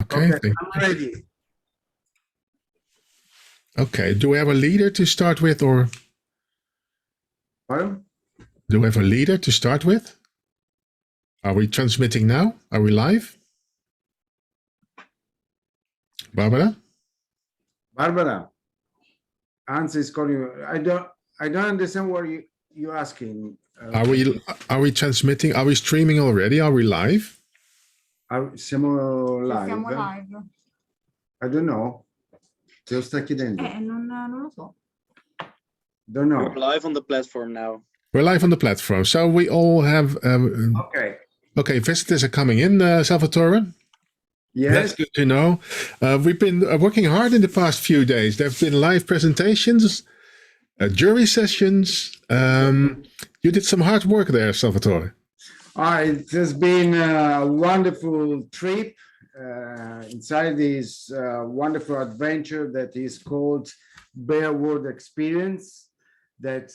Okay, Okay, thank I'm you. ready. Okay, do we have a leader to start with, or Pardon? do we have a leader to start with? Are we transmitting now? Are we live? Barbara? Barbara, Hans is calling you. I don't understand what you're asking. Are we transmitting? Are we streaming already? Are we live? Siamo Se live? siamo live. I don't know. Te lo sta chiedendo. Non lo so. Don't know. We're live on the platform now. We're live on the platform, so we all have. Okay. Okay, visitors are coming in, Salvatore. Yes. That's good to know. We've been working hard in the past few days. There have been live presentations, jury sessions. You did some hard work there, Salvatore. It has been a wonderful trip inside this wonderful adventure that is called Bear World Experience that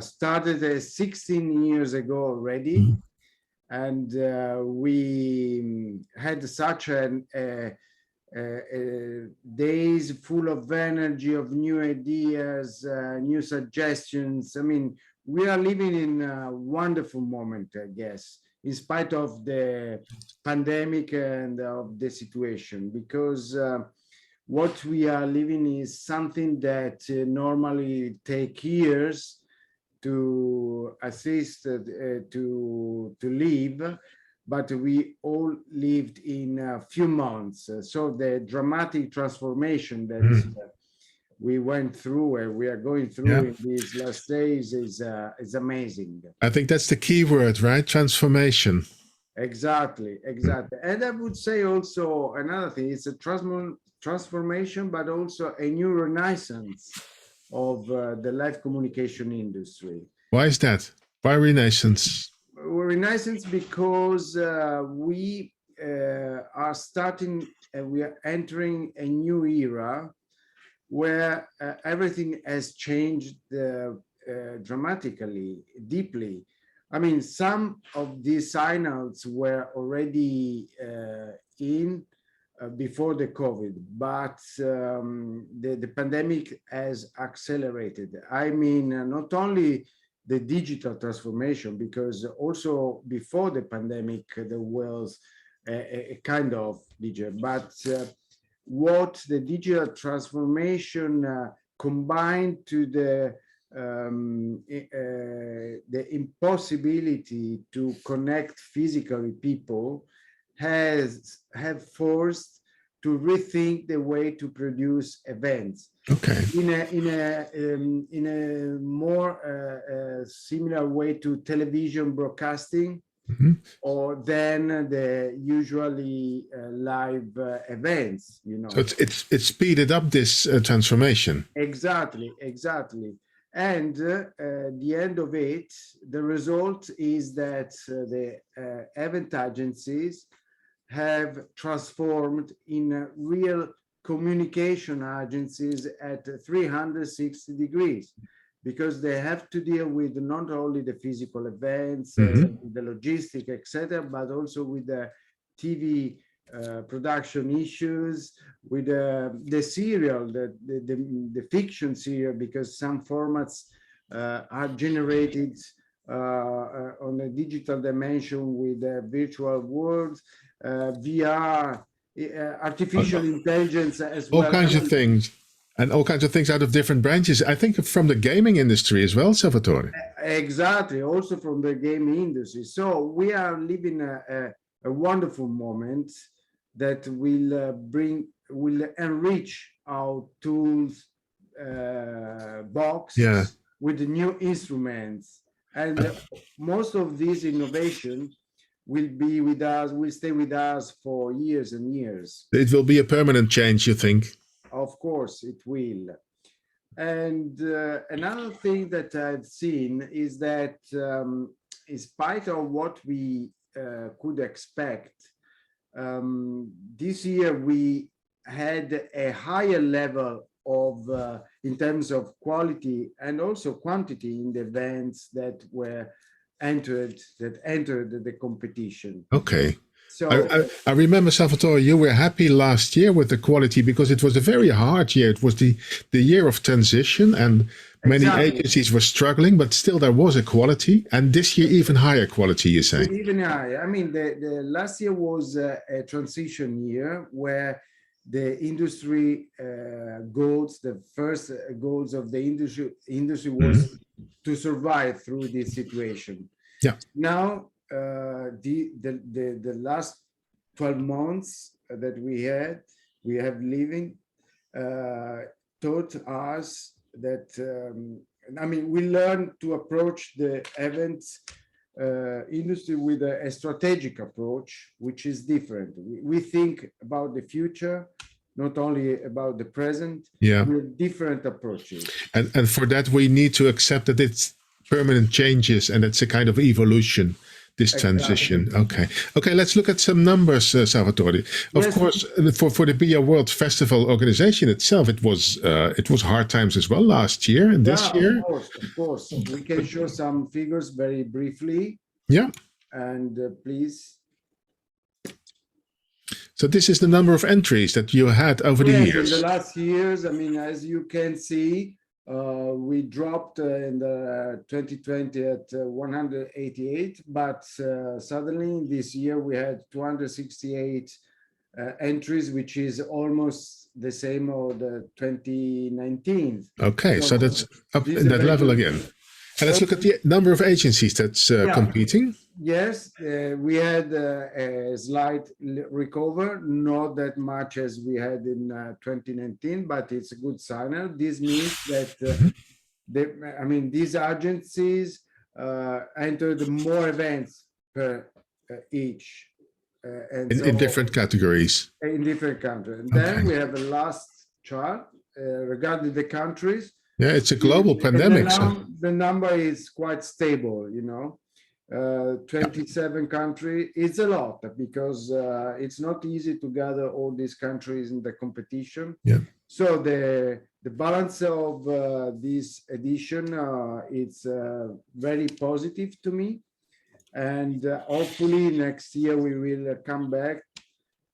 started 16 years ago already. Mhm. And we had such days full of energy, of new ideas, new suggestions. I mean, we are living in a wonderful moment, I guess, in spite of the pandemic and of the situation, because what we are living is something that normally take years to assist to live, but we all lived in a few months. So the dramatic transformation that we went through and we are going through in these last days is amazing. I think that's the key word, right? Transformation. Exactly. And I would say also another thing, it's a transformation, but also a new renaissance of the live communication industry. Why is that? Why Renaissance? Renaissance because we are starting, we are entering a new era where everything has changed dramatically, deeply. I mean, some of these signals were already in before the COVID, but the pandemic has accelerated. I mean, not only the digital transformation, because also before the pandemic, there was a kind of digital, but what the digital transformation combined to the impossibility to connect physically people have forced to rethink the way to produce events. Okay. In a more similar way to television broadcasting, or than the usually live events, you know. So it's speeded up this transformation. Exactly. And the end of it, the result is that the event agencies have transformed in real communication agencies at 360 degrees, because they have to deal with not only the physical events, the logistic, etc., but also with the TV production issues, with the serial, the fiction serial, because some formats are generated on a digital dimension with virtual worlds, VR, artificial intelligence as well. All kinds of things. And all kinds of things out of different branches. I think from the gaming industry as well, Salvatore. Exactly, also from the gaming industry. So we are living a wonderful moment that will enrich our tools box with new instruments. And most of these innovation will be with us, will stay with us for years and years. It will be a permanent change, you think? Of course, it will. And another thing that I've seen is that in spite of what we could expect, this year we had a higher level of, in terms of quality and also quantity in the events that entered the competition. Okay. So I remember, Salvatore, you were happy last year with the quality because it was a very hard year. It was the year of transition, and many exactly. agencies were struggling, but still there was a quality. And this year, even higher quality, you say? Even higher. I mean, the last year was a transition year where the industry goals, the first goals of the industry was to survive through this situation. Yeah. Now, the last 12 months that we have living, taught us that, I mean, we learned to approach the events industry with a strategic approach, which is different. We think about the future, not only about the present, Yeah. with different approaches. And for that, we need to accept that it's permanent changes and it's a kind of evolution, this transition. Exactly. Okay, let's look at some numbers, Salvatore. Of Yes. course, for the BIA World Festival organization itself, it was hard times as well last year and this year. Of course. We can show some figures very briefly. Yeah. And please. So this is the number of entries that you had over the years. In the last years, I mean, as you can see, we dropped in the 2020 at 188, but suddenly this year we had 268 entries, which is almost the same of the 2019. Okay, so that's up in that level again. And let's look at the number of agencies that's competing. Yes, we had a slight recover, not that much as we had in 2019, but it's a good sign. This means that these agencies entered more events per each. In different categories. In different countries. And then we have a last chart regarding the countries. Yeah, it's a global pandemic. The number is quite stable, 27 countries. It's a lot because it's not easy to gather all these countries in the competition. Yeah. So the balance of this edition it's very positive to me, and hopefully next year we will come back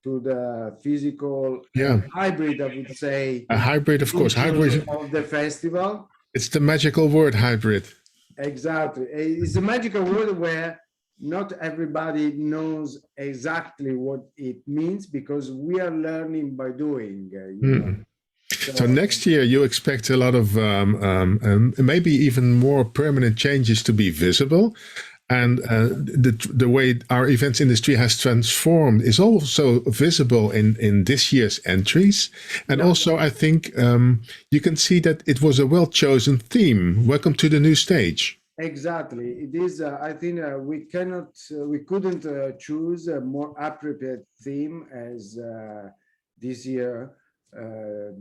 to the physical hybrid, I would say. A hybrid, of course. Hybrid of the festival. It's the magical word, hybrid. Exactly. It's a magical word where not everybody knows exactly what it means because we are learning by doing. So next year you expect a lot of maybe even more permanent changes to be visible. And the way our events industry has transformed is also visible in this year's entries. And also, I think you can see that it was a well-chosen theme. Welcome to the new stage. Exactly. It is, I think we couldn't choose a more appropriate theme as this year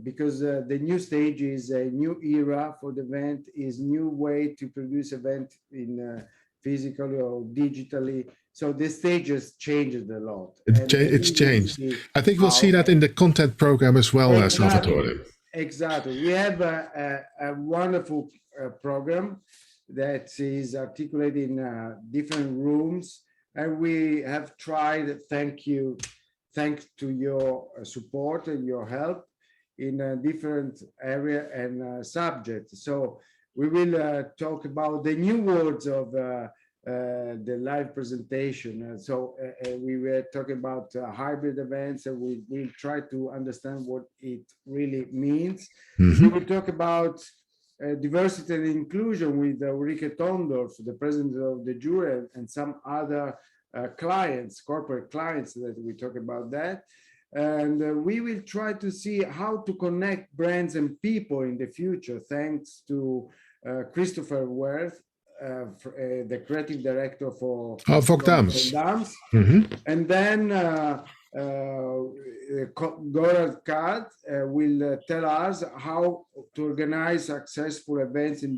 because the new stage is a new era for the event, is new way to produce event in physically or digitally. So the stage has changed a lot. It's changed. I think we'll see that in the content program as well, Salvatore. Exactly. We have a wonderful program that is articulated in different rooms. And we have tried, thanks to your support and your help in a different area and subject. So we will talk about the new words of the live presentation. So we were talking about hybrid events, and we will try to understand what it really means. We will talk about diversity and inclusion with Ulrike Tondorf, the president of the jury, and some other clients, corporate clients that we talk about that. And we will try to see how to connect brands and people in the future, thanks to Christopher Werth, the creative director for Vogue-Dames. And then Gaurav Kad will tell us how to organize successful events in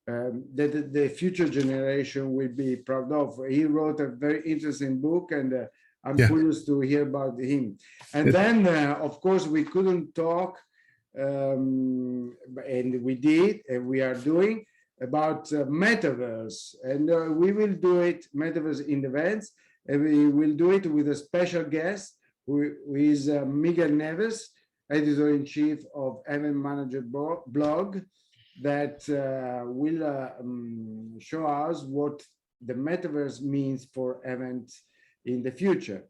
that the future generation will be proud of. He wrote a very interesting book, and I'm curious to hear about him. And then, of course, we couldn't talk, and we did, and we are doing, about metaverse. And we will do it, metaverse in events. And we will do it with a special guest who is Miguel Neves, editor-in-chief of Event Manager blog, that will show us what the metaverse means for events in the future.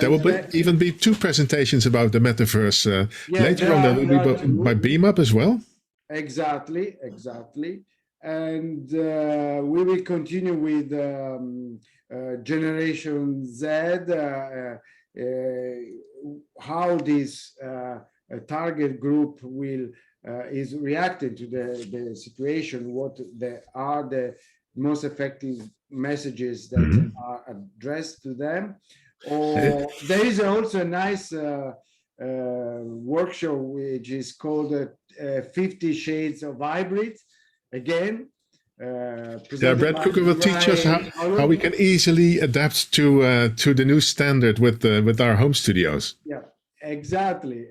There will even be two presentations about the metaverse later on. That will be by BeamUp as well. Exactly. And we will continue with Generation Z, how this target group is reacting to the situation, what are the most effective messages that are addressed to them. Or there is also a nice workshop which is called 50 Shades of Hybrid. Again, Brad Cooker will teach us how we can easily adapt to the new standard with our home studios. Yeah, exactly.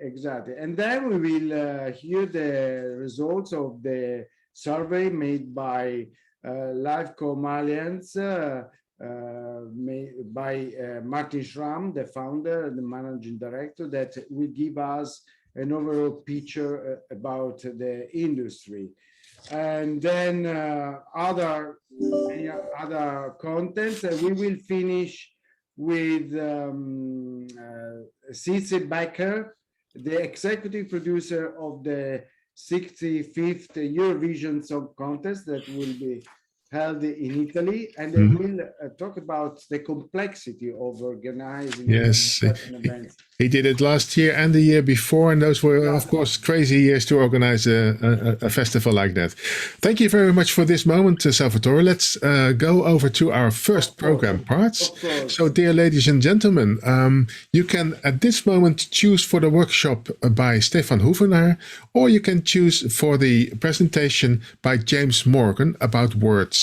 And then we will hear the results of the survey made by LiveCom Alliance, by Martin Schramm, the founder and the managing director, that will give us an overall picture about the industry. And then other contents. We will finish with Cece Becker, the executive producer of the 65th Eurovision Song Contest that will be held in Italy, and they will talk about the complexity of organizing events. He did it last year and the year before, and those were, of course, crazy years to organize a festival like that. Thank you very much for this moment, Salvatore. Let's go over to our first program parts. So, dear ladies and gentlemen, you can at this moment choose for the workshop by Stefan Hoevenaar, or you can choose for the presentation by James Morgan about words.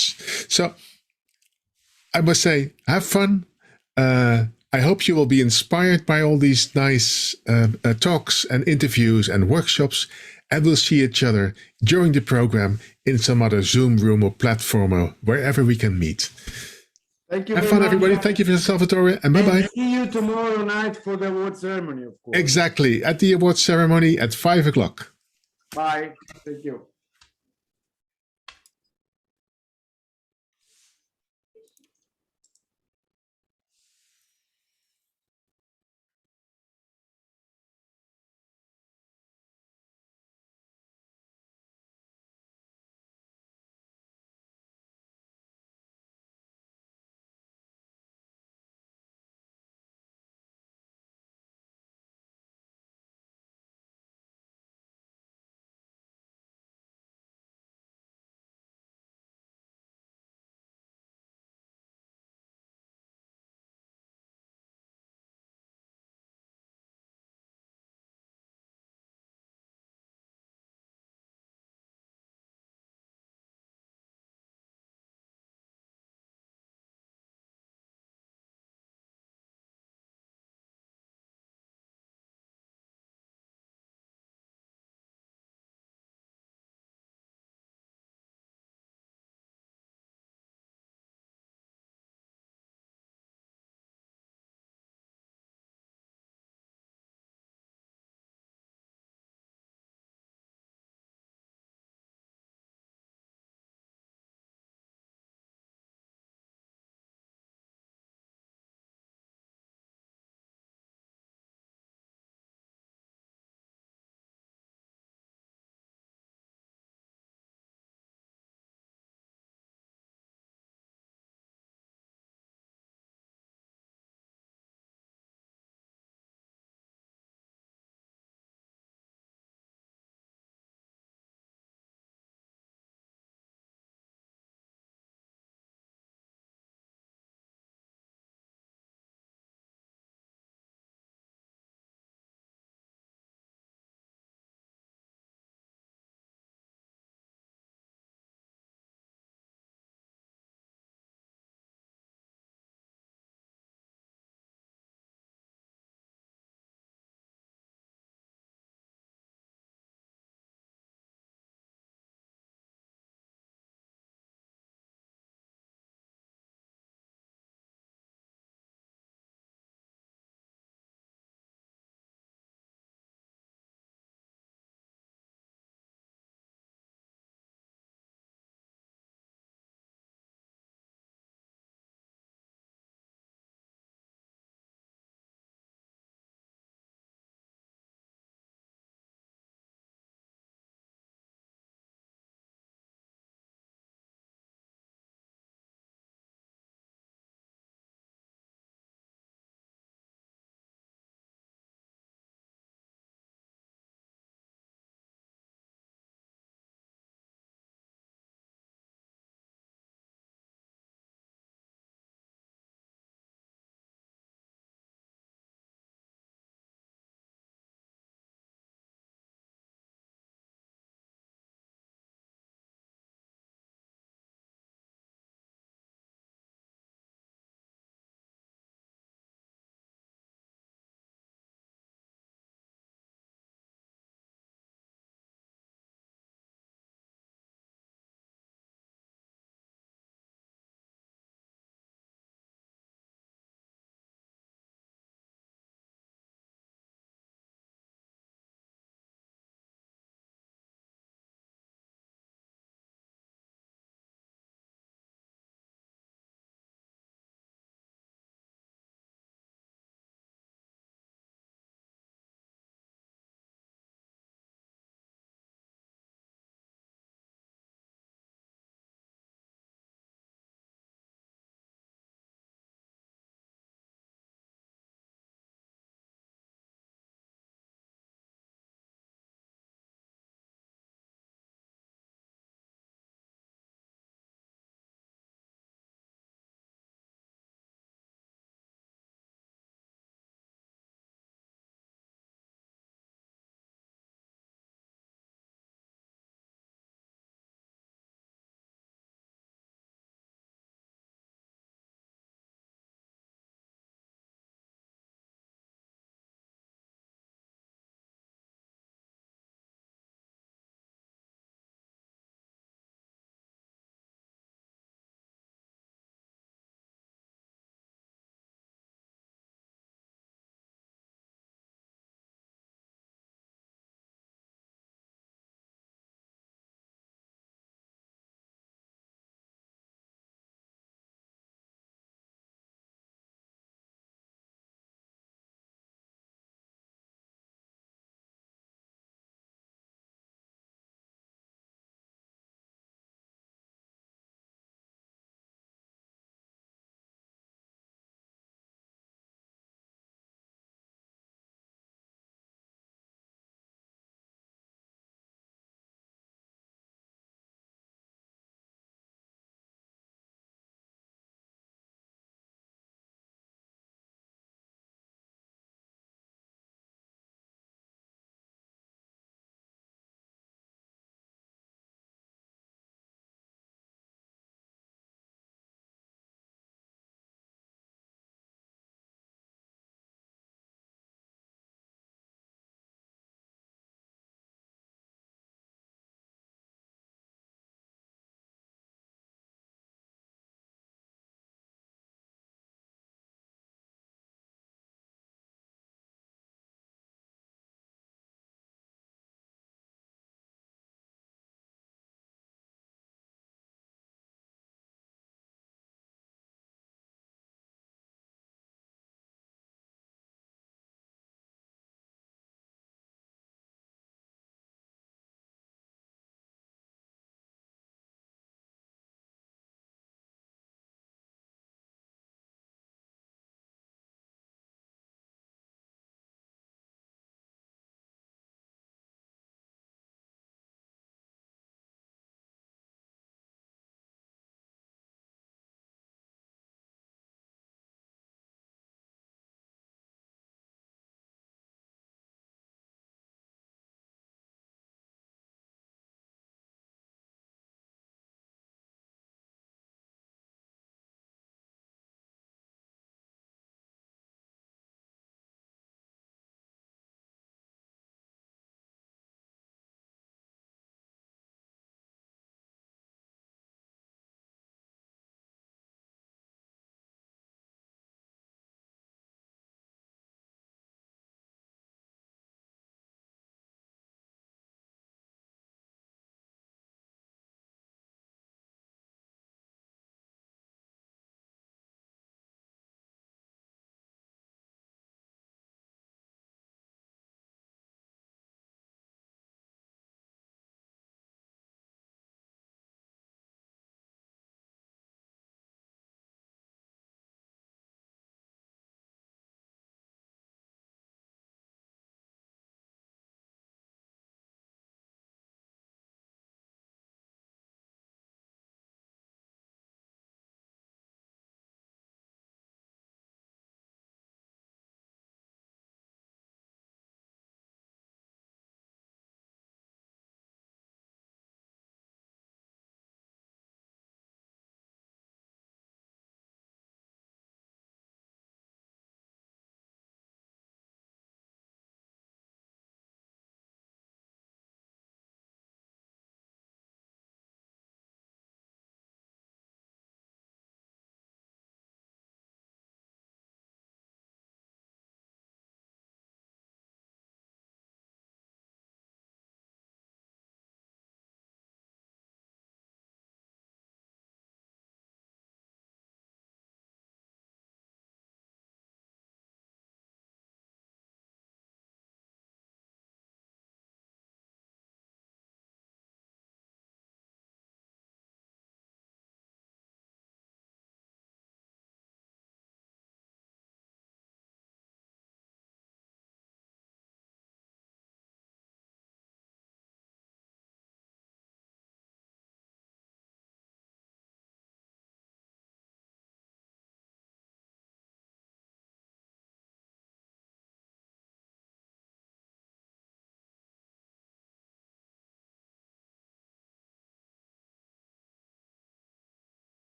So I must say, have fun. I hope you will be inspired by all these nice talks and interviews and workshops, and we'll see each other during the program in some other Zoom room or platform or wherever we can meet. Thank you. Have fun, everybody. Thank you for Salvatore, and bye-bye. See you tomorrow night for the award ceremony, of course. Exactly, at the award ceremony at 5 o'clock. Bye. Thank you.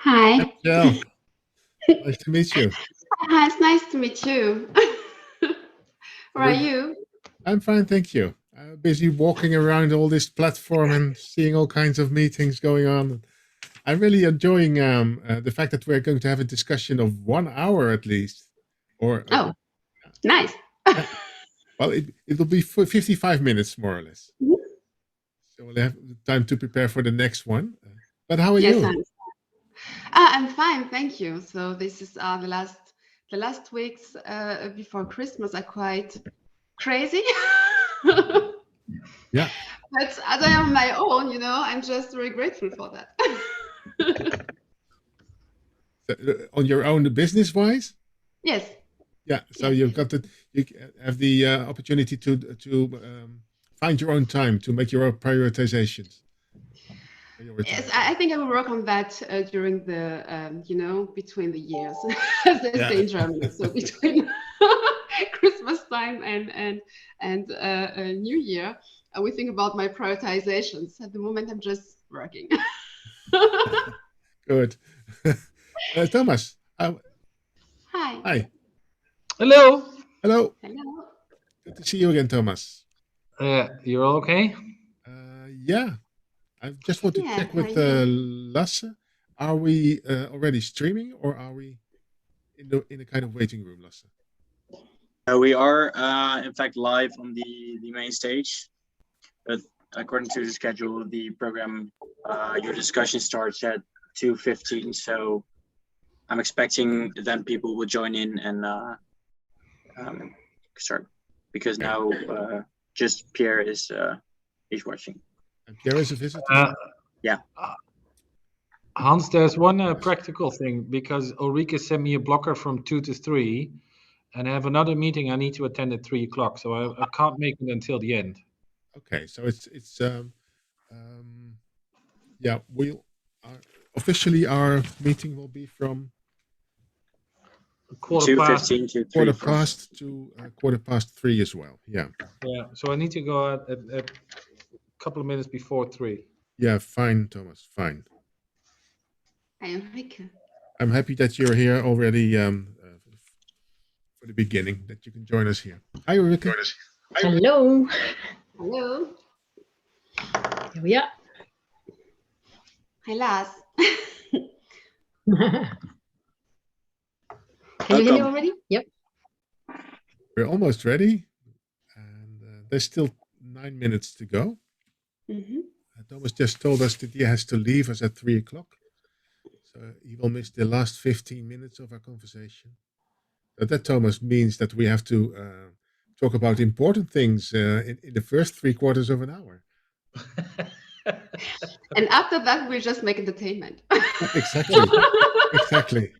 Hi. Jill, nice to meet you. Hi, it's nice to meet you. How are you? I'm fine, thank you. Busy walking around all this platform and seeing all kinds of meetings going on. I'm really enjoying the fact that we're going to have a discussion of 1 hour at least. Or Oh, nice. well, it will be for 55 minutes more or less. Mhm. So we'll have time to prepare for the next one. But how are Yes, you? I'm fine, thank you. So this is the last weeks before Christmas are quite crazy. Yeah. But as I am on my own, I'm just very grateful for that. On your own business wise? Yes. Yeah. So Yes, you've yes. got you have the opportunity to find your own time to make your own prioritizations. Yes, I think I will work on that during the, between the years, as they say in Germany. So between Christmas time and New Year, I will think about my prioritizations. At the moment, I'm just working. Good. Thomas. Hi. Hi. Hello. Hello. Hello. Good to see you again, Thomas. You're all okay? Yeah. I just want to Yeah, check with fine. Lasse. Are we already streaming, or are we in a kind of waiting room, Lasse? We are, in fact, live on the main stage, but according to the schedule, the program, your discussion starts at 2:15. So I'm expecting then people will join in and start, because now just Pierre is watching. And Pierre is a visitor. Yeah. Hans, there's one practical thing, because Ulrike sent me a blocker from 2 to 3, and I have another meeting I need to attend at 3 o'clock, so I can't make it until the end. Okay, so it's yeah, we'll officially our meeting will be from 2:15 to 3. quarter past 3 as well. Yeah. Yeah, so I need to go at a couple of minutes before 3. Yeah, fine, Thomas, fine. Hi, Enrique. I'm happy that you're here already for the beginning, that you can join us here. Hi, Ulrike. Hello. Hello. Here we are. Hi, Lars. Can you hear me Welcome. already? Yep. We're almost ready, and there's still 9 minutes to go. Mhm. Thomas just told us that he has to leave us at 3 o'clock, so he will miss the last 15 minutes of our conversation. But that, Thomas, means that we have to talk about important things in the first 3/4 of an hour. And after that, we'll just make entertainment. Exactly. Exactly.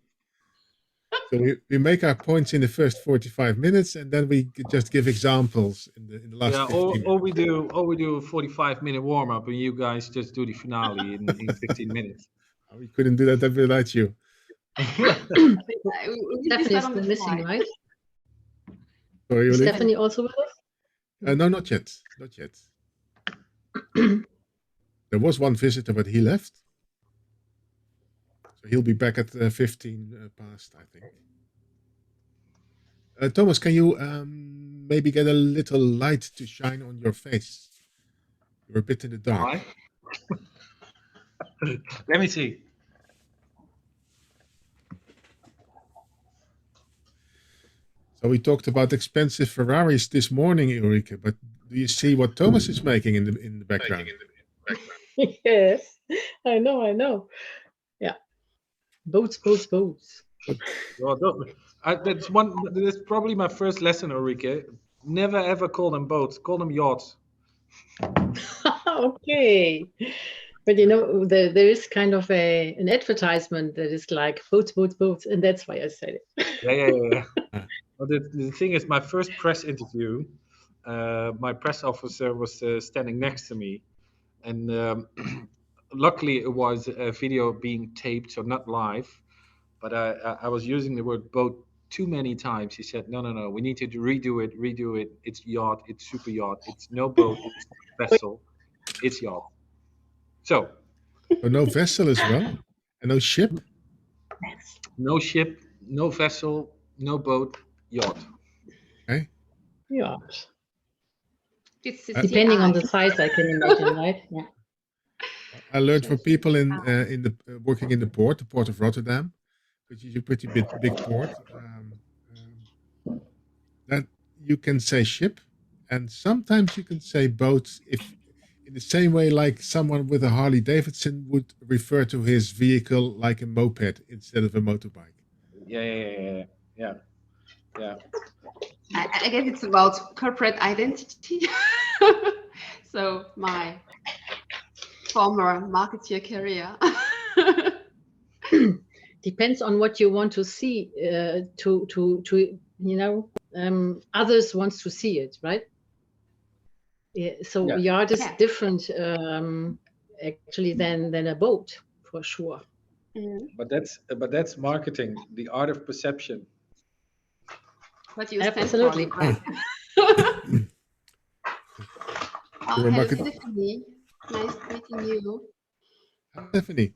So we make our points in the first 45 minutes, and then we just give examples in the last Yeah, 15 or minutes. we do a 45-minute warm-up, and you guys just do the finale in 15 minutes. We couldn't do that without you. Stephanie's still missing, right? Sorry, Is Ulrike? Stephanie also with us? No, not yet. Not yet. There was one visitor, but he left. So he'll be back at 15 past, I think. Thomas, can you maybe get a little light to shine on your face? You're a bit in the dark. Why? Let me see. So we talked about expensive Ferraris this morning, Ulrike, but do you see what Thomas is making in the background? Yes, I know. Yeah. Boats. Well, that's probably my first lesson, Ulrike. Never ever call them boats, call them yachts. Okay. But there is kind of an advertisement that is like boats, and that's why I said it. Yeah. Well, the thing is, my first press interview, my press officer was standing next to me, and luckily it was a video being taped, so not live. But I was using the word boat too many times. He said, no, we need to redo it. It's yacht, it's super yacht. It's no boat, it's vessel, it's yacht. So no vessel as well? And no ship? No ship, no vessel, no boat, yacht. Okay. Yeah. It's Depending on the CI. size, I can imagine, right? Yeah. I learned from people in the working in the port of Rotterdam, which is a pretty big port, that you can say ship, and sometimes you can say boat, if in the same way like someone with a Harley Davidson would refer to his vehicle like a moped instead of a motorbike. Yeah. I guess it's about corporate identity. So my former marketeer career. Depends on what you want to see. Others wants to see it, right? Yeah, so Yeah. yacht is Yeah. different actually than a boat, for sure. But that's marketing, the art of perception. What do you stand Absolutely. for? Right? Oh, You're a hello, market- Stephanie. Nice meeting you. Stephanie.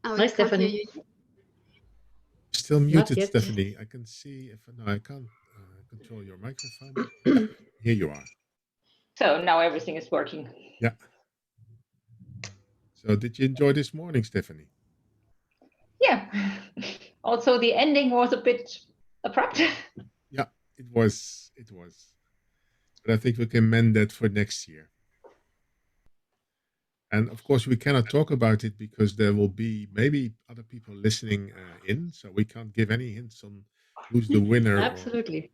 Oh, Hi, we can't hear Stephanie. you. Still muted, yet. Stephanie. I can see if no, I can't control your microphone. Yeah, here you are. So now everything is working. Yeah. So did you enjoy this morning, Stephanie? Yeah. Also, the ending was a bit abrupt. Yeah, it was. But I think we can mend that for next year. And of course, we cannot talk about it because there will be maybe other people listening in, so we can't give any hints on who's the winner. Absolutely.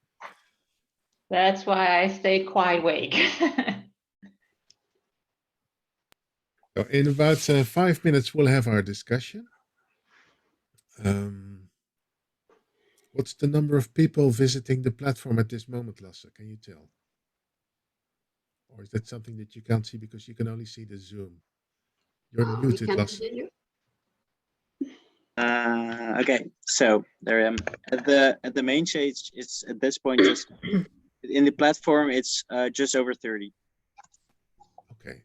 That's why I stayed quite awake. So in about 5 minutes, we'll have our discussion. What's the number of people visiting the platform at this moment, Lasse? Can you tell? Or is that something that you can't see because you can only see the Zoom? You're We muted, can't Lasse. hear you. Okay, so there I am at the main stage. It's at this point just in the platform. It's just over 30. Okay.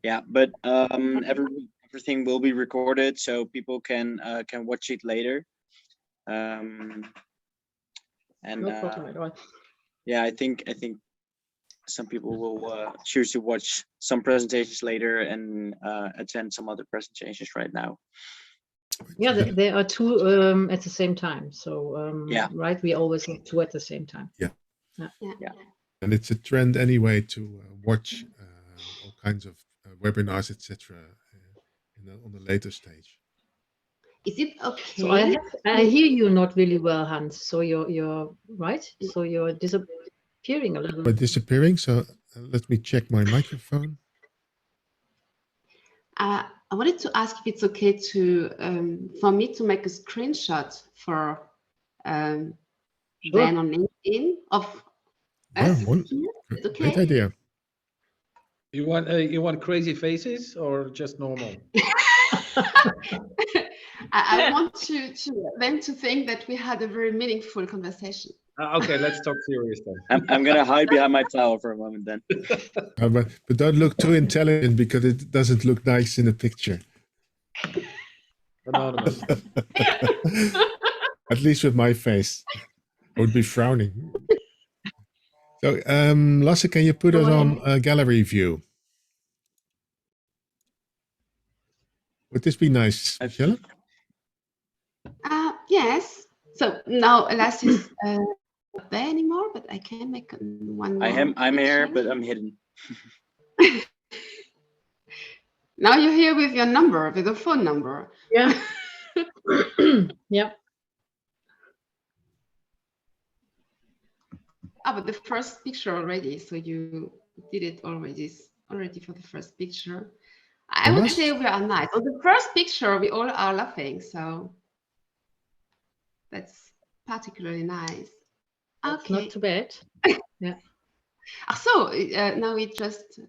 Yeah, but everything will be recorded, so people can watch it later. And No problem at all. yeah, I think some people will choose to watch some presentations later and attend some other presentations right now. Yeah, there are two at the same time. So Yeah. right, we always have two at the same time. Yeah. And it's a trend anyway to watch all kinds of webinars, etc. On the later stage. Is it okay? So I hear you not really well, Hans. So you're right. So you're disappearing a little. But disappearing. So let me check my microphone. I wanted to ask if it's okay to for me to make a screenshot for then on LinkedIn of us here. It's okay. Great idea. You want crazy faces or just normal? I want them to think that we had a very meaningful conversation. Okay, let's talk serious then. I'm gonna hide behind my towel for a moment then. But don't look too intelligent because it doesn't look nice in the picture. Anonymous. At least with my face, I would be frowning. So, Lasse, can you put us on a gallery view? Would this be nice, Michelle? Yes. So now Lasse is not there anymore, but I can make one more. I'm here, but I'm hidden. Now you're here with your number, with a phone number. Yeah. Yeah. But the first picture already, so you did it already for the first picture. I would say we are nice. On the first picture, we all are laughing, so that's particularly nice. That's Okay. not too bad. Yeah. So now we just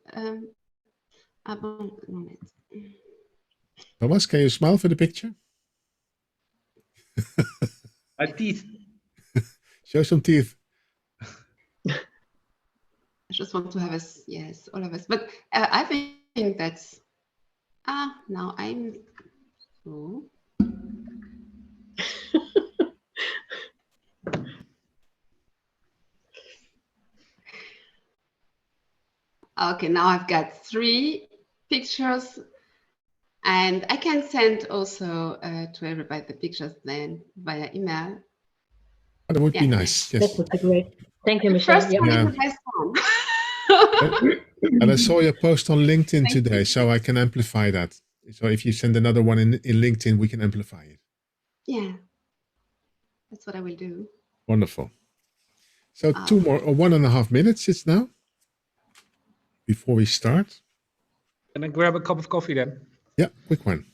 moment. Thomas, can you smile for the picture? My teeth. Show some teeth. I just want to have us, yes, all of us. But I think that's Now I'm. Oh. Okay, now I've got 3 pictures, and I can send also to everybody the pictures then via email. That would be nice. Yes. That would be great. Thank you, The Michelle. first one is the best one. And I saw your post on LinkedIn today, so I can amplify that. So if you send another one in LinkedIn, we can amplify it. Yeah, that's what I will do. Wonderful. So 2 more, or 1.5 minutes it's now before we start. Can I grab a cup of coffee then? Yeah, quick one.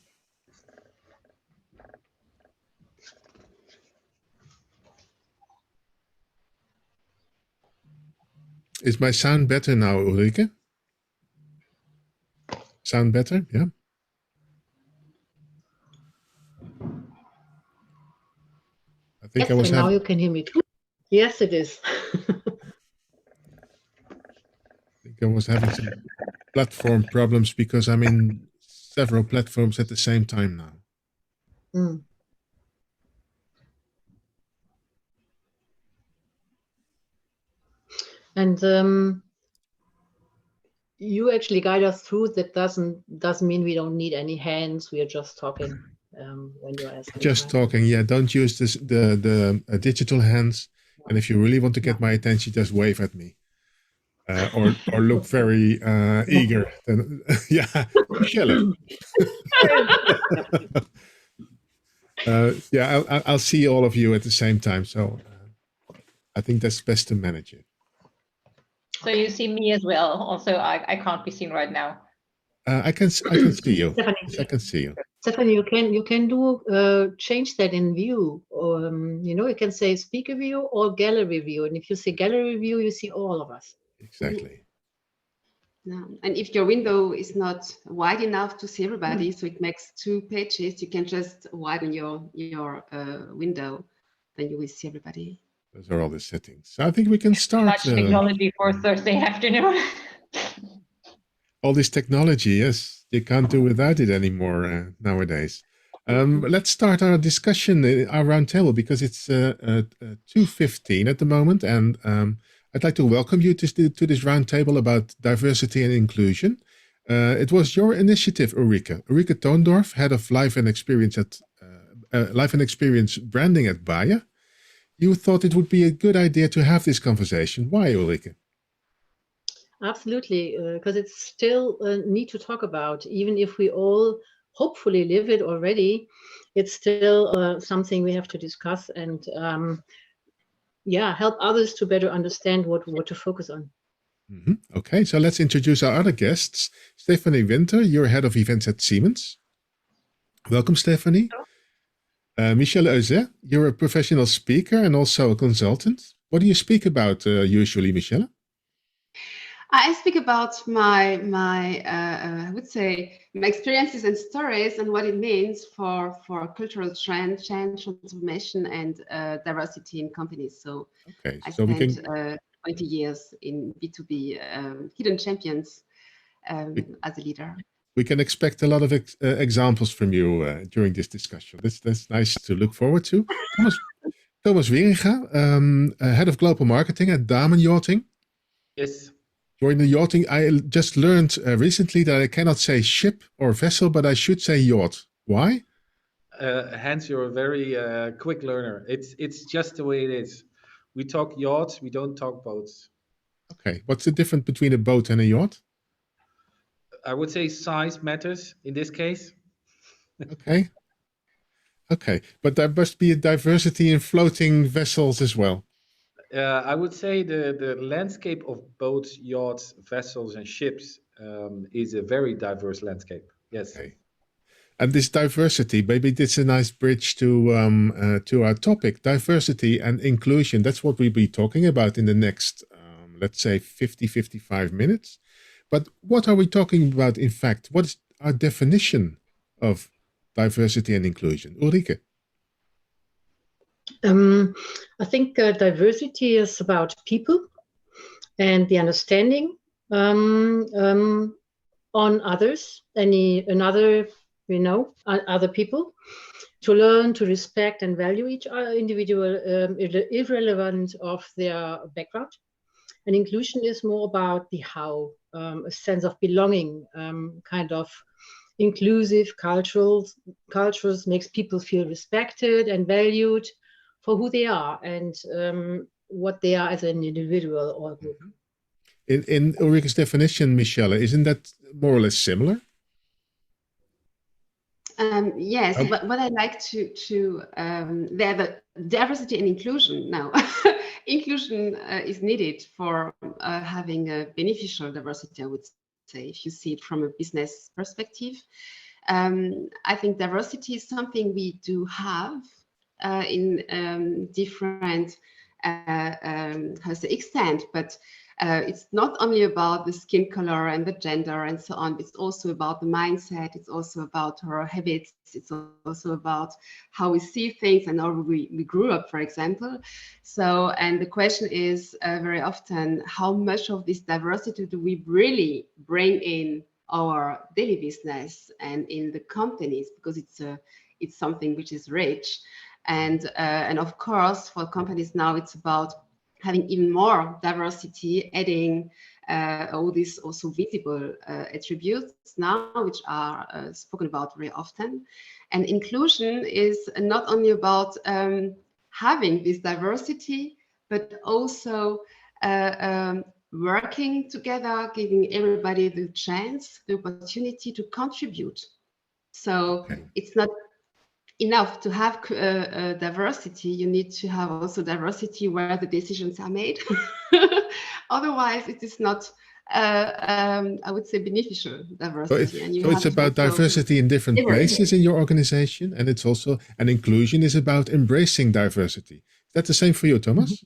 Is my sound better now, Ulrike? Sound better? Yeah. I think Yes, I was and now having. you can hear me too. Yes, it is. I was having some platform problems because I'm in several platforms at the same time now. Mm. And you actually guide us through. That doesn't mean we don't need any hands. We are just talking when you're asking. Just talking, yeah. Don't use this the digital hands. And if you really want to get my attention, just wave at me, or look very eager. Then, yeah, Michelle. Yeah, I'll see all of you at the same time. So I think that's best to manage it. So you see me as well. Also, I can't be seen right now. I can see you. Stephanie. Yes, I can see you. Stephanie, you can do change that in view. You can say speaker view or gallery view, and if you say gallery view, you see all of us. Exactly. No. And if your window is not wide enough to see everybody, so it makes 2 pages, you can just widen your window, then you will see everybody. Those are all the settings. So I think we can start. Much technology for Thursday afternoon. All this technology, yes, you can't do without it anymore nowadays. Let's start our discussion, our roundtable, because it's 2:15 at the moment, and I'd like to welcome you to this roundtable about diversity and inclusion. It was your initiative, Ulrike. Ulrike Toondorf, head of Life and Experience branding at Bayer. You thought it would be a good idea to have this conversation. Why, Ulrike? Absolutely, because it's still need to talk about. Even if we all hopefully live it already, it's still something we have to discuss and help others to better understand what to focus on. Mm-hmm. Okay, so let's introduce our other guests. Stephanie Winter, you're head of events at Siemens. Welcome, Stephanie. Michelle Euzet, you're a professional speaker and also a consultant. What do you speak about usually, Michelle? I speak about my I would say my experiences and stories and what it means for cultural change, transformation, and diversity in companies. So okay, I so spent 20 years in B2B hidden champions as a leader. We can expect a lot of examples from you during this discussion. That's nice to look forward to. Thomas Wieringa, head of global marketing at Damen Yachting. Yes. During the yachting, I just learned recently that I cannot say ship or vessel, but I should say yacht. Why? Hans, you're a very quick learner. It's just the way it is. We talk yachts, we don't talk boats. Okay, what's the difference between a boat and a yacht? I would say size matters in this case. Okay, but there must be a diversity in floating vessels as well. I would say the landscape of boats, yachts, vessels, and ships is a very diverse landscape. Yes. Okay. And this diversity, maybe this is a nice bridge to our topic, diversity and inclusion. That's what we'll be talking about in the next, let's say, 55 minutes. But what are we talking about, in fact? What is our definition of diversity and inclusion? Ulrike? I think diversity is about people and the understanding of on others, other people, to learn to respect and value each individual, irrelevant of their background. And inclusion is more about the how, a sense of belonging, kind of inclusive cultures makes people feel respected and valued for who they are and what they are as an individual or group. In Ulrike's definition, Michelle, isn't that more or less similar? Yes, but what I like to the diversity and inclusion now. Inclusion is needed for having a beneficial diversity, I would say, if you see it from a business perspective. I think diversity is something we do have in different extent, but it's not only about the skin color and the gender and so on, but it's also about the mindset, it's also about our habits, it's also about how we see things and how we grew up, for example. So, and the question is very often, how much of this diversity do we really bring in our daily business and in the companies, because it's something which is rich. And of course, for companies now, it's about having even more diversity, adding all these also visible attributes now, which are spoken about very often. And inclusion is not only about having this diversity, but also working together, giving everybody the chance, the opportunity to contribute. So it's not enough to have diversity, you need to have also diversity where the decisions are made. Otherwise, it is not, I would say, beneficial diversity. So it's about diversity in different places in your organization, and it's also, and inclusion is about embracing diversity. Is that the same for you, Thomas?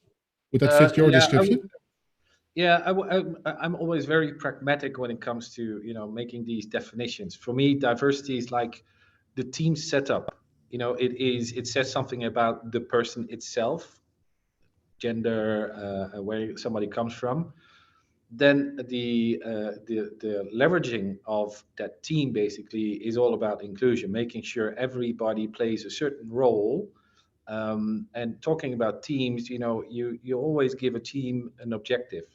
Would that fit your description? I'm always very pragmatic when it comes to making these definitions. For me, diversity is like the team setup. It says something about the person itself, gender, where somebody comes from. Then the leveraging of that team basically is all about inclusion, making sure everybody plays a certain role. And talking about teams, you always give a team an objective,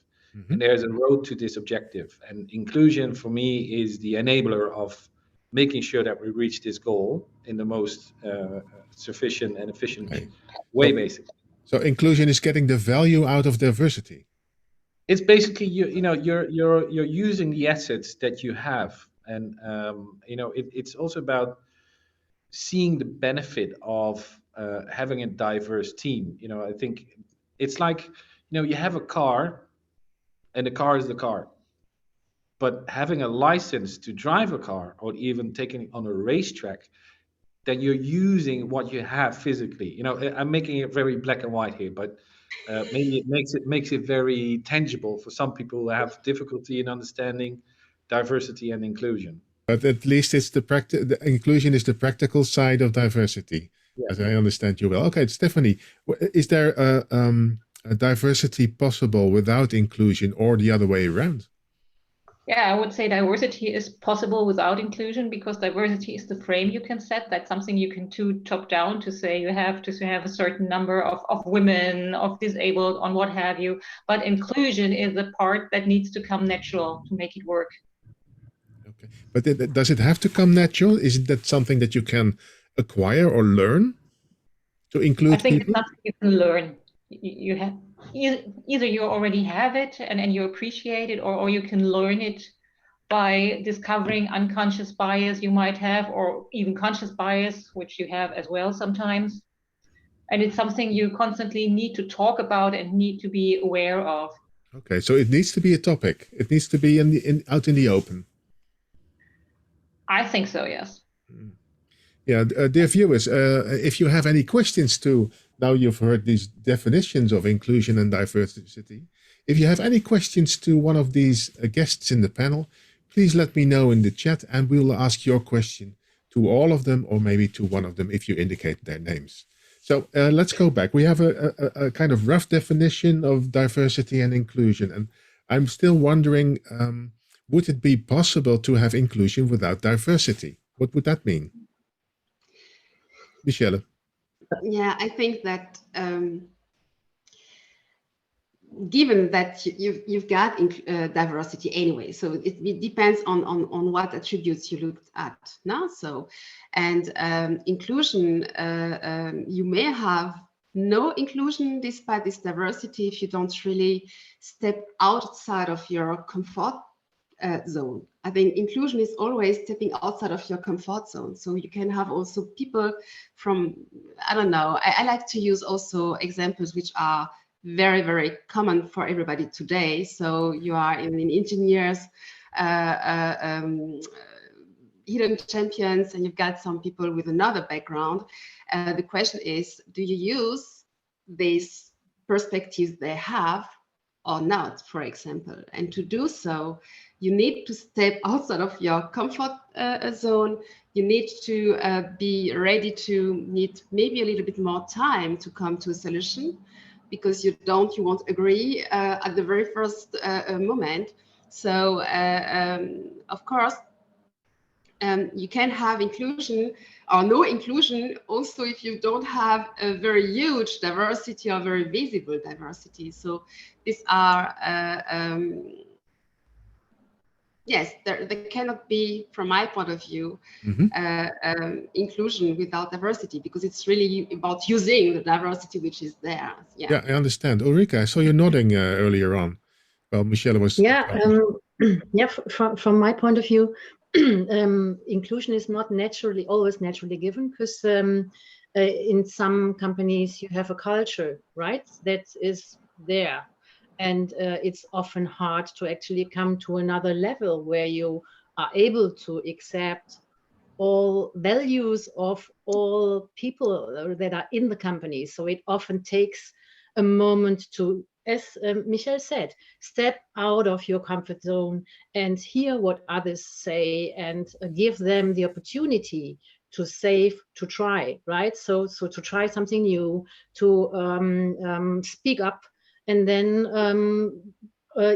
and there's a road to this objective. And inclusion for me is the enabler of making sure that we reach this goal in the most sufficient and efficient way, basically. So inclusion is getting the value out of diversity. It's basically you're using the assets that you have, and it's also about seeing the benefit of having a diverse team. I think it's like you have a car, and the car is the car. But having a license to drive a car, or even taking it on a racetrack, then you're using what you have physically. I'm making it very black and white here, but maybe it makes it very tangible for some people who have difficulty in understanding diversity and inclusion. But at least it's the inclusion is the practical side of diversity, as I understand you well. Okay, Stephanie, is there a diversity possible without inclusion, or the other way around? Yeah, I would say diversity is possible without inclusion, because diversity is the frame you can set. That's something you can do top down, to say you have to have a certain number of women, of disabled, on what have you. But inclusion is the part that needs to come natural to make it work. Okay, but does it have to come natural? Is that something that you can acquire or learn to include I think people? it's something you can learn. You have either you already have it and you appreciate it, or you can learn it by discovering unconscious bias you might have, or even conscious bias, which you have as well sometimes. And it's something you constantly need to talk about and need to be aware of. Okay, so it needs to be a topic. It needs to be out in the open. I think so, yes. Yeah, dear viewers, if you have any questions too, now you've heard these definitions of inclusion and diversity. If you have any questions to one of these guests in the panel, please let me know in the chat, and we will ask your question to all of them, or maybe to one of them if you indicate their names. So let's go back. We have a kind of rough definition of diversity and inclusion, and I'm still wondering would it be possible to have inclusion without diversity? What would that mean? Michelle? Yeah, I think that given that you've got diversity anyway, so it depends on what attributes you looked at now. So, and inclusion, you may have no inclusion despite this diversity if you don't really step outside of your comfort zone. I think inclusion is always stepping outside of your comfort zone. So you can have also people from, I don't know, I like to use also examples which are very, very common for everybody today. So you are in engineers, hidden champions, and you've got some people with another background. The question is, do you use these perspectives they have or not, for example? And to do so, you need to step outside of your comfort zone. You need to be ready to need maybe a little bit more time to come to a solution, because you won't agree at the very first moment. So of course, you can have inclusion or no inclusion also if you don't have a very huge diversity or very visible diversity. So these are, yes, there cannot be, from my point of view, inclusion without diversity, because it's really about using the diversity which is there. Yeah, I understand. Ulrike, I saw you nodding earlier on. Well, Michelle was... Yeah, yeah. From my point of view, inclusion is not always naturally given, because in some companies you have a culture, right, that is there. And it's often hard to actually come to another level where you are able to accept all values of all people that are in the company. So it often takes a moment to, as Michelle said, step out of your comfort zone and hear what others say and give them the opportunity to try, right? So to try something new, to speak up, and then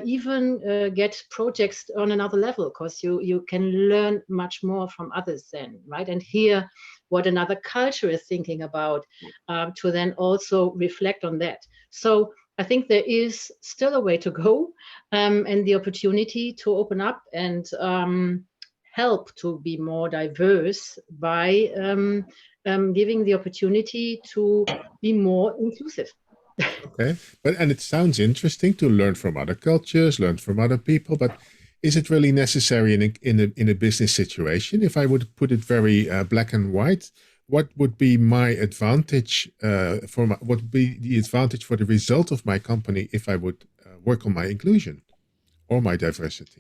even get projects on another level, because you can learn much more from others then, right? And hear what another culture is thinking about, to then also reflect on that. So I think there is still a way to go, and the opportunity to open up and help to be more diverse by giving the opportunity to be more inclusive. Okay, and it sounds interesting to learn from other cultures, learn from other people, but is it really necessary in a business situation? If I would put it very black and white, what would be my advantage what would be the advantage for the result of my company if I would work on my inclusion or my diversity?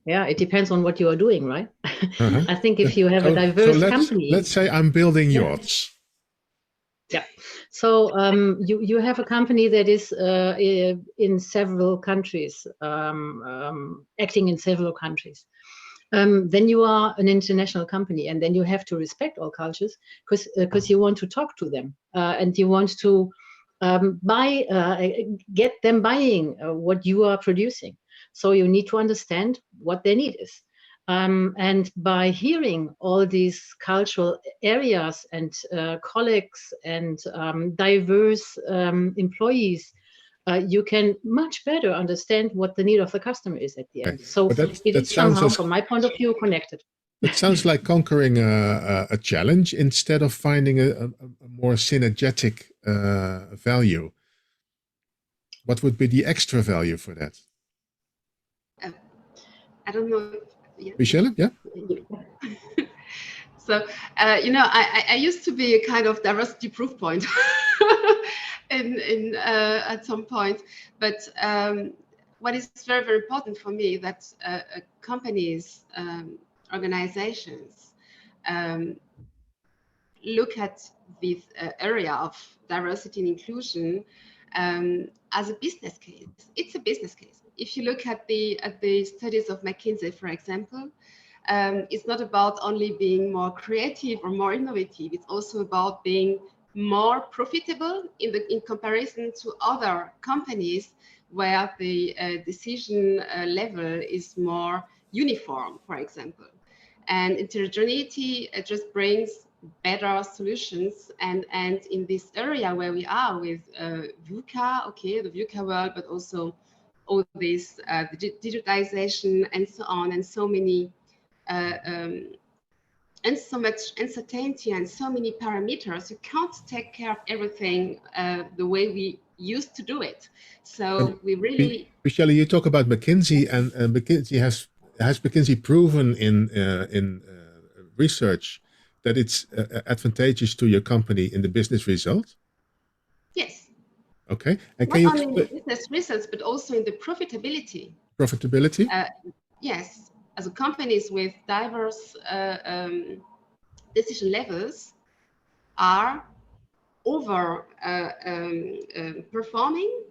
It depends on what you are doing, right? I think if you have a diverse company. Let's say I'm building yachts. Yeah. So you have a company that is in several countries, acting in several countries. Then you are an international company, and then you have to respect all cultures, because you want to talk to them, and you want to get them buying what you are producing. So you need to understand what their need is. And by hearing all these cultural areas and colleagues and diverse employees, you can much better understand what the need of the customer is at the end. So it is somehow, from my point of view, connected. It sounds like conquering a challenge instead of finding a more synergetic value. What would be the extra value for that? I don't know. Yeah. Michelle, yeah. So, I used to be a kind of diversity proof point at some point, but what is very, very important for me that companies, organizations look at this area of diversity and inclusion as a business case. It's a business case. If you look at the studies of McKinsey, for example, it's not about only being more creative or more innovative. It's also about being more profitable in comparison to other companies where the decision level is more uniform, for example. And heterogeneity just brings better solutions. And in this area where we are with VUCA, okay, the VUCA world, but also all this digitization and so on, and so many and so much uncertainty and so many parameters, you can't take care of everything the way we used to do it. So we really... Michelle, you talk about McKinsey, and McKinsey has McKinsey proven in research that it's advantageous to your company in the business results? Yes. Okay. And not only in the business results, but also in the profitability. Profitability? Yes. As companies with diverse decision levels are over performing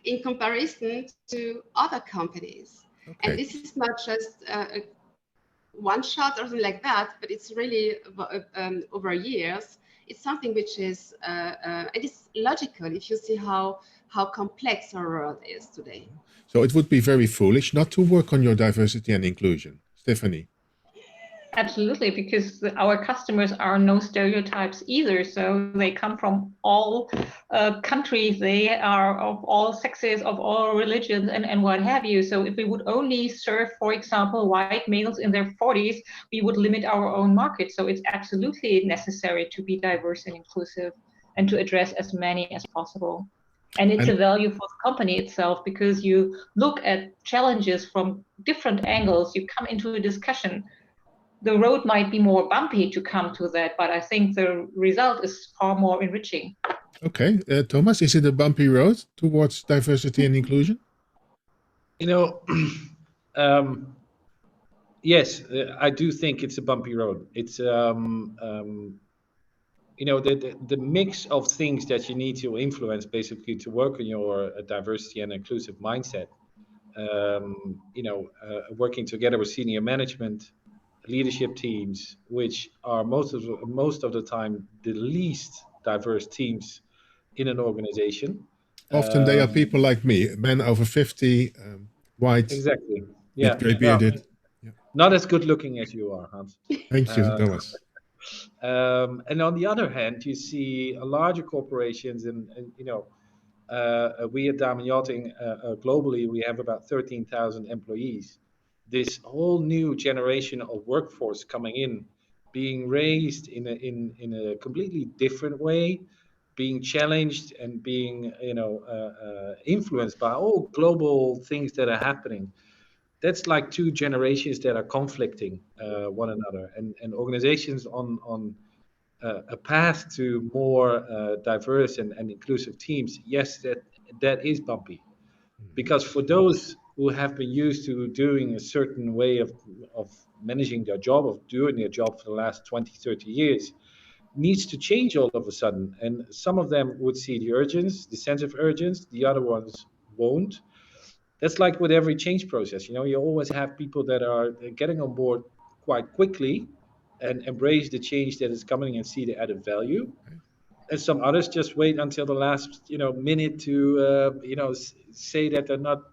in comparison to other companies. Okay. And this is not just one shot or something like that, but it's really over years. It's something which is, it is logical if you see how complex our world is today. So it would be very foolish not to work on your diversity and inclusion. Stephanie. Absolutely, because our customers are no stereotypes either. So they come from all countries, they are of all sexes, of all religions, and what have you. So if we would only serve, for example, white males in their 40s, we would limit our own market. So it's absolutely necessary to be diverse and inclusive and to address as many as possible. And it's a value for the company itself, because you look at challenges from different angles, you come into a discussion. The road might be more bumpy to come to that, but I think the result is far more enriching. Okay, Thomas, is it a bumpy road towards diversity and inclusion? You know, yes, I do think it's a bumpy road. It's you know, the mix of things that you need to influence basically to work on your diversity and inclusive mindset. You know, working together with senior management, leadership teams, which are most of the time the least diverse teams in an organization. Often they are people like me, men over 50, white. Exactly. Yeah. Gray bearded. Well, not as good looking as you are, Hans. Thank you, Thomas. And on the other hand, you see larger corporations, and you know, we at Damen Yachting globally, we have about 13,000 employees. This whole new generation of workforce coming in, being raised in a completely different way, being challenged and being, you know, influenced by all global things that are happening. That's like two generations that are conflicting one another, and organizations on a path to more diverse and inclusive teams. Yes, that is bumpy, because for those who have been used to doing a certain way of managing their job, of doing their job for the last 20, 30 years, needs to change all of a sudden. And some of them would see the sense of urgency, the other ones won't. That's like with every change process. You know, you always have people that are getting on board quite quickly and embrace the change that is coming and see the added value. And some others just wait until the last, you know, minute to, you know, say that they're not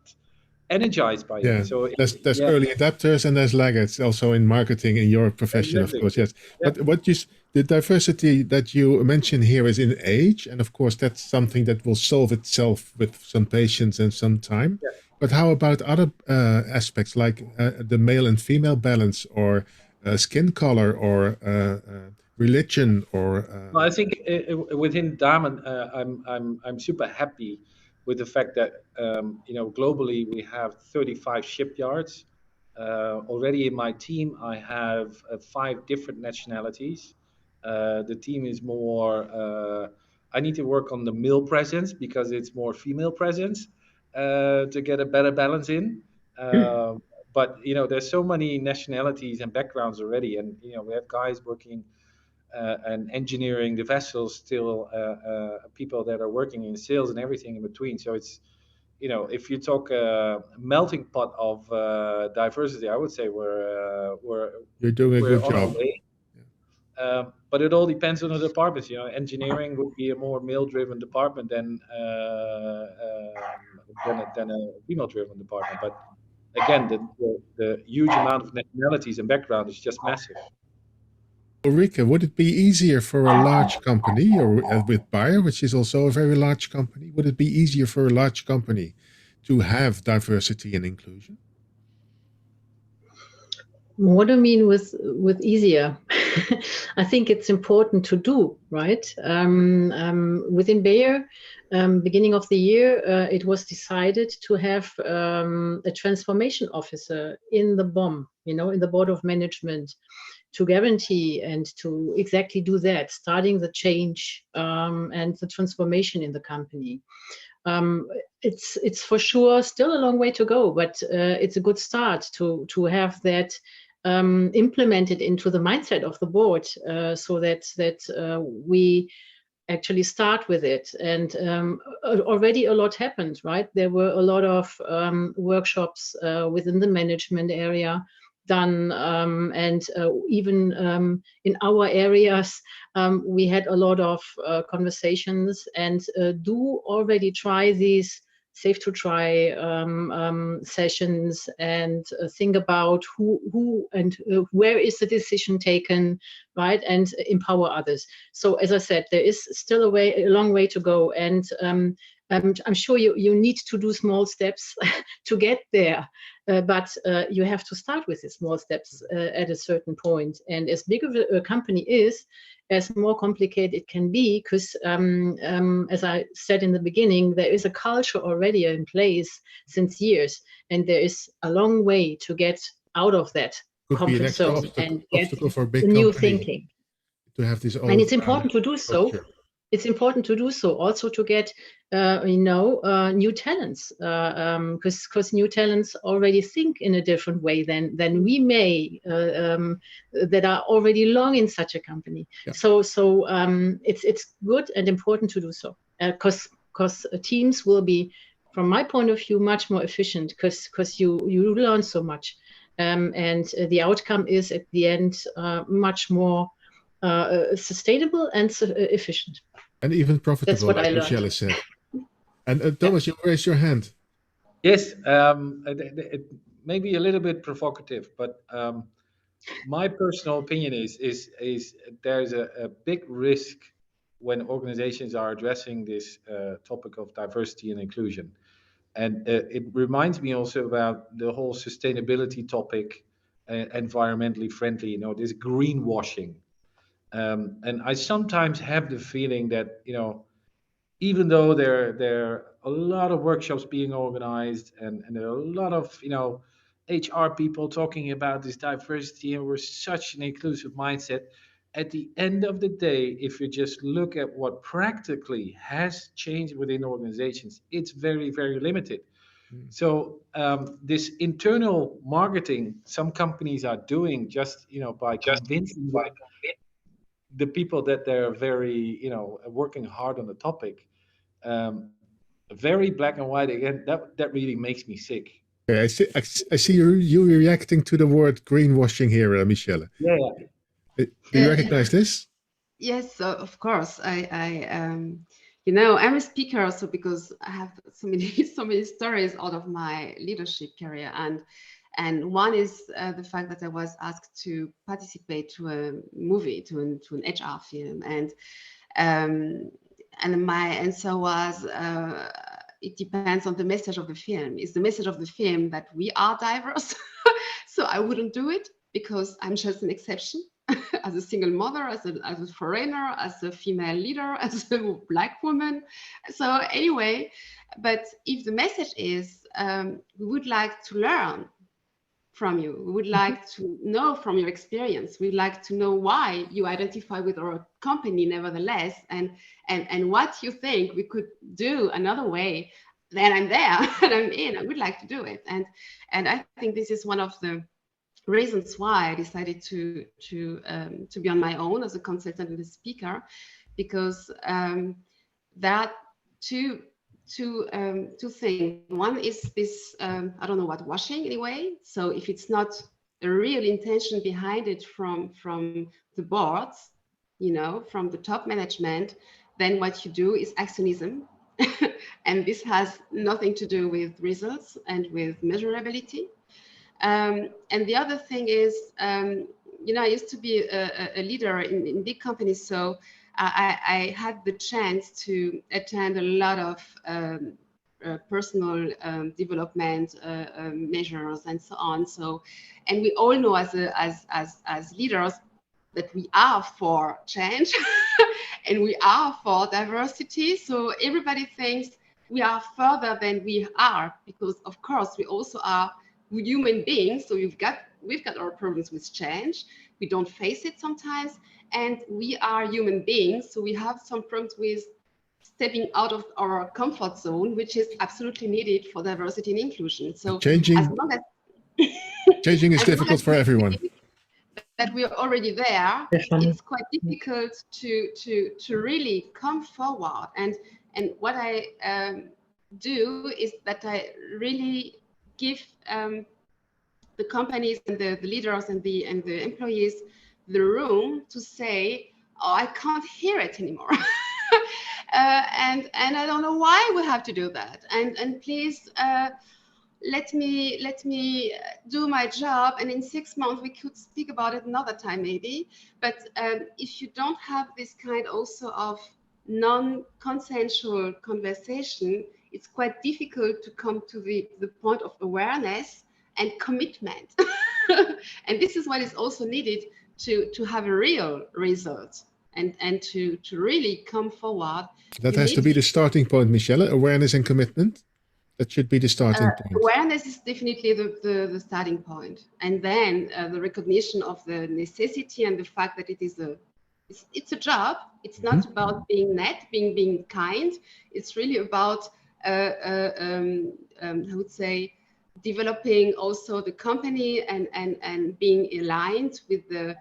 energized by it. So there's early adapters and there's laggards also in marketing in your profession, exactly. Of course, yes. Yeah. But the diversity that you mentioned here is in age, and of course that's something that will solve itself with some patience and some time. Yeah. But how about other aspects like the male and female balance, or skin color, or religion, or? Well, I think within Damen, I'm super happy with the fact that you know, globally we have 35 shipyards. Already in my team, I have 5 different nationalities. The team is more. I need to work on the male presence because it's more female presence to get a better balance in. But you know, there's so many nationalities and backgrounds already, and you know, we have guys working and engineering the vessels, still people that are working in sales and everything in between. So it's, you know, if you talk a melting pot of diversity, I would say you're doing a good job. But it all depends on the departments. You know, engineering would be a more male-driven department than a female-driven department. But again, the huge amount of nationalities and background is just massive. Ulrike, would it be easier for a large company, or with Bayer, which is also a very large company, would it be easier for a large company to have diversity and inclusion? What do you mean with easier? I think it's important to do, right? Within Bayer, beginning of the year, it was decided to have a transformation officer in the BOM, you know, in the board of management, to guarantee and to exactly do that, starting the change and the transformation in the company. It's for sure still a long way to go, but it's a good start to have that implemented into the mindset of the board, so that we actually start with it. And already a lot happened, right? There were a lot of workshops within the management area done, and even in our areas, we had a lot of conversations, and do already try these safe to try sessions, and think about who and where is the decision taken, right? And empower others. So as I said, there is still a long way to go, and I'm sure you need to do small steps to get there, but you have to start with the small steps at a certain point. And as big of a company is, as more complicated it can be, because as I said in the beginning, there is a culture already in place since years, and there is a long way to get out of that comfort zone and get for big new thinking. To have this, and it's important to do so. It's important to do so, also to get, new talents, because new talents already think in a different way than we may, that are already long in such a company. Yeah. So it's good and important to do so, because teams will be, from my point of view, much more efficient, because you learn so much, and the outcome is at the end much more sustainable and efficient. And even profitable. That's what I learned. Michelle said. And Thomas, you raised your hand. Yes, it may be a little bit provocative, but my personal opinion is there's a big risk when organizations are addressing this topic of diversity and inclusion. And it reminds me also about the whole sustainability topic, environmentally friendly, this greenwashing. And I sometimes have the feeling that, even though there are a lot of workshops being organized, and there are a lot of, HR people talking about this diversity, and we're such an inclusive mindset, at the end of the day, if you just look at what practically has changed within organizations, it's very, very limited. So this internal marketing some companies are doing just, by convincing the people that they're very, working hard on the topic, very black and white. Again, that really makes me sick. Okay, I see you reacting to the word greenwashing here, Michelle. Yeah. Do you recognize this? Yes, of course. I'm a speaker also because I have so many stories out of my leadership career, and one is the fact that I was asked to participate to a movie, to an HR film, and my answer was, it depends on the message of the film. Is the message of the film that we are diverse? So I wouldn't do it because I'm just an exception. As a single mother, as a foreigner, as a female leader, as a Black woman. So anyway, but if the message is, we would like to learn from you, we would like to know from your experience, we'd like to know why you identify with our company nevertheless, and what you think we could do another way, then I'm there and I'm in. I would like to do it. And I think this is one of the reasons why I decided to be on my own as a consultant and a speaker, because that two things. One is this, I don't know what, washing anyway. So if it's not a real intention behind it from the boards, you know, from the top management, then what you do is actionism. And this has nothing to do with results and with measurability. And the other thing is, you know, I used to be a leader in big companies, so I had the chance to attend a lot of personal development measures and so on. So, and we all know as leaders that we are for change and we are for diversity. So everybody thinks we are further than we are, because of course we also are human beings. So we've got our problems with change. We don't face it sometimes, and we are human beings. So we have some problems with stepping out of our comfort zone, which is absolutely needed for diversity and inclusion. So changing is difficult for everyone. That we are already there, it's quite difficult to really come forward. And what I do is that I really give the companies and the leaders and the employees the room to say, oh, I can't hear it anymore. And I don't know why we have to do that. And please let me do my job, and in 6 months we could speak about it another time maybe. But if you don't have this kind also of non-consensual conversation, it's quite difficult to come to the point of awareness and commitment. And this is what is also needed to have a real result and to really come forward. That has to be the starting point, Michelle, awareness and commitment. That should be the starting point. Awareness is definitely the starting point. And then the recognition of the necessity and the fact that it's a job. It's not about being net, being kind. It's really about, I would say, developing also the company and being aligned with the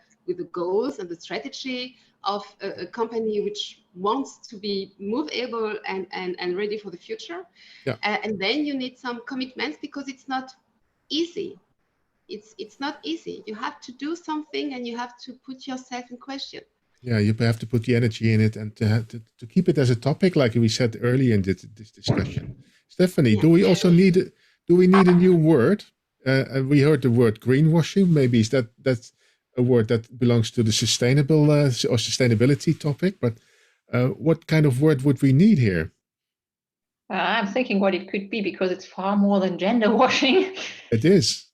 goals and the strategy of a company which wants to be movable and ready for the future. Yeah. And then you need some commitments, because it's not easy. It's not easy. You have to do something and you have to put yourself in question. Yeah, you have to put the energy in it and to keep it as a topic, like we said earlier in this discussion. Stephanie, Yeah. do we need a new word? We heard the word greenwashing. Maybe that's a word that belongs to the sustainable or sustainability topic. But what kind of word would we need here? I'm thinking what it could be, because it's far more than gender washing. It is.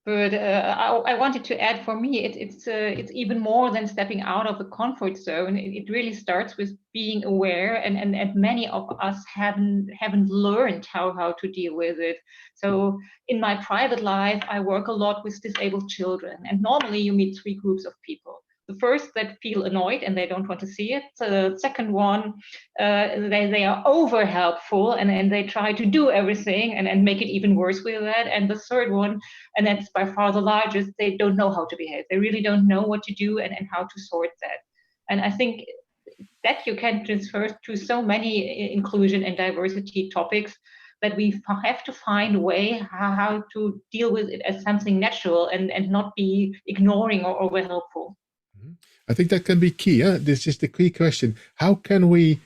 But I wanted to add, for me, it's even more than stepping out of the comfort zone. It really starts with being aware, and many of us haven't learned how to deal with it. So in my private life, I work a lot with disabled children, and normally you meet 3 groups of people. The first that feel annoyed and they don't want to see it. The second one, they are over helpful and they try to do everything and make it even worse with that. And the third one, and that's by far the largest, they don't know how to behave. They really don't know what to do and how to sort that. And I think that you can transfer to so many inclusion and diversity topics, that we have to find a way how to deal with it as something natural and not be ignoring or over helpful. I think that can be key. This is the key question. How can we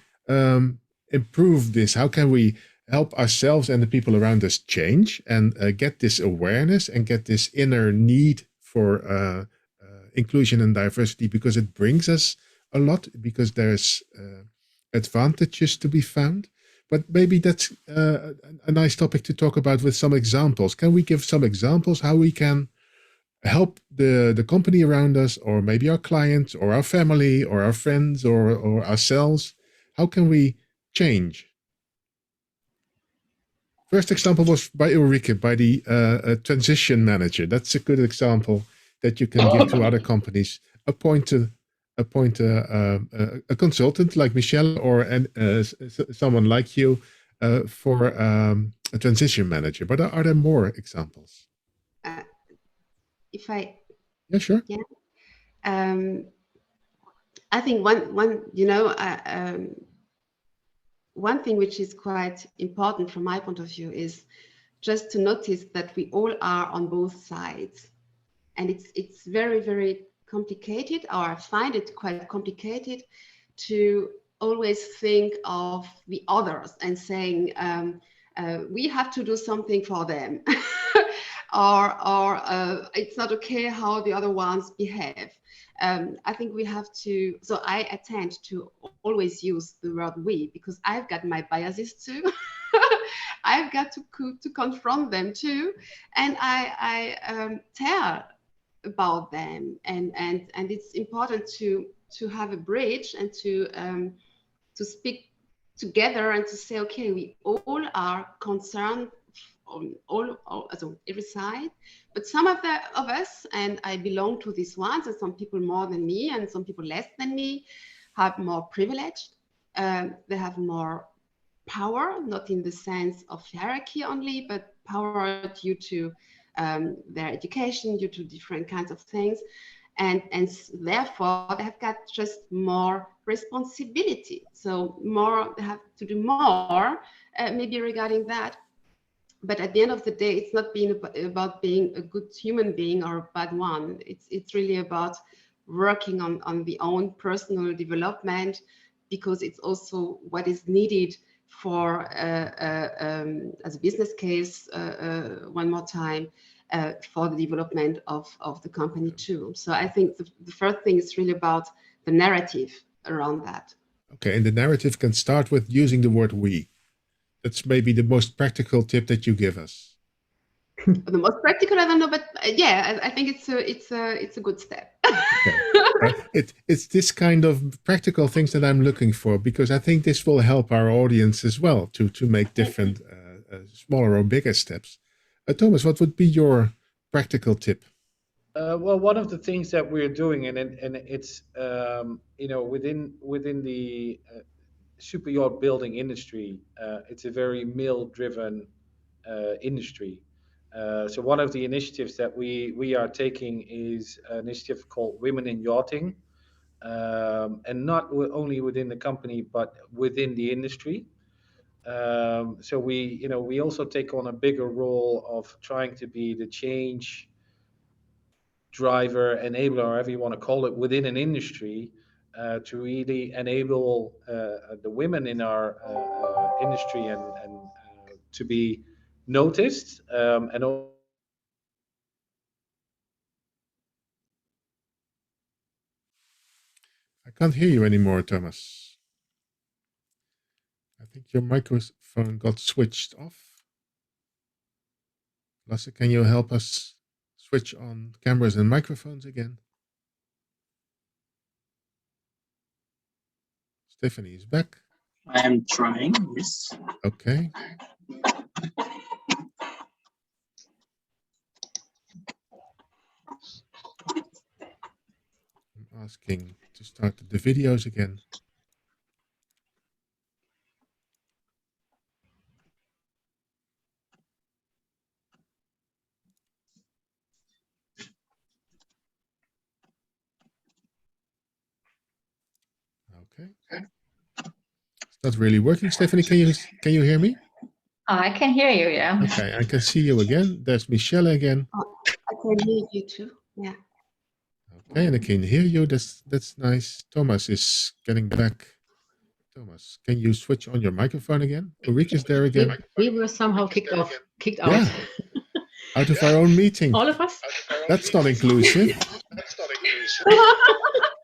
improve this? How can we help ourselves and the people around us change and get this awareness and get this inner need for inclusion and diversity? Because it brings us a lot, because there's advantages to be found. But maybe that's a nice topic to talk about with some examples. Can we give some examples how we can help the company around us, or maybe our clients or our family or our friends or ourselves? How can we change? First example was by Ulrike, by the transition manager. That's a good example that you can give to other companies. Appoint a consultant like Michelle or someone like you for a transition manager. But are there more examples? If I, yeah, sure. Yeah, I think one one thing which is quite important from my point of view is just to notice that we all are on both sides. And it's very, very complicated, or I find it quite complicated to always think of the others and saying, we have to do something for them. or it's not okay how the other ones behave. I think we have to, so I tend to always use the word we, because I've got my biases too. I've got to confront them too. And I tell about them. And it's important to have a bridge and to speak together and to say, okay, we all are concerned on every side, but some of us, and I belong to these ones, and some people more than me and some people less than me, have more privilege. They have more power, not in the sense of hierarchy only, but power due to their education, due to different kinds of things. And therefore they have got just more responsibility. So they have to do more, maybe regarding that. But at the end of the day, it's not about being a good human being or a bad one. It's really about working on the own personal development, because it's also what is needed for, as a business case, one more time, for the development of the company too. So I think the first thing is really about the narrative around that. Okay, and the narrative can start with using the word we. That's maybe the most practical tip that you give us. The most practical, I don't know, but yeah, I think it's a good step. Okay. It's this kind of practical things that I'm looking for, because I think this will help our audience as well to make different smaller or bigger steps. Thomas, what would be your practical tip? Well, one of the things that we're doing, and it's within the super yacht building industry, it's a very male-driven industry. So one of the initiatives that we are taking is an initiative called Women in Yachting, and not only within the company but within the industry. So we also take on a bigger role of trying to be the change driver, enabler, however you want to call it, within an industry, to really enable the women in our industry and to be noticed, and I can't hear you anymore, Thomas. I think your microphone got switched off. Lasse, can you help us switch on cameras and microphones again? Stephanie is back. I am trying, yes. Okay. I'm asking to start the videos again. Okay. It's not really working. Stephanie, can you hear me? I can hear you, yeah. Okay, I can see you again. There's Michelle again. I can hear you too. Yeah. Okay, and I can hear you. That's nice. Thomas is getting back. Thomas, can you switch on your microphone again? Ulrike's there again. We were somehow kicked out. Yeah. Out of our own meeting. All of us? That's not inclusive.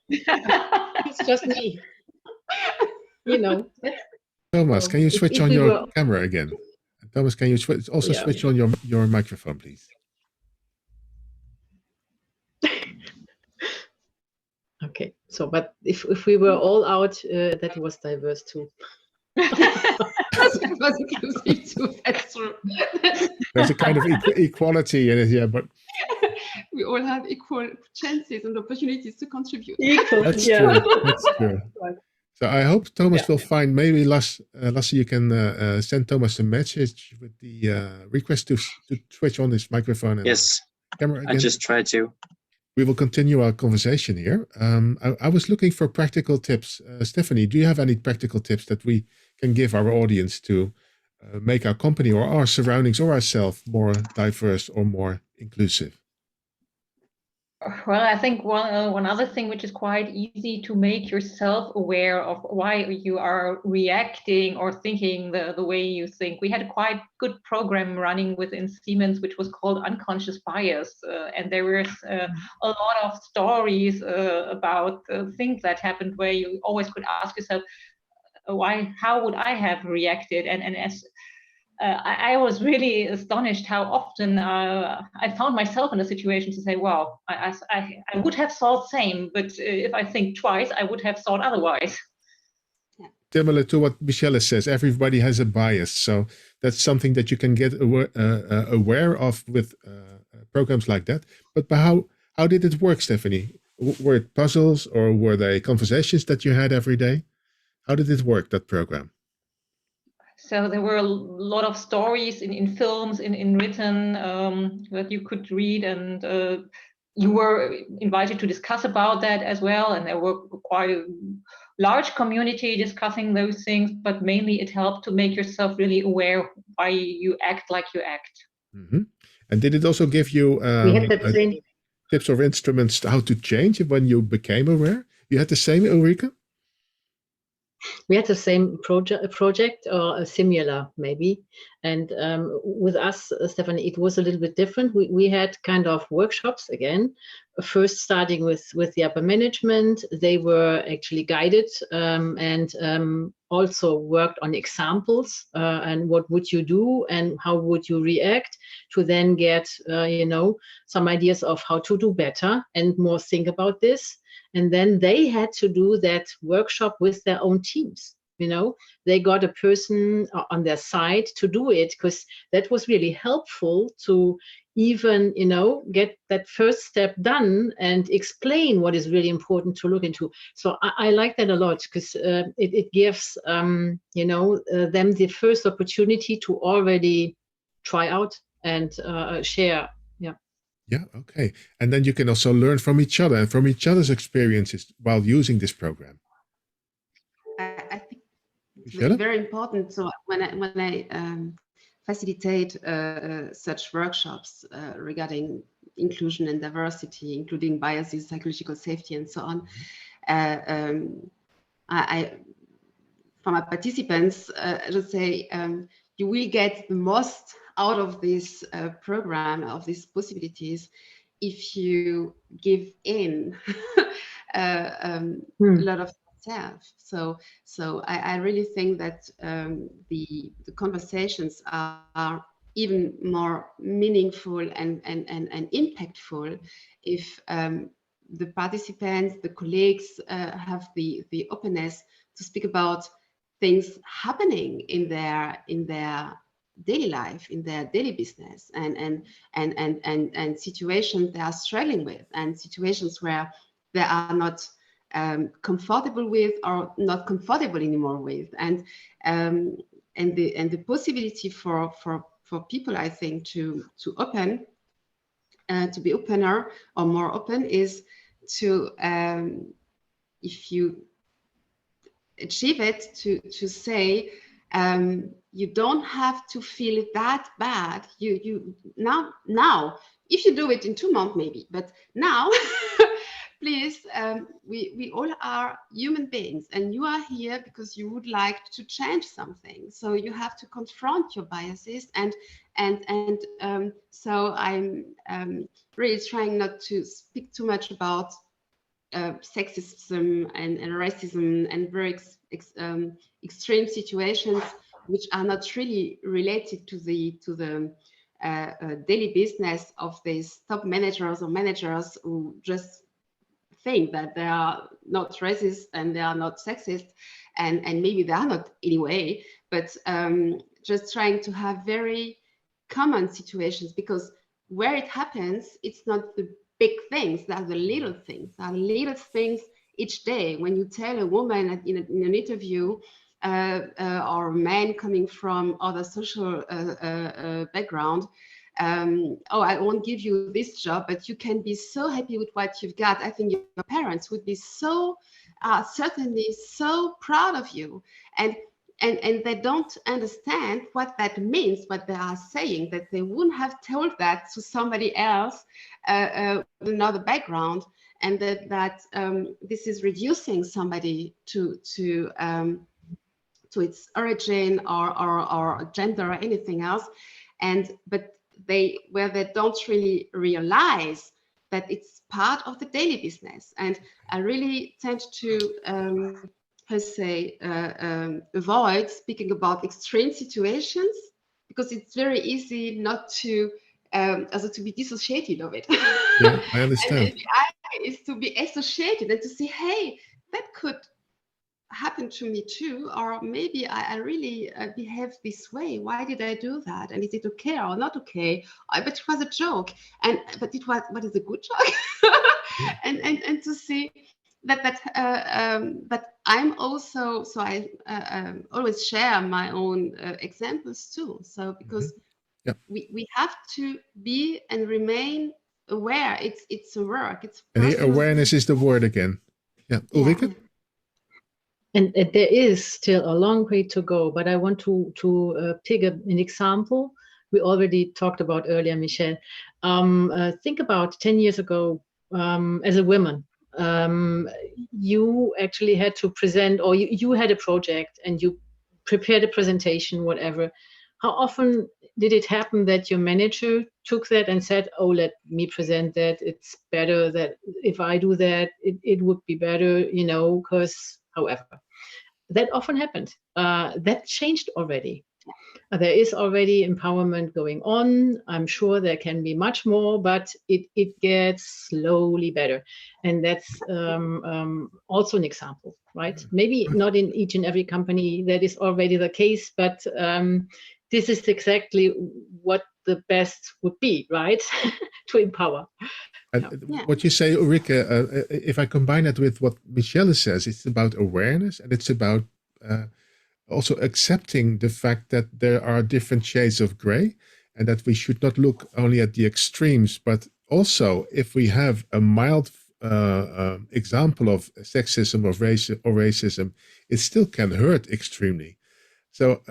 It's just me. You know. Thomas, can you switch if on we your were- camera again? Thomas, can you also Yeah. switch on your microphone, please? Okay, so but if we were all out, that was diverse too. It was inclusive too. That's true. There's a kind of equality in it, yeah, but We all have equal chances and opportunities to contribute. Equal, that's yeah. true. That's true. So I hope Thomas will find, maybe Lasse, you can send Thomas a message with the request to switch on his microphone and Yes, camera again. I just tried to. We will continue our conversation here. I was looking for practical tips. Stephanie, do you have any practical tips that we can give our audience to make our company or our surroundings or ourselves more diverse or more inclusive? Well, I think one other thing which is quite easy to make yourself aware of why you are reacting or thinking the way you think. We had a quite good program running within Siemens, which was called Unconscious Bias. And there was a lot of stories about things that happened where you always could ask yourself, how would I have reacted? And as I was really astonished how often I found myself in a situation to say, well, I would have thought same, but if I think twice, I would have thought otherwise. Similar to what Michelle says, everybody has a bias. So that's something that you can get aware of with programs like that. But how did it work, Stephanie? Were it puzzles or were they conversations that you had every day? How did it work, that program? So there were a lot of stories in films, in written that you could read, and you were invited to discuss about that as well. And there were quite a large community discussing those things, but mainly it helped to make yourself really aware why you act like you act. Mm-hmm. And did it also give you tips or instruments how to change when you became aware? You had the same, Ulrike? We had the same project or a similar maybe. And with us, Stephanie, it was a little bit different. We had kind of workshops again, first starting with the upper management. They were actually guided and also worked on examples and what would you do and how would you react to then get, some ideas of how to do better and more think about this. And then they had to do that workshop with their own teams. They got a person on their side to do it, because that was really helpful to even, get that first step done and explain what is really important to look into. So I like that a lot, because it gives, them the first opportunity to already try out and share. Yeah, okay. And then you can also learn from each other and from each other's experiences while using this program. I think it's very important. So when I facilitate such workshops regarding inclusion and diversity, including biases, psychological safety, and so on, I for my participants, I just say you will get the most out of this program, of these possibilities, if you give in a lot of yourself. So I really think that the conversations are even more meaningful and impactful if the participants, the colleagues have the openness to speak about things happening in their daily life, in their daily business, and situations they are struggling with, and situations where they are not comfortable with or not comfortable anymore with, and the possibility for people, I think, to open, to be opener or more open, is to if you achieve it, to say you don't have to feel that bad. You now if you do it in 2 months maybe, but now please, we all are human beings, and you are here because you would like to change something. So you have to confront your biases, and so I'm really trying not to speak too much about sexism and racism and very extreme situations which are not really related to the daily business of these top managers or managers who just think that they are not racist and they are not sexist, and maybe they are not anyway, but just trying to have very common situations, because where it happens, it's not the big things, they are the little things. There are little things each day. When you tell a woman in an interview or a man coming from other social background, oh, I won't give you this job, but you can be so happy with what you've got. I think your parents would be so certainly so proud of you. And and they don't understand what that means, what they are saying, that they wouldn't have told that to somebody else with another background, and that this is reducing somebody to its origin or gender or anything else, but they don't really realize that it's part of the daily business. And I really tend to avoid speaking about extreme situations, because it's very easy not to also to be dissociated of it. Yeah, I understand. And the idea is to be associated and to see, hey, that could happen to me too, or maybe I really behave this way. Why did I do that? And is it okay or not okay? But it was a joke, but it was, what is a good joke? and to see but I'm also, so I always share my own examples too. So because we have to be and remain aware. It's a work. It's and here awareness is the word again. Yeah, Ulrike? Yeah. And there is still a long way to go, but I want to pick an example we already talked about earlier, Michelle. Think about 10 years ago, as a woman, you actually had to present, or you had a project and you prepared a presentation, whatever. How often did it happen that your manager took that and said, oh, let me present that. It's better that if I do that, it would be better, because however, that often happened. That changed already. There is already empowerment going on. I'm sure there can be much more, but it gets slowly better. And that's also an example, right? Maybe not in each and every company that is already the case, but this is exactly what the best would be, right? To empower. What you say, Ulrike, if I combine it with what Michelle says, it's about awareness, and it's about also accepting the fact that there are different shades of gray, and that we should not look only at the extremes, but also if we have a mild example of sexism or racism, it still can hurt extremely. So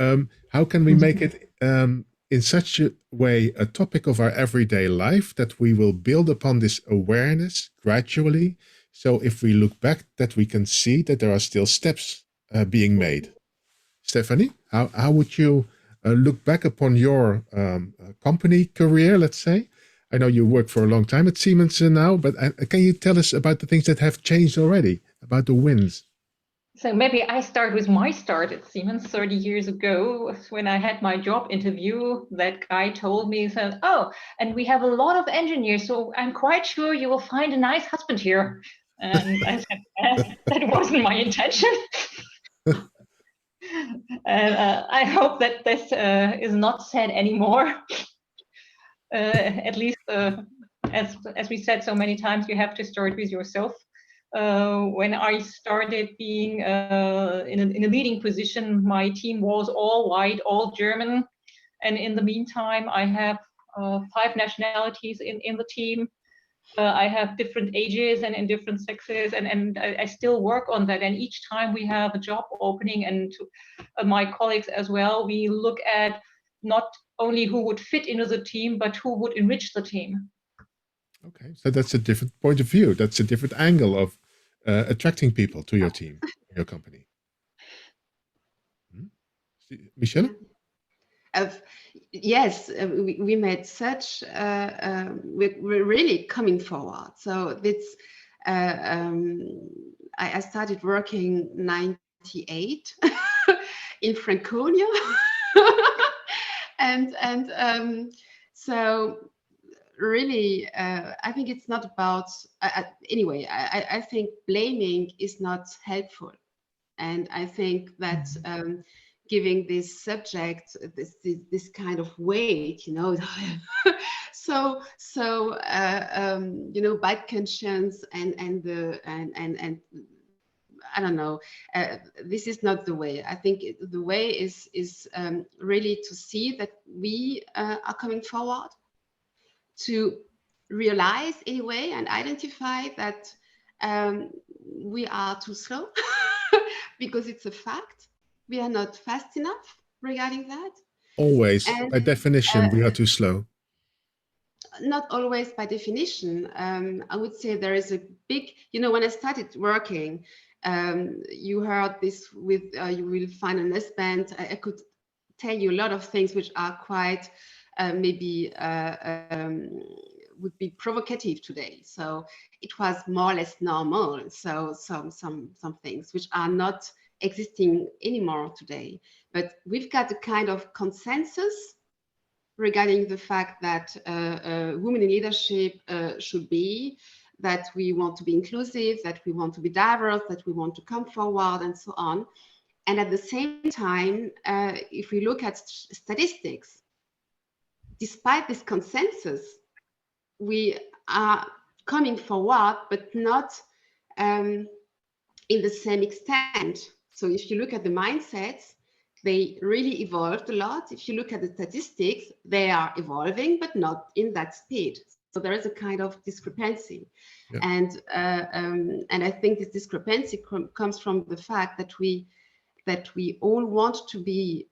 how can we make it in such a way a topic of our everyday life that we will build upon this awareness gradually? So if we look back, that we can see that there are still steps being made. Stephanie, how would you look back upon your company career, let's say? I know you work for a long time at Siemens now, but can you tell us about the things that have changed already, about the wins? So maybe I start with my start at Siemens 30 years ago. When I had my job interview, that guy told me, he said, oh, and we have a lot of engineers, so I'm quite sure you will find a nice husband here. And I said, that wasn't my intention. And I hope that this is not said anymore. At least, as we said so many times, you have to start with yourself. When I started being in a leading position, my team was all white, all German. And in the meantime, I have 5 nationalities in the team. I have different ages and different sexes, and I still work on that. And each time we have a job opening, and my colleagues as well, we look at not only who would fit into the team, but who would enrich the team. Okay, so that's a different point of view. That's a different angle of attracting people to your team, your company. Michelle? Yes, we made such, we're really coming forward. So it's, I started working 98 in Franconia. and so really, I think it's not about, anyway, I think blaming is not helpful. And I think that giving this subject this kind of weight, so bad conscience and I don't know, this is not the way. I think the way is really to see that we are coming forward, to realize anyway and identify that we are too slow because it's a fact. we are not fast enough regarding that. Always, And, by definition, we are too slow. Not always by definition. I would say there is a big, when I started working, you heard this with, you will find an S-band. I could tell you a lot of things which are quite maybe would be provocative today. So it was more or less normal. So some things which are not existing anymore today. But we've got a kind of consensus regarding the fact that women in leadership should be, that we want to be inclusive, that we want to be diverse, that we want to come forward, and so on. And at the same time, if we look at statistics, despite this consensus, we are coming forward, but not in the same extent. So if you look at the mindsets, they really evolved a lot. If you look at the statistics, they are evolving, but not in that speed. So there is a kind of discrepancy. Yeah. And I think this discrepancy comes from the fact that we all want to be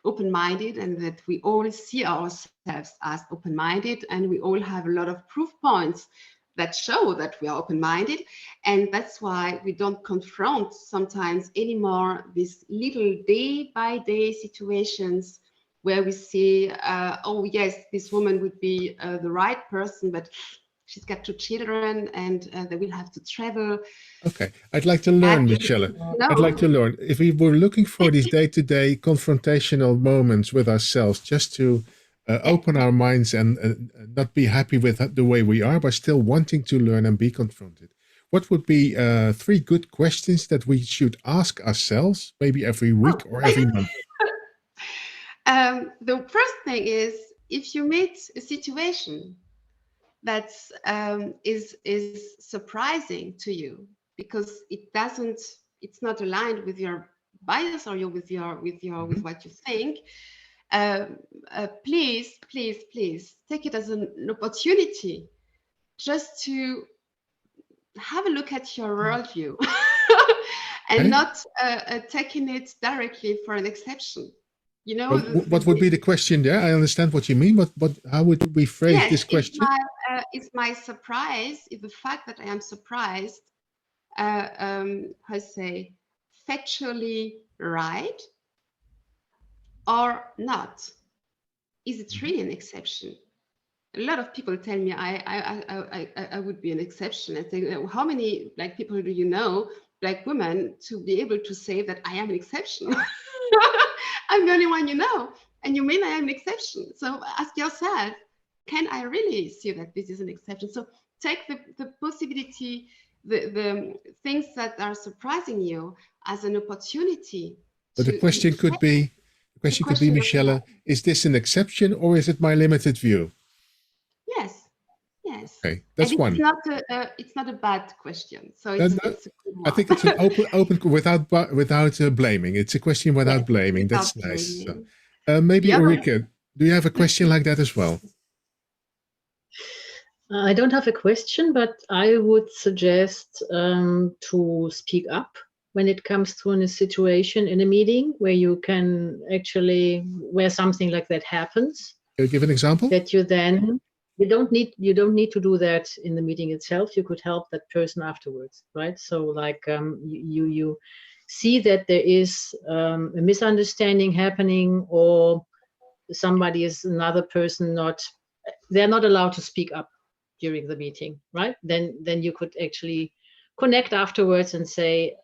open-minded, and that we all see ourselves as open-minded, and we all have a lot of proof points that show that we are open-minded. And that's why we don't confront sometimes anymore these little day-by-day situations where we see, oh yes, this woman would be the right person, but she's got 2 children and they will have to travel. Okay, I'd like to learn, Michelle. No. I'd like to learn. If we were looking for these day-to-day confrontational moments with ourselves, just to open our minds and not be happy with the way we are, but still wanting to learn and be confronted, what would be 3 good questions that we should ask ourselves, maybe every week or every month? The first thing is, if you meet a situation that is surprising to you because it's not aligned with your bias or with what you think, please take it as an opportunity just to have a look at your worldview and not taking it directly for an exception. What would be the question there? I understand what you mean, but how would we phrase this question? Is my surprise, is the fact that I am surprised, factually right or not? Is it really an exception? A lot of people tell me I would be an exception. I think, how many people do you know, black women, to be able to say that I am an exception? I'm the only one you know, and you mean I am an exception. So ask yourself, can I really see that this is an exception? So take the possibility, the things that are surprising you as an opportunity. But the question could be, Michelle, is this an exception or is it my limited view? Yes. Okay, that's one. It's not a bad question. So it's a good one. I think it's an open without blaming. It's a question without blaming. That's nice. So, maybe Ulrike, do you have a question like that as well? I don't have a question, but I would suggest to speak up when it comes to a situation in a meeting where you can actually, where something like that happens. Can you give an example? That you then, you don't need to do that in the meeting itself. You could help that person afterwards, right? So like you see that there is a misunderstanding happening, or another person they're not allowed to speak up during the meeting, right? Then you could actually connect afterwards and say,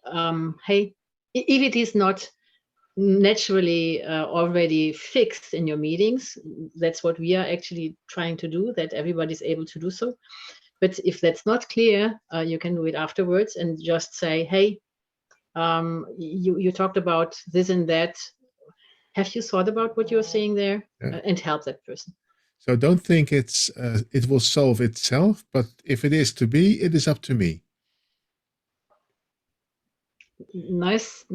hey, if it is not naturally already fixed in your meetings, that's what we are actually trying to do, that everybody's able to do so. But if that's not clear, you can do it afterwards and just say, hey, you talked about this and that. Have you thought about what you're saying there? Yeah. And help that person. So don't think it will solve itself, but if it is to be, it is up to me. Nice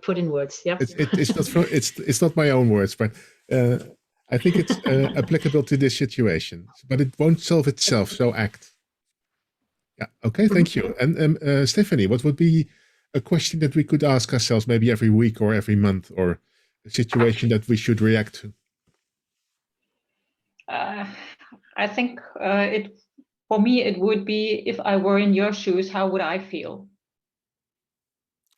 put in words. Yeah. It's not my own words, but I think it's applicable to this situation. But it won't solve itself. So act. Yeah. Okay. Thank you. And Stephanie, what would be a question that we could ask ourselves maybe every week or every month, or a situation that we should react to? I think for me, it would be, if I were in your shoes, how would I feel?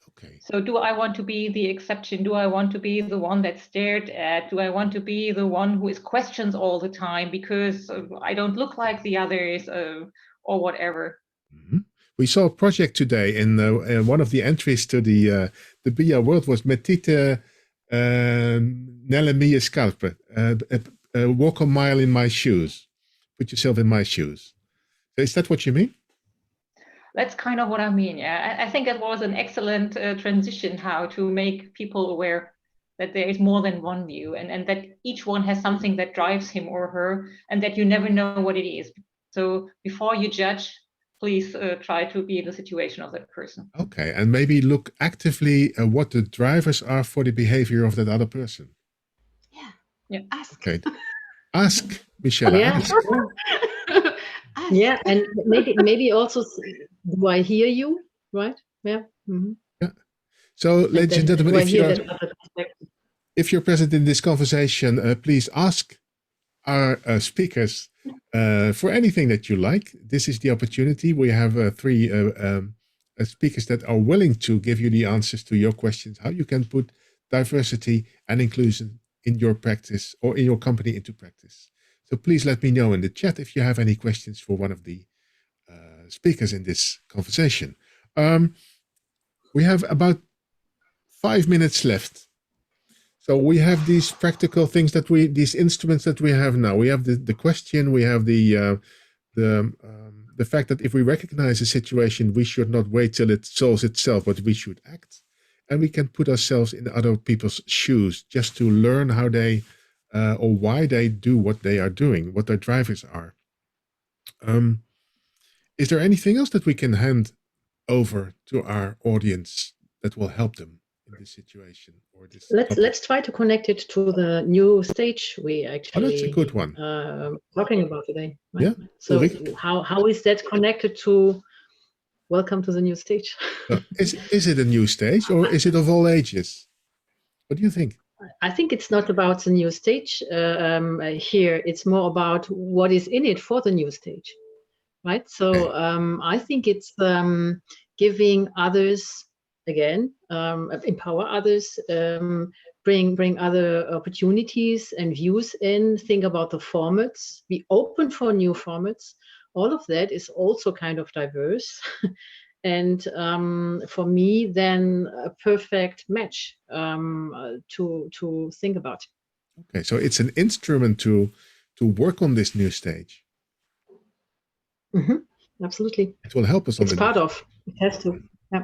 Okay. So do I want to be the exception? Do I want to be the one that's stared at? Do I want to be the one who is questioned all the time because I don't look like the others or whatever? Mm-hmm. We saw a project today, and one of the entries to the BIA World was Mettite nelle mie scarpe. Walk a mile in my shoes. Put yourself in my shoes. Is that what you mean? That's kind of what I mean. Yeah, I think it was an excellent transition, how to make people aware that there is more than one view, and that each one has something that drives him or her, and that you never know what it is. So before you judge, please try to be in the situation of that person. Okay, and maybe look actively at what the drivers are for the behavior of that other person. Yeah. Ask. Okay. Ask, Michelle. Yeah. Ask. Ask. Yeah, and maybe also, do I hear you? Right? Yeah. Mm-hmm. Yeah. So, ladies and gentlemen, if you're present in this conversation, please ask our speakers for anything that you like. This is the opportunity. We have 3 speakers that are willing to give you the answers to your questions, how you can put diversity and inclusion in your practice or in your company into practice. So please let me know in the chat if you have any questions for one of the speakers in this conversation. We have about 5 minutes left. So we have these practical things these instruments that we have now. We have the question, we have the fact that if we recognize a situation, we should not wait till it solves itself, but we should act. And we can put ourselves in other people's shoes just to learn how they or why they do what they are doing, what their drivers are. Is there anything else that we can hand over to our audience that will help them in this situation? Or this let's try to connect it to the new stage we actually. Oh, that's a good one. Talking about today. Right? Yeah. So how is that connected to welcome to the new stage? Is it a new stage, or is it of all ages? What do you think? I think it's not about the new stage here. It's more about what is in it for the new stage, right? So I think it's giving others, again, empower others, bring other opportunities and views in, think about the formats, be open for new formats. All of that is also kind of diverse. And for me, then a perfect match to think about. Okay, so it's an instrument to work on this new stage. Mm-hmm. Absolutely. It will help us on it's part of. It has to. Yeah.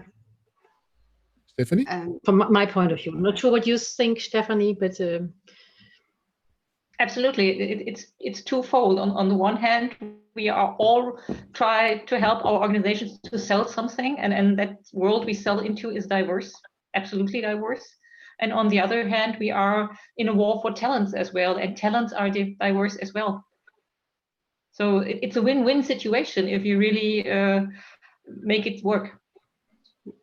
Stephanie? From my point of view. I'm not sure what you think, Stephanie, but absolutely, it's twofold. On the one hand, we are all try to help our organizations to sell something, and that world we sell into is diverse, absolutely diverse. And on the other hand, we are in a war for talents as well, and talents are diverse as well. So it's a win-win situation if you really make it work.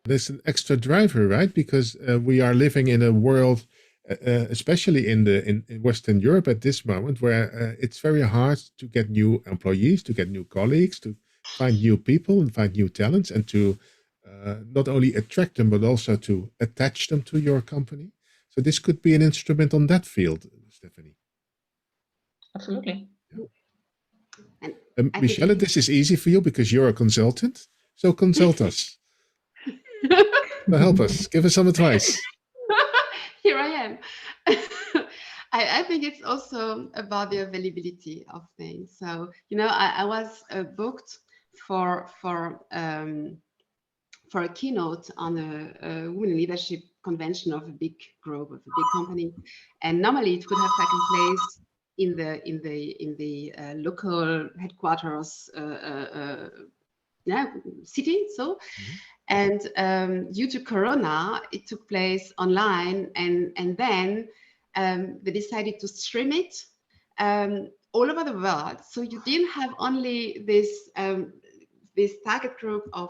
There's an extra driver, right? Because we are living in a world, especially in Western Europe at this moment, where it's very hard to get new employees, to get new colleagues, to find new people and find new talents, and to not only attract them, but also to attach them to your company. So this could be an instrument on that field, Stephanie. Absolutely. Michelle, this is easy for you because you're a consultant. So consult us. Well, help us. Give us some advice. Here I am. I think it's also about the availability of things. So, I was booked for a keynote on a women leadership convention of a big group, of a big company, and normally it would have taken place in the local headquarters city. So. And due to Corona, it took place online, and then they decided to stream it all over the world. So you didn't have only this target group of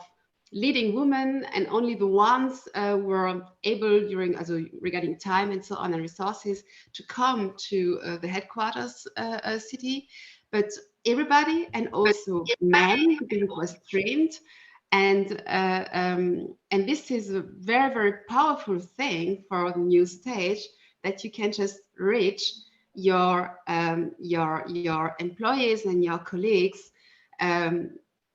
leading women, and only the ones were able regarding time and so on and resources to come to the headquarters city, but everybody, and also men, because it was streamed. And this is a very, very powerful thing for the new stage, that you can just reach your employees and your colleagues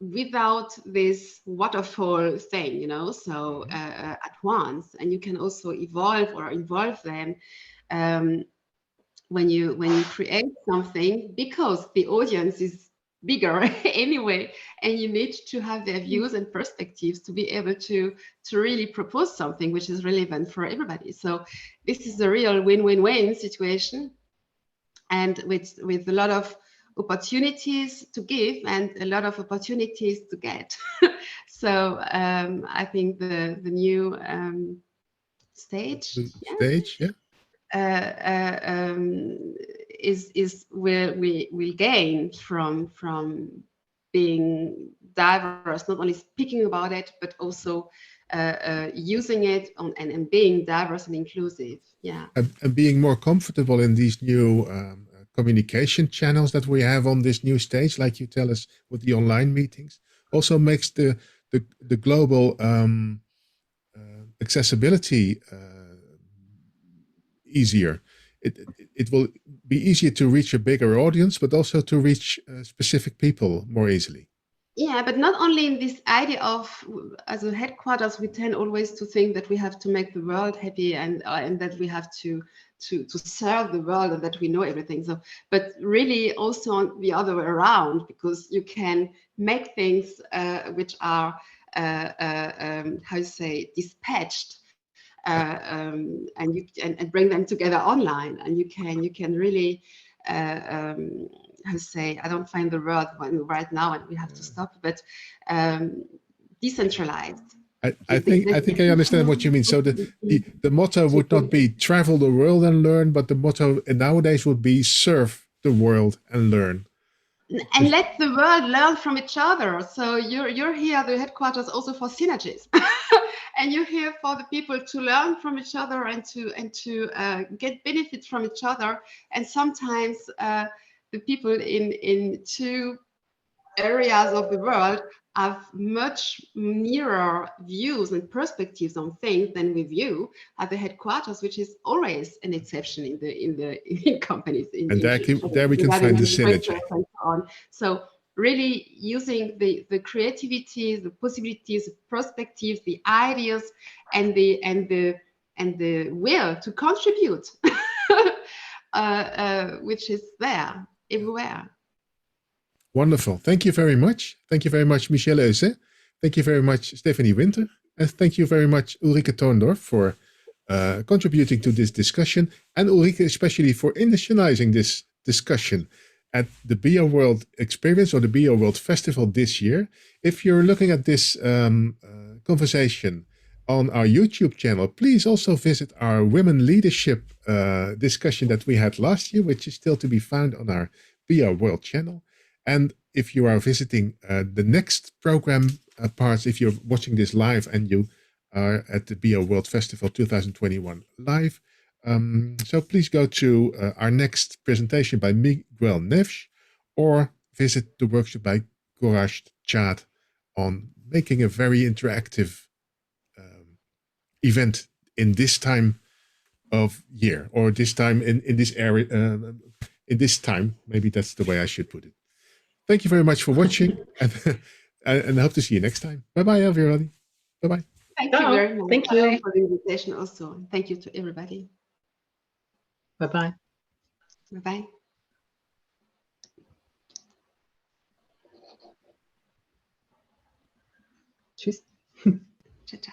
without this waterfall thing, you know, so at once. And you can also evolve or involve them when you create something, because the audience is bigger anyway, and you need to have their views and perspectives to be able to really propose something which is relevant for everybody. So this is a real win-win-win situation, and with a lot of opportunities to give and a lot of opportunities to get. So I think the new stage, is where we will gain from being diverse, not only speaking about it, but also using it and being diverse and inclusive. Yeah. And being more comfortable in these new communication channels that we have on this new stage, like you tell us with the online meetings, also makes the global accessibility easier. It will be easier to reach a bigger audience, but also to reach specific people more easily. Yeah, but not only in this idea of, as a headquarters, we tend always to think that we have to make the world happy and that we have to serve the world and that we know everything. So, but really also the other way around, because you can make things which are how you say, dispatched. And bring them together online, and you can really how to say, I don't find the word right now, and we have to stop, but decentralized. I think I understand what you mean. So the motto would not be travel the world and learn, but the motto nowadays would be serve the world and learn. And let the world learn from each other. So you're here at the headquarters also for synergies. And you're here for the people to learn from each other and to get benefits from each other. And sometimes the people in two areas of the world have much nearer views and perspectives on things than with you at the headquarters, which is always an exception in companies. There we can find the synergy. And so on. So really using the creativity, the possibilities, the perspectives, the ideas, and the will to contribute, which is there everywhere. Wonderful. Thank you very much. Thank you very much, Michelle Euse. Thank you very much, Stephanie Winter. And thank you very much, Ulrike Toorndorf, for contributing to this discussion, and Ulrike especially for initializing this discussion at the BIO World Experience or the BIO World Festival this year. If you're looking at this conversation on our YouTube channel, please also visit our women leadership discussion that we had last year, which is still to be found on our BIO World channel. And if you are visiting the next program parts, if you're watching this live and you are at the BIO World Festival 2021 live, so please go to our next presentation by Miguel Neves, or visit the workshop by Courage Chad on making a very interactive event in this time of year, or this time in this area, in this time, maybe that's the way I should put it. Thank you very much for watching, and I hope to see you next time. Bye-bye, everybody. Bye-bye. Thank you very much. Thank you for the invitation also. Thank you to everybody. Bye-bye. Bye-bye. Tschüss. Ciao, ciao.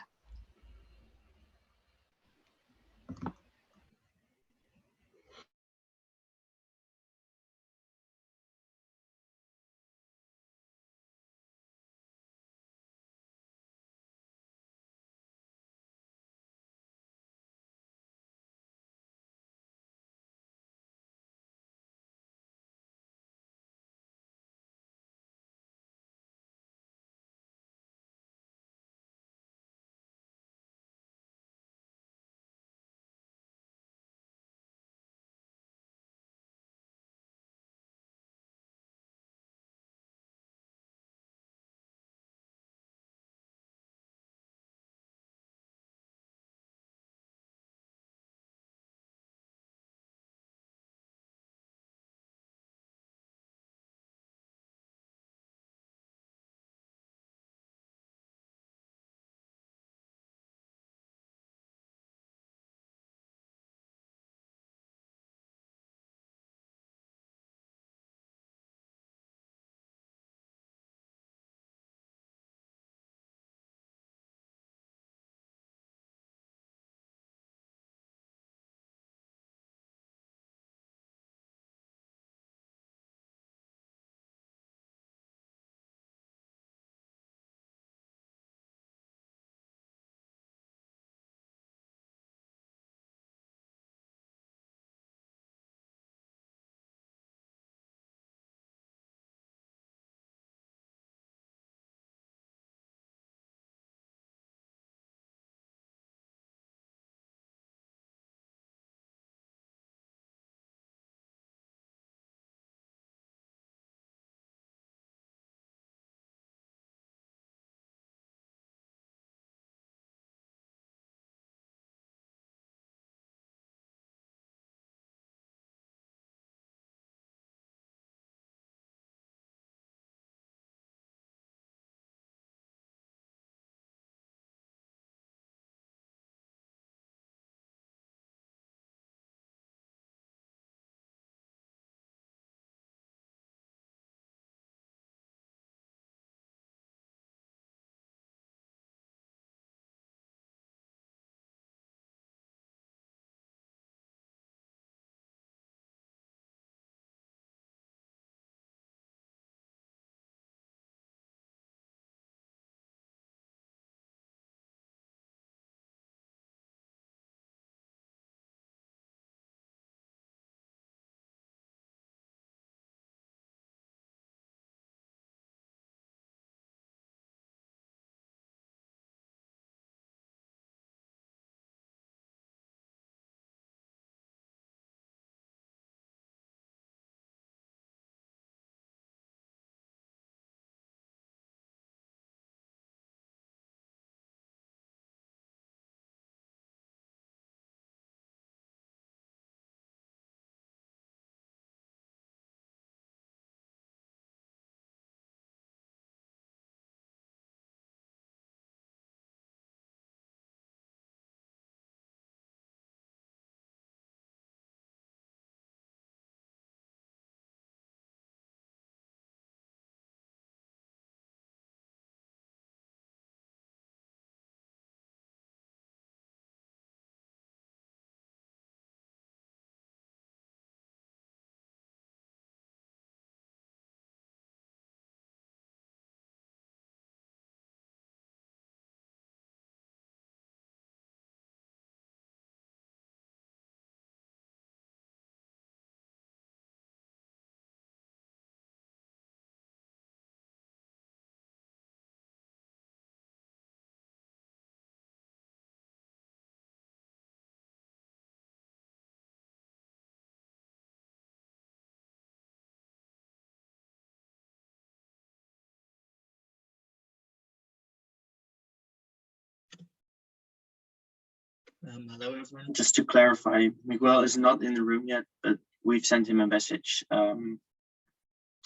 Hello, everyone. Just to clarify, Miguel is not in the room yet, but we've sent him a message to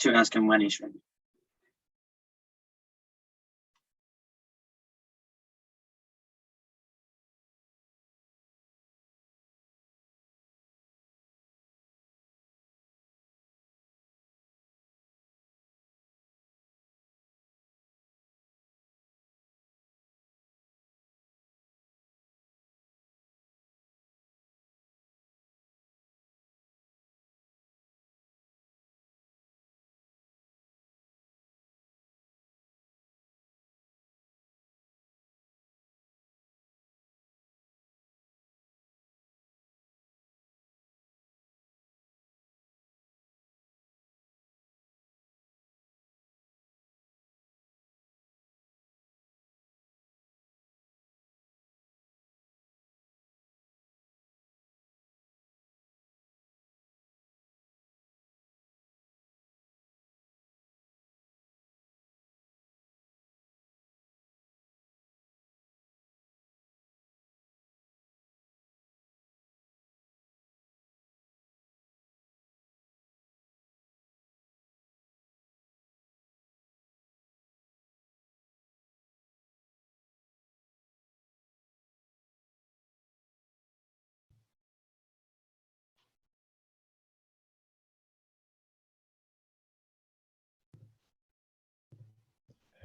ask him when he's ready.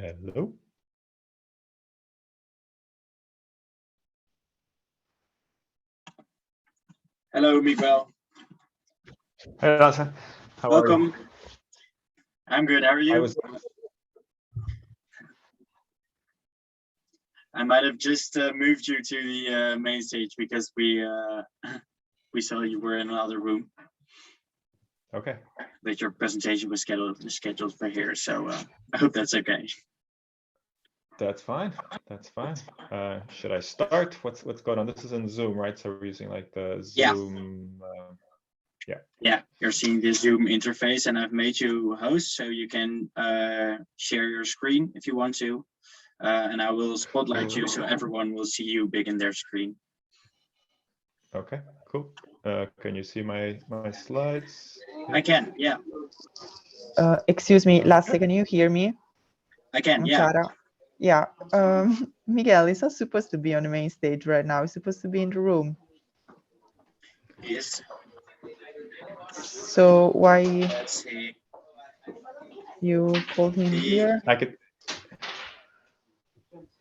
Hello. Hello, Miguel. Hey, Lasse. How are you? Welcome. I'm good. How are you? I might have just moved you to the main stage because we saw you were in another room. Okay. But your presentation was scheduled for here, so I hope that's okay. That's fine. That's fine. Should I start? What's going on? This is in Zoom, right? So we're using like the Zoom. Yeah, you're seeing the Zoom interface, and I've made you host, so you can share your screen if you want to, and I will spotlight you so everyone will see you big in their screen. Okay, cool. Can you see my slides? I can, yeah. Excuse me, Lasse, can you hear me? I can, I'm yeah. Clara. Yeah, Miguel is not supposed to be on the main stage right now. He's supposed to be in the room. Yes. So why Let's see. You called him here? I could.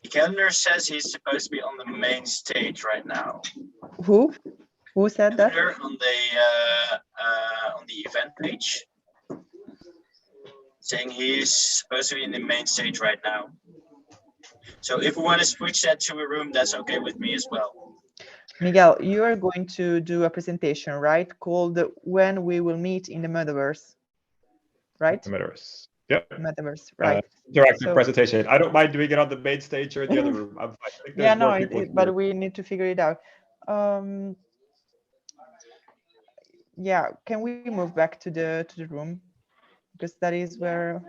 The calendar says he's supposed to be on the main stage right now. Who said that? On the event page, saying he's supposed to be in the main stage right now. So if we want to switch that to a room, that's okay with me as well. Miguel, you are going to do a presentation, right? Called When We Will Meet in the Metaverse, right? The Metaverse. Yep. Metaverse, right. Interactive presentation. I don't mind doing it on the main stage or in the other room. I'm fine. I think Yeah, more no, people but we need to figure it out. Yeah, can we move back to the room? Because that is where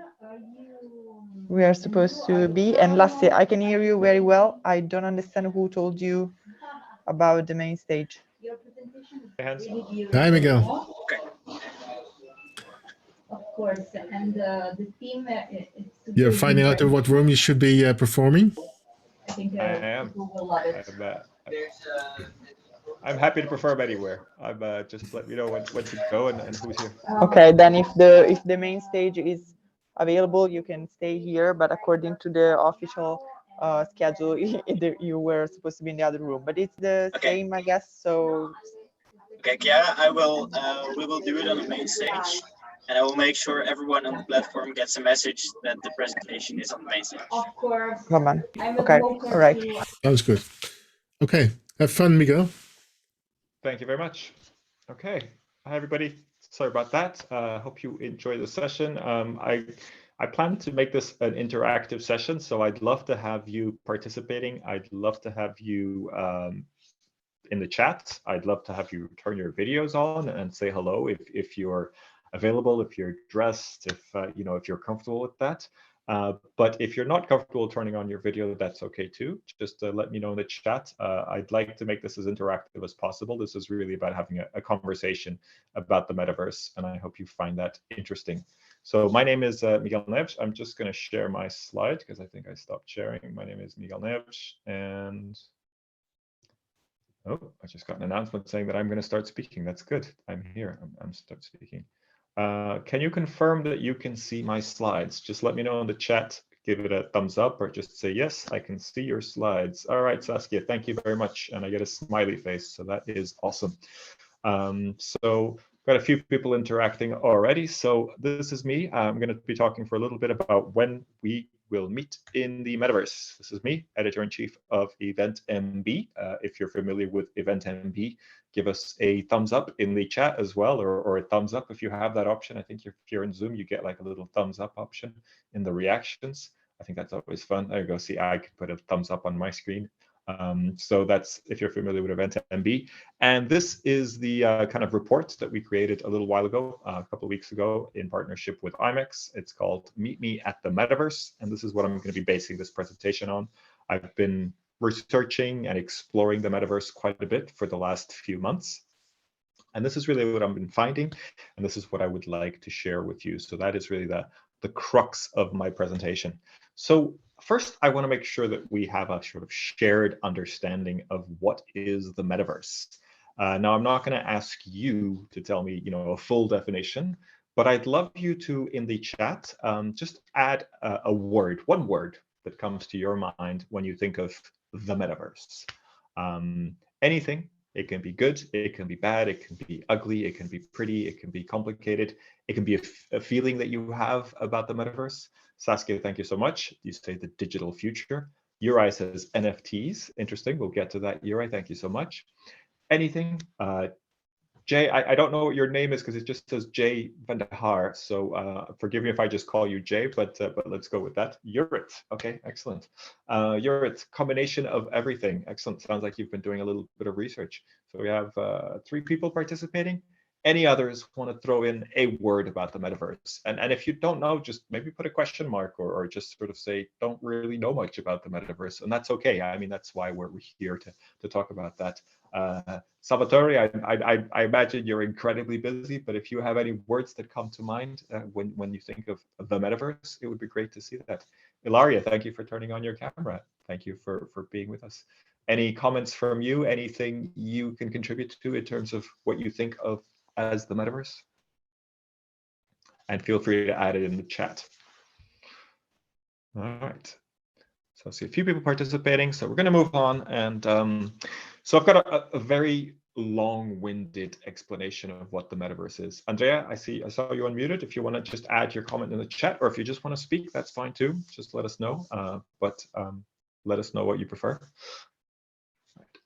we are supposed to be. And Lasse, I can hear you very well. I don't understand who told you about the main stage. Hi, Miguel. Okay. Of course, and the theme. You're finding out in what room you should be performing? I think I am. people will love it. I'm happy to perform anywhere. I'm just let me know when to go and who's here. Okay, then if the main stage is available, you can stay here. But according to the official schedule, you were supposed to be in the other room. But it's the same, I guess. So. Okay, Chiara, we will do it on the main stage, and I will make sure everyone on the platform gets a message that the presentation is on the main stage. Of course. Come on. Okay. All right. Sounds good. Okay. Have fun, Miguel. Thank you very much. Okay. Hi, everybody. Sorry about that. Hope you enjoy the session. I plan to make this an interactive session, so I'd love to have you participating. I'd love to have you in the chat. I'd love to have you turn your videos on and say hello if you're available, if you're dressed, if if you're comfortable with that. But if you're not comfortable turning on your video, that's okay too. Just let me know in the chat. I'd like to make this as interactive as possible. This is really about having a conversation about the metaverse, and I hope you find that interesting. So my name is Miguel Neves. I'm just going to share my slide because I think I stopped sharing. My name is Miguel Neves, and oh, I just got an announcement saying that I'm going to start speaking. That's good. I'm here. I'm start speaking. Can you confirm that you can see my slides? Just let me know in the chat. Give it a thumbs up or just say, yes, I can see your slides. All right, Saskia, thank you very much. And I get a smiley face, so that is awesome. So got a few people interacting already. So this is me. I'm going to be talking for a little bit about when we will meet in the metaverse. This is me, editor-in-chief of EventMB. If you're familiar with EventMB, give us a thumbs up in the chat as well, or a thumbs up if you have that option. I think if you're in Zoom, you get like a little thumbs up option in the reactions. I think that's always fun. There you go. See, I could put a thumbs up on my screen. So that's if you're familiar with EventMB. And this is the kind of report that we created a little while ago, a couple of weeks ago, in partnership with IMEX. It's called Meet Me at the Metaverse. And this is what I'm going to be basing this presentation on. I've been researching and exploring the metaverse quite a bit for the last few months. And this is really what I've been finding. And this is what I would like to share with you. So that is really the crux of my presentation. So first, I want to make sure that we have a sort of shared understanding of what is the metaverse. Now, I'm not going to ask you to tell me, a full definition, but I'd love you to, in the chat, just add a word, one word that comes to your mind when you think of the metaverse. Anything. It can be good, it can be bad, it can be ugly, it can be pretty, it can be complicated. It can be a feeling that you have about the metaverse. Saskia, thank you so much. You say the digital future. Uri says NFTs. Interesting. We'll get to that, Uri. Thank you so much. Anything. Jay, I don't know what your name is because it just says Jay van der Haar. So forgive me if I just call you Jay, but let's go with that. Jurit. Okay, excellent. Jurit, combination of everything. Excellent. Sounds like you've been doing a little bit of research. So we have 3 people participating. Any others want to throw in a word about the metaverse? And if you don't know, just maybe put a question mark or just sort of say, don't really know much about the metaverse. And that's okay. I mean, that's why we're here to talk about that. Salvatore, I imagine you're incredibly busy, but if you have any words that come to mind when you think of the metaverse, it would be great to see that. Ilaria, thank you for turning on your camera. Thank you for being with us. Any comments from you? Anything you can contribute to in terms of what you think of as the metaverse? And feel free to add it in the chat. All right. So I see a few people participating, so we're going to move on. And so I've got a very long-winded explanation of what the metaverse is. Andrea, I saw you unmuted. If you want to just add your comment in the chat, or if you just want to speak, that's fine too. Just let us know. But let us know what you prefer.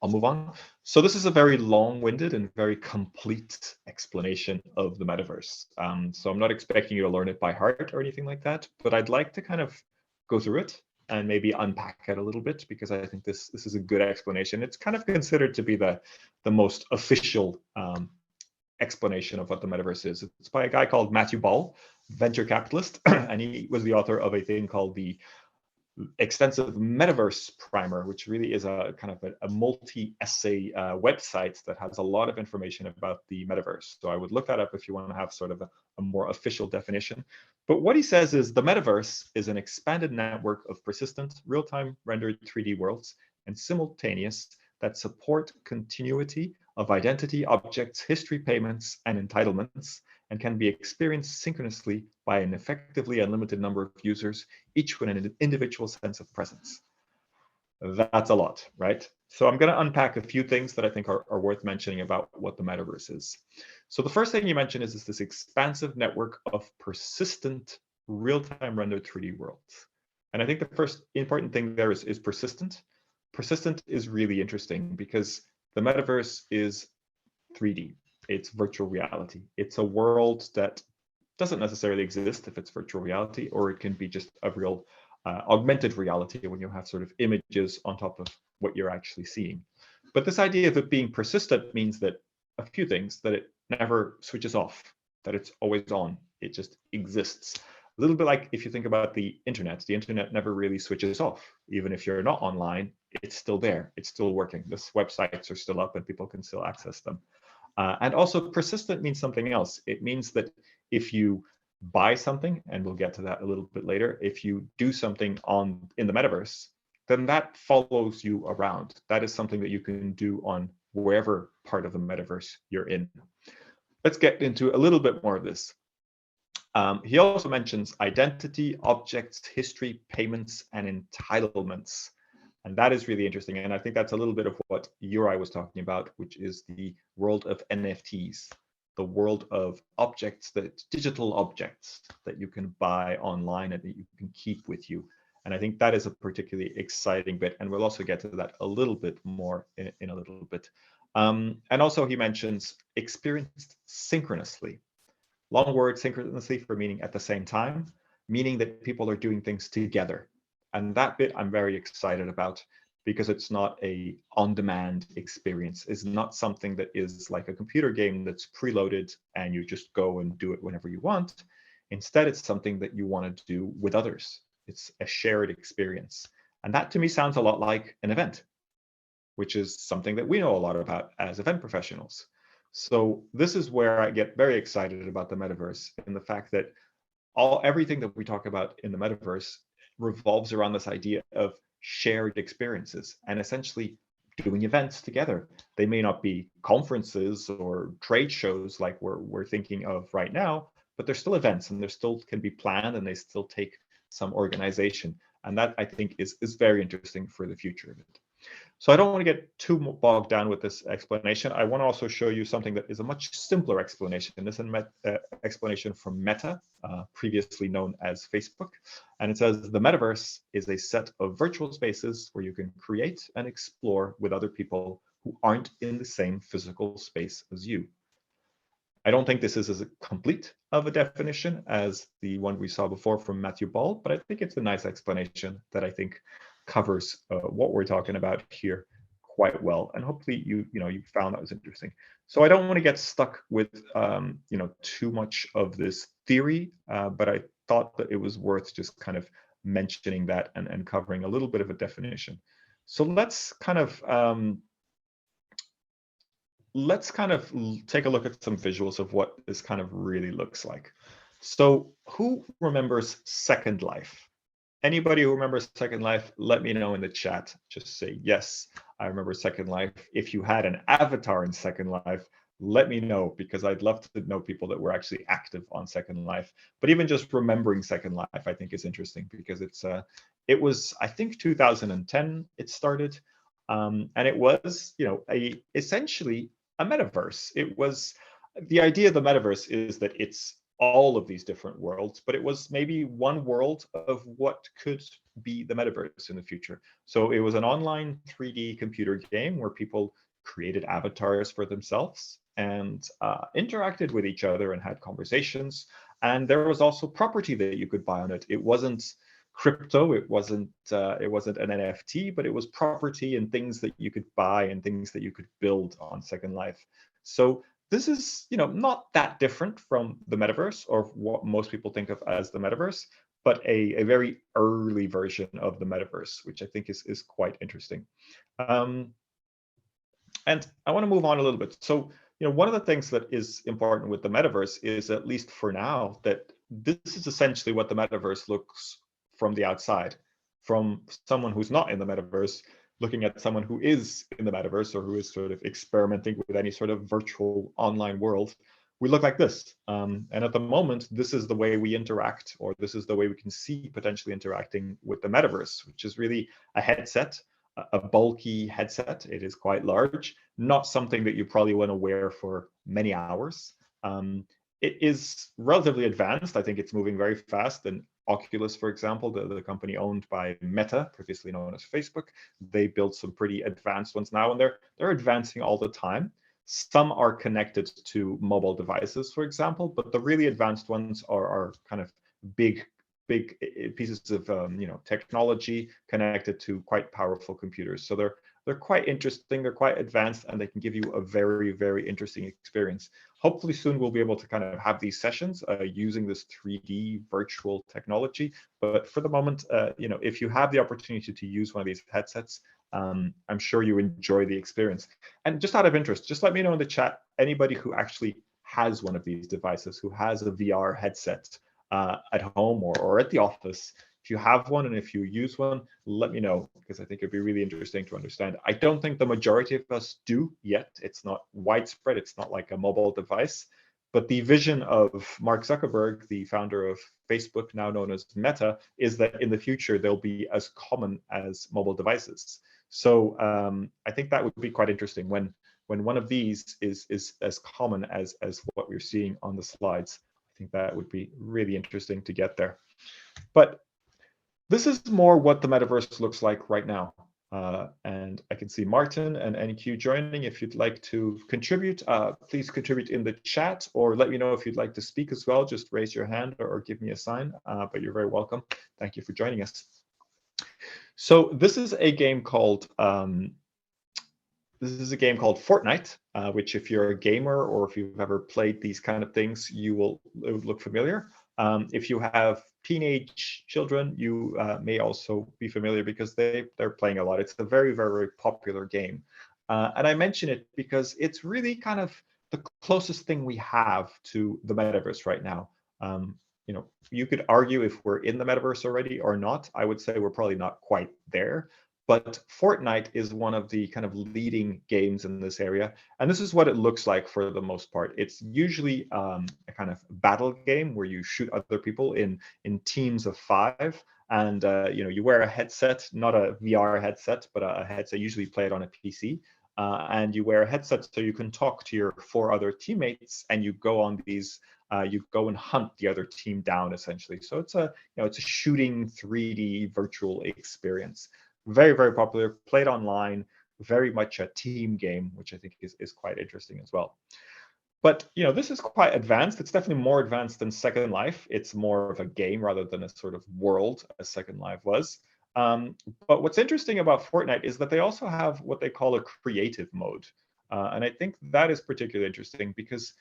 I'll move on. So this is a very long-winded and very complete explanation of the metaverse. So I'm not expecting you to learn it by heart or anything like that, but I'd like to kind of go through it and maybe unpack it a little bit because I think this is a good explanation. It's kind of considered to be the most official explanation of what the metaverse is. It's by a guy called Matthew Ball, venture capitalist, and he was the author of a thing called the Extensive Metaverse Primer, which really is a kind of a multi-essay website that has a lot of information about the metaverse. So I would look that up if you want to have sort of a more official definition. But what he says is the metaverse is an expanded network of persistent, real-time rendered 3D worlds and simultaneous that support continuity of identity, objects, history, payments, and entitlements, and can be experienced synchronously by an effectively unlimited number of users, each with an individual sense of presence. That's a lot, right? So I'm going to unpack a few things that I think are worth mentioning about what the metaverse is. So the first thing you mentioned is this expansive network of persistent real-time rendered 3D worlds. And I think the first important thing there is persistent. Persistent is really interesting because the metaverse is 3D. It's virtual reality. It's a world that doesn't necessarily exist if it's virtual reality, or it can be just a real augmented reality when you have sort of images on top of what you're actually seeing. But this idea of it being persistent means that a few things, that it never switches off, that it's always on, it just exists. A little bit like if you think about the internet never really switches off. Even if you're not online, it's still there. It's still working. The websites are still up and people can still access them. And also persistent means something else. It means that if you buy something, and we'll get to that a little bit later, if you do something in the metaverse, then that follows you around. That is something that you can do on wherever part of the metaverse you're in. Let's get into a little bit more of this. He also mentions identity, objects, history, payments, and entitlements. And that is really interesting. And I think that's a little bit of what Juraj was talking about, which is the world of NFTs, the world of objects, digital objects that you can buy online and that you can keep with you. And I think that is a particularly exciting bit. And we'll also get to that a little bit more in a little bit. And also he mentions experienced synchronously. Long word, synchronously, for meaning at the same time, meaning that people are doing things together. And that bit I'm very excited about, because it's not a on-demand experience. It's not something that is like a computer game that's preloaded and you just go and do it whenever you want. Instead, it's something that you want to do with others. It's a shared experience. And that to me sounds a lot like an event, which is something that we know a lot about as event professionals. So this is where I get very excited about the metaverse, and the fact that everything that we talk about in the metaverse revolves around this idea of shared experiences and essentially doing events together. They may not be conferences or trade shows like we're thinking of right now, but they're still events, and they still can be planned, and they still take some organization. And that, I think, is very interesting for the future of it. So I don't want to get too bogged down with this explanation. I want to also show you something that is a much simpler explanation. This is an explanation from Meta, previously known as Facebook. And it says the metaverse is a set of virtual spaces where you can create and explore with other people who aren't in the same physical space as you. I don't think this is as complete of a definition as the one we saw before from Matthew Ball, but I think it's a nice explanation that I think covers what we're talking about here quite well. And hopefully you found that was interesting. So I don't want to get stuck with too much of this theory, but I thought that it was worth just kind of mentioning that and covering a little bit of a definition. So let's kind of take a look at some visuals of what this kind of really looks like. So who remembers Second Life? Anybody who remembers Second Life, let me know in the chat. Just say, yes, I remember Second Life. If you had an avatar in Second Life, let me know, because I'd love to know people that were actually active on Second Life. But even just remembering Second Life, I think is interesting, because it was, I think, 2010 it started. And it was, essentially a metaverse. It was, the idea of the metaverse is that it's all of these different worlds, but it was maybe one world of what could be the metaverse in the future. So it was an online 3D computer game where people created avatars for themselves and interacted with each other and had conversations. And there was also property that you could buy on it. It wasn't crypto, it wasn't an NFT, but it was property and things that you could buy and things that you could build on Second Life. So this is, not that different from the metaverse, or what most people think of as the metaverse, but a very early version of the metaverse, which I think is quite interesting. And I want to move on a little bit. So, one of the things that is important with the metaverse is, at least for now, that this is essentially what the metaverse looks from the outside, from someone who's not in the metaverse, looking at someone who is in the metaverse, or who is sort of experimenting with any sort of virtual online world. We look like this. And at the moment, this is the way we interact, or this is the way we can see potentially interacting with the metaverse, which is really a headset, a bulky headset. It is quite large, not something that you probably want to wear for many hours. It is relatively advanced. I think it's moving very fast. And Oculus, for example, the company owned by Meta, previously known as Facebook, they built some pretty advanced ones now, and they're advancing all the time. Some are connected to mobile devices, for example, but the really advanced ones are kind of big pieces of technology connected to quite powerful computers. So they're quite interesting, they're quite advanced, and they can give you a very, very interesting experience. hopefully soon we'll be able to kind of have these sessions using this 3D virtual technology. But for the moment, you know, if you have the opportunity to use one of these headsets, I'm sure you enjoy the experience. And just out of interest, just let me know in the chat, anybody who actually has one of these devices, who has a VR headset at home or at the office. If you have one and if you use one, let me know, because I think it'd be really interesting to understand. I don't think the majority of us do yet. It's not widespread. It's not like a mobile device. But the vision of Mark Zuckerberg, the founder of Facebook, now known as Meta, is that in the future, they'll be as common as mobile devices. So I think that would be quite interesting when one of these is as common as what we're seeing on the slides. I think that would be really interesting to get there. But this is more what the metaverse looks like right now. And I can see Martin and NQ joining. If you'd like to contribute, please contribute in the chat, or let me know if you'd like to speak as well. Just raise your hand or give me a sign, but you're very welcome. Thank you for joining us. So this is a game called Fortnite, which if you're a gamer or if you've ever played these kind of things, it would look familiar. If you have teenage children, you may also be familiar because they're playing a lot. It's a very, very, very popular game. And I mention it because it's really kind of the closest thing we have to the metaverse right now. You know, you could argue if we're in the metaverse already or not. I would say we're probably not quite there. But Fortnite is one of the kind of leading games in this area. And this is what it looks like for the most part. It's usually a kind of battle game where you shoot other people in teams of 5. And you know, you wear a headset, not a VR headset, but a headset, usually played on a PC. And you wear a headset so you can talk to your 4 other teammates, and you go on these, you go and hunt the other team down, essentially. So it's a, you know, it's a shooting 3D virtual experience. Very, very popular, played online, very much a team game, which I think is quite interesting as well. But, you know, this is quite advanced. It's definitely more advanced than Second Life. It's more of a game rather than a sort of world as Second Life was. But what's interesting about Fortnite is that they also have what they call a creative mode. And I think that is particularly interesting because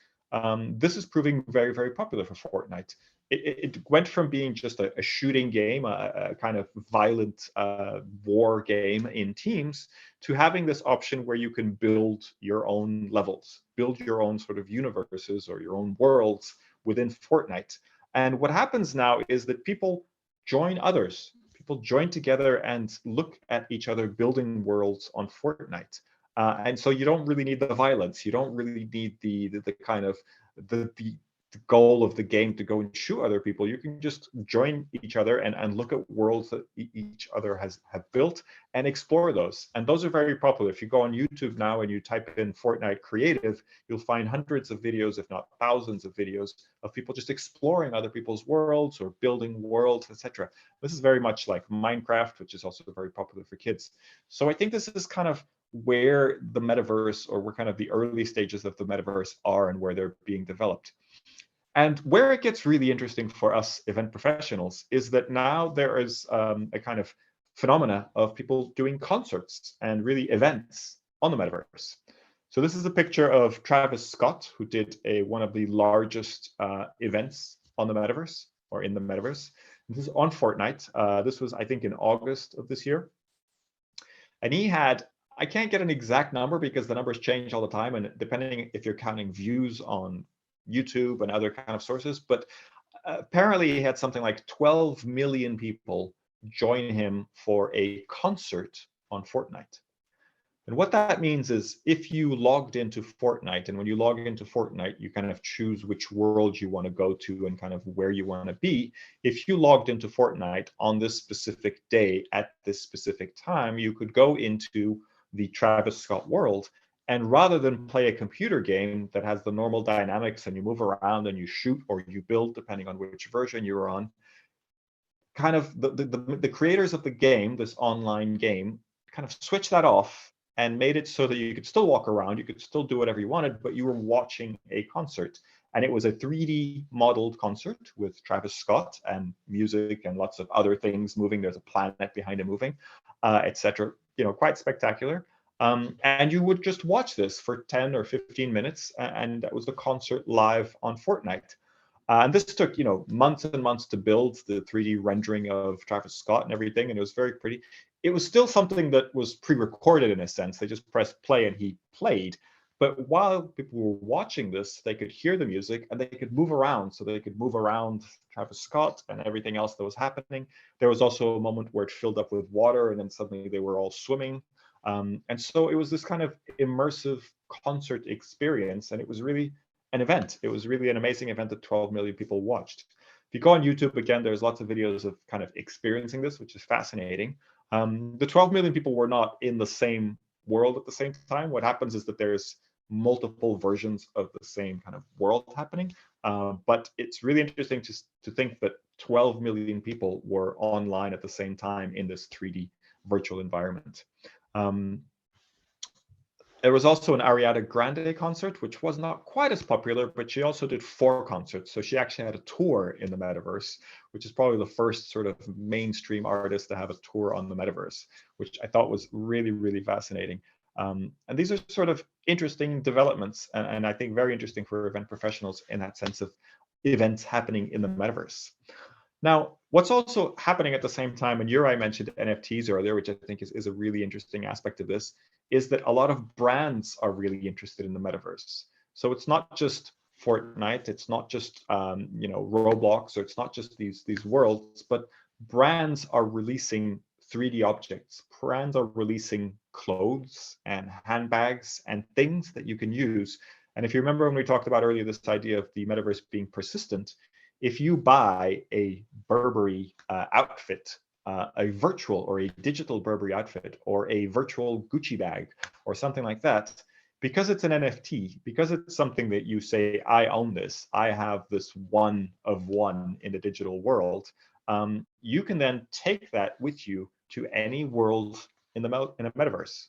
this is proving very, very popular for Fortnite. It went from being just a shooting game, a kind of violent war game in teams, to having this option where you can build your own levels, build your own sort of universes or your own worlds within Fortnite. And what happens now is that people join others. People join together and look at each other building worlds on Fortnite. And so you don't really need the violence. You don't really need the kind of the goal of the game to go and shoot other people. You can just join each other and look at worlds that each other have built and explore those. And those are very popular. If you go on YouTube now and you type in Fortnite creative, you'll find hundreds of videos, if not thousands of videos, of people just exploring other people's worlds or building worlds, etc. This is very much like Minecraft, which is also very popular for kids. So I think this is kind of where the metaverse, or where kind of the early stages of the metaverse are and where they're being developed. And where it gets really interesting for us event professionals is that now there is a kind of phenomena of people doing concerts and really events on the metaverse. So this is a picture of Travis Scott, who did one of the largest events on the metaverse, or in the metaverse. This is on Fortnite. This was, I think, in August of this year. And he had, I can't get an exact number because the numbers change all the time, and depending if you're counting views on YouTube and other kind of sources, but apparently he had something like 12 million people join him for a concert on Fortnite. And what that means is if you logged into Fortnite, and when you log into Fortnite, you kind of choose which world you want to go to and kind of where you want to be. If you logged into Fortnite on this specific day at this specific time, you could go into the Travis Scott world. And rather than play a computer game that has the normal dynamics and you move around and you shoot or you build, depending on which version you're on, kind of the creators of the game, this online game, kind of switched that off and made it so that you could still walk around, you could still do whatever you wanted, but you were watching a concert. And it was a 3D modeled concert with Travis Scott and music and lots of other things moving. There's a planet behind it moving, etc. You know, quite spectacular. And you would just watch this for 10 or 15 minutes, and that was the concert live on Fortnite. And this took, months and months to build, the 3D rendering of Travis Scott and everything, and it was very pretty. It was still something that was pre-recorded in a sense. They just pressed play and he played. But while people were watching this, they could hear the music and they could move around. So they could move around Travis Scott and everything else that was happening. There was also a moment where it filled up with water and then suddenly they were all swimming. And so it was this kind of immersive concert experience, and it was really an event. It was really an amazing event that 12 million people watched. If you go on YouTube, again, there's lots of videos of kind of experiencing this, which is fascinating. The 12 million people were not in the same world at the same time. What happens is that there's multiple versions of the same kind of world happening. But it's really interesting to think that 12 million people were online at the same time in this 3D virtual environment. There was also an Ariana Grande concert, which was not quite as popular, but she also did 4 concerts. So she actually had a tour in the metaverse, which is probably the first sort of mainstream artist to have a tour on the metaverse, which I thought was really, really fascinating. And these are sort of interesting developments, and I think very interesting for event professionals in that sense of events happening in the metaverse. Now, what's also happening at the same time, and Juraj mentioned NFTs earlier, which I think is a really interesting aspect of this, is that a lot of brands are really interested in the metaverse. So it's not just Fortnite, it's not just Roblox, or it's not just these worlds, but brands are releasing 3D objects. Brands are releasing clothes and handbags and things that you can use. And if you remember when we talked about earlier this idea of the metaverse being persistent, if you buy a Burberry outfit, a virtual or a digital Burberry outfit, or a virtual Gucci bag, or something like that, because it's an NFT, because it's something that you say, I own this, I have this one of one in the digital world, you can then take that with you to any world in a metaverse.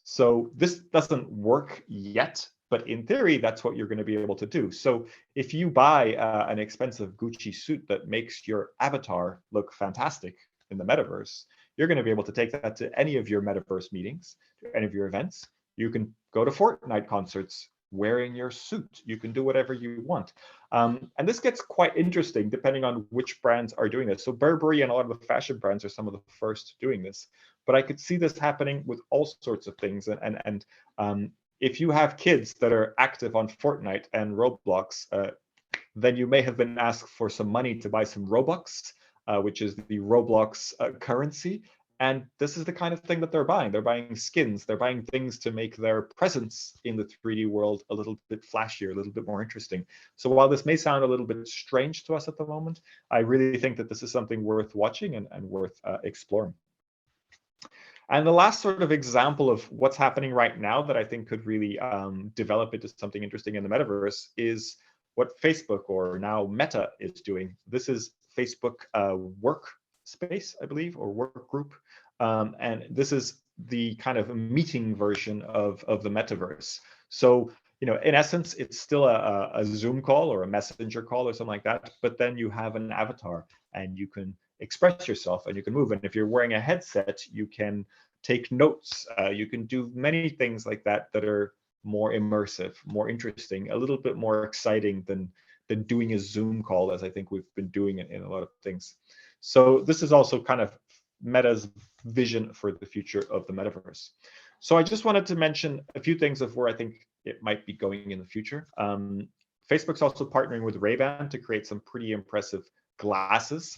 So this doesn't work yet, but in theory, that's what you're going to be able to do. So if you buy an expensive Gucci suit that makes your avatar look fantastic in the metaverse, you're going to be able to take that to any of your metaverse meetings, to any of your events. You can go to Fortnite concerts wearing your suit. You can do whatever you want. And this gets quite interesting depending on which brands are doing this. So Burberry and a lot of the fashion brands are some of the first doing this. But I could see this happening with all sorts of things. And if you have kids that are active on Fortnite and Roblox, then you may have been asked for some money to buy some Robux, which is the Roblox currency. And this is the kind of thing that they're buying. They're buying skins. They're buying things to make their presence in the 3D world a little bit flashier, a little bit more interesting. So while this may sound a little bit strange to us at the moment, I really think that this is something worth watching and worth exploring. And the last sort of example of what's happening right now that I think could really develop into something interesting in the metaverse is what Facebook, or now Meta, is doing. This is Facebook Workspace, I believe, or Work Group. And this is the kind of meeting version of the metaverse. So, in essence, it's still a Zoom call or a Messenger call or something like that, but then you have an avatar and you can express yourself and you can move. And if you're wearing a headset, you can take notes. You can do many things like that that are more immersive, more interesting, a little bit more exciting than doing a Zoom call, as I think we've been doing it in a lot of things. So this is also kind of Meta's vision for the future of the metaverse. So I just wanted to mention a few things of where I think it might be going in the future. Facebook's also partnering with Ray-Ban to create some pretty impressive glasses.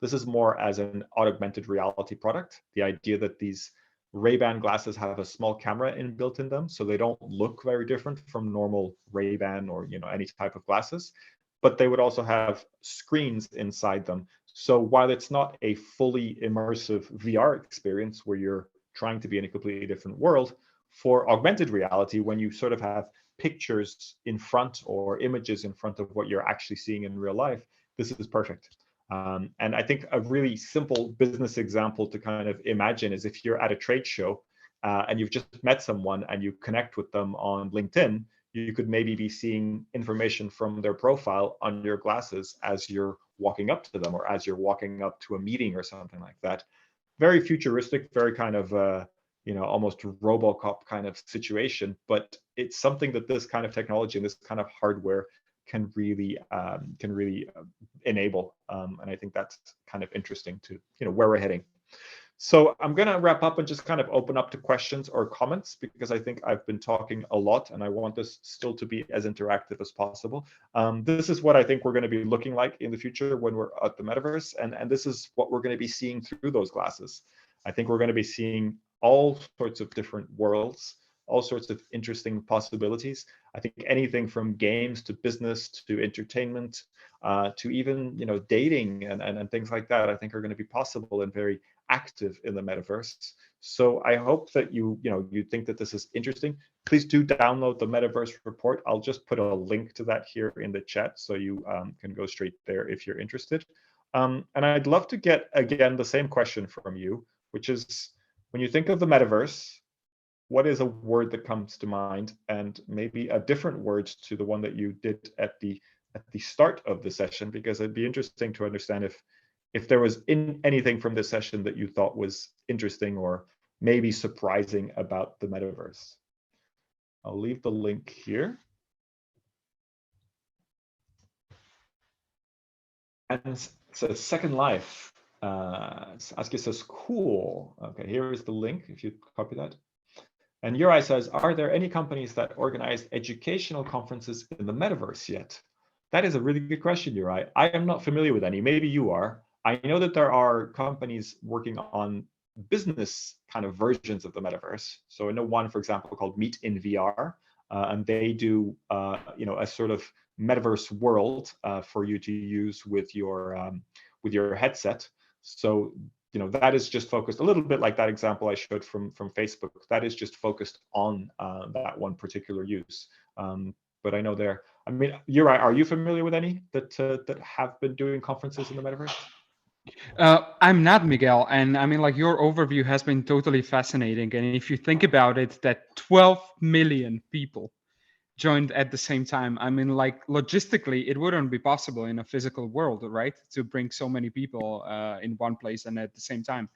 This is more as an augmented reality product. The idea that these Ray-Ban glasses have a small camera inbuilt in them, so they don't look very different from normal Ray-Ban or any type of glasses, but they would also have screens inside them. So while it's not a fully immersive VR experience where you're trying to be in a completely different world, for augmented reality, when you sort of have pictures in front or images in front of what you're actually seeing in real life, this is perfect. And I think a really simple business example to kind of imagine is if you're at a trade show and you've just met someone and you connect with them on LinkedIn, you could maybe be seeing information from their profile on your glasses as you're walking up to them or as you're walking up to a meeting or something like that. Very futuristic, very kind of almost RoboCop kind of situation, but it's something that this kind of technology and this kind of hardware can really enable, and I think that's kind of interesting to where we're heading. So I'm going to wrap up and just kind of open up to questions or comments, because I think I've been talking a lot and I want this still to be as interactive as possible. This is what I think we're going to be looking like in the future when we're at the metaverse, and this is what we're going to be seeing through those glasses. I think we're going to be seeing all sorts of different worlds, all sorts of interesting possibilities. I think anything from games to business to entertainment to even dating and things like that, I think are going to be possible and very active in the metaverse. So I hope that you think that this is interesting. Please do download the Metaverse Report. I'll just put a link to that here in the chat, so you can go straight there if you're interested. And I'd love to get, again, the same question from you, which is, when you think of the metaverse, what is a word that comes to mind, and maybe a different word to the one that you did at the start of the session, because it'd be interesting to understand if there was anything from this session that you thought was interesting or maybe surprising about the metaverse. I'll leave the link here. And so Second Life, Saskia says, cool. Okay, here is the link if you copy that. And Uri says, are there any companies that organize educational conferences in the metaverse yet? That is a really good question, Uri. I am not familiar with any. Maybe you are. I know that there are companies working on business kind of versions of the metaverse. So I know one, for example, called Meet in VR, and they do a sort of metaverse world for you to use with your headset. So that is just focused a little bit like that example I showed from Facebook. That is just focused on that one particular use. But I know there. I mean, Uri, are you familiar with any that have been doing conferences in the metaverse? I'm not, Miguel, and I mean, like, your overview has been totally fascinating. And if you think about it, that 12 million people joined at the same time, I mean, like, logistically, it wouldn't be possible in a physical world, right, to bring so many people in one place and at the same time.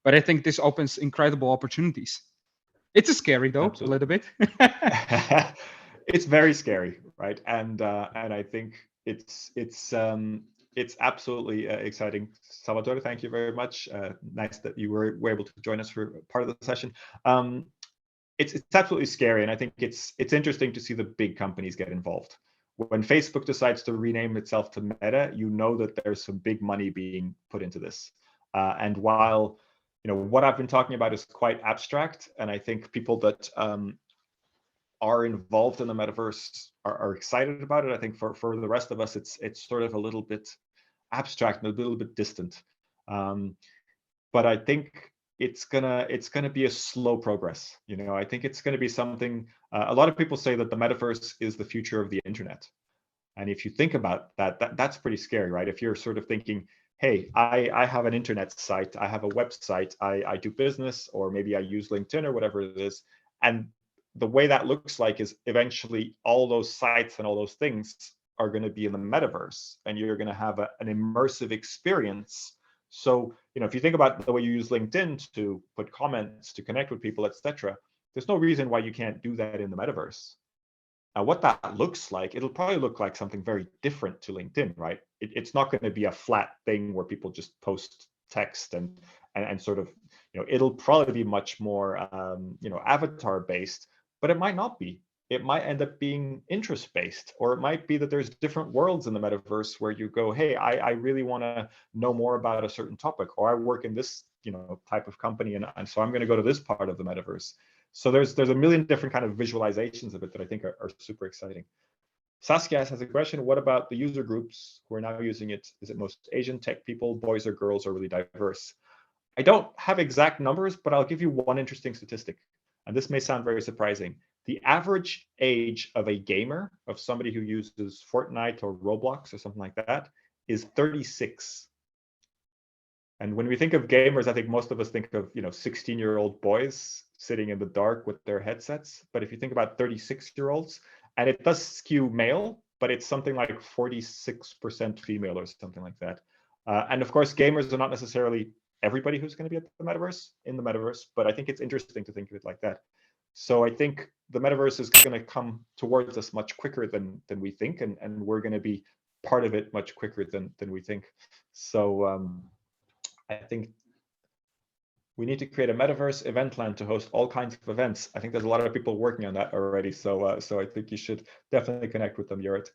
But I think this opens incredible opportunities. It's scary, though, Absolutely. a little bit. It's very scary, right? And I think it's absolutely exciting. Salvatore, thank you very much. Nice that you were able to join us for part of the session. It's absolutely scary, and I think it's interesting to see the big companies get involved. When Facebook decides to rename itself to Meta, you know that there's some big money being put into this. And while what I've been talking about is quite abstract, and I think people that are involved in the metaverse are excited about it, I think for the rest of us, it's sort of a little bit abstract and a little bit distant. But I think it's gonna be a slow progress. I think it's gonna be something. A lot of people say that the metaverse is the future of the internet, and if you think about that's pretty scary, right? If you're sort of thinking, hey, I have an internet site, I have a website, I do business, or maybe I use LinkedIn or whatever it is, and the way that looks like is eventually all those sites and all those things are going to be in the metaverse, and you're going to have an immersive experience. So, if you think about the way you use LinkedIn to put comments, to connect with people, etc., there's no reason why you can't do that in the metaverse. Now, what that looks like, it'll probably look like something very different to LinkedIn, right? It's not going to be a flat thing where people just post text and sort of, it'll probably be much more, avatar based, but it might not be. It might end up being interest based, or it might be that there's different worlds in the metaverse where you go, hey, I really want to know more about a certain topic, or I work in this, type of company, and so I'm going to go to this part of the metaverse. So there's a million different kind of visualizations of it that I think are super exciting. Saskia has a question. What about the user groups who are now using it? Is it most Asian tech people, boys or girls, or really diverse? I don't have exact numbers, but I'll give you one interesting statistic. And this may sound very surprising. The average age of a gamer, of somebody who uses Fortnite or Roblox or something like that, is 36. And when we think of gamers, I think most of us think of 16-year-old boys sitting in the dark with their headsets. But if you think about 36-year-olds, and it does skew male, but it's something like 46% female or something like that. And of course, gamers are not necessarily everybody who's going to be at the metaverse in the metaverse, but I think it's interesting to think of it like that. So I think the metaverse is going to come towards us much quicker than we think, and we're going to be part of it much quicker than we think. So I think we need to create a metaverse event plan to host all kinds of events. I think there's a lot of people working on that already. So so I think you should definitely connect with them, Jorrit.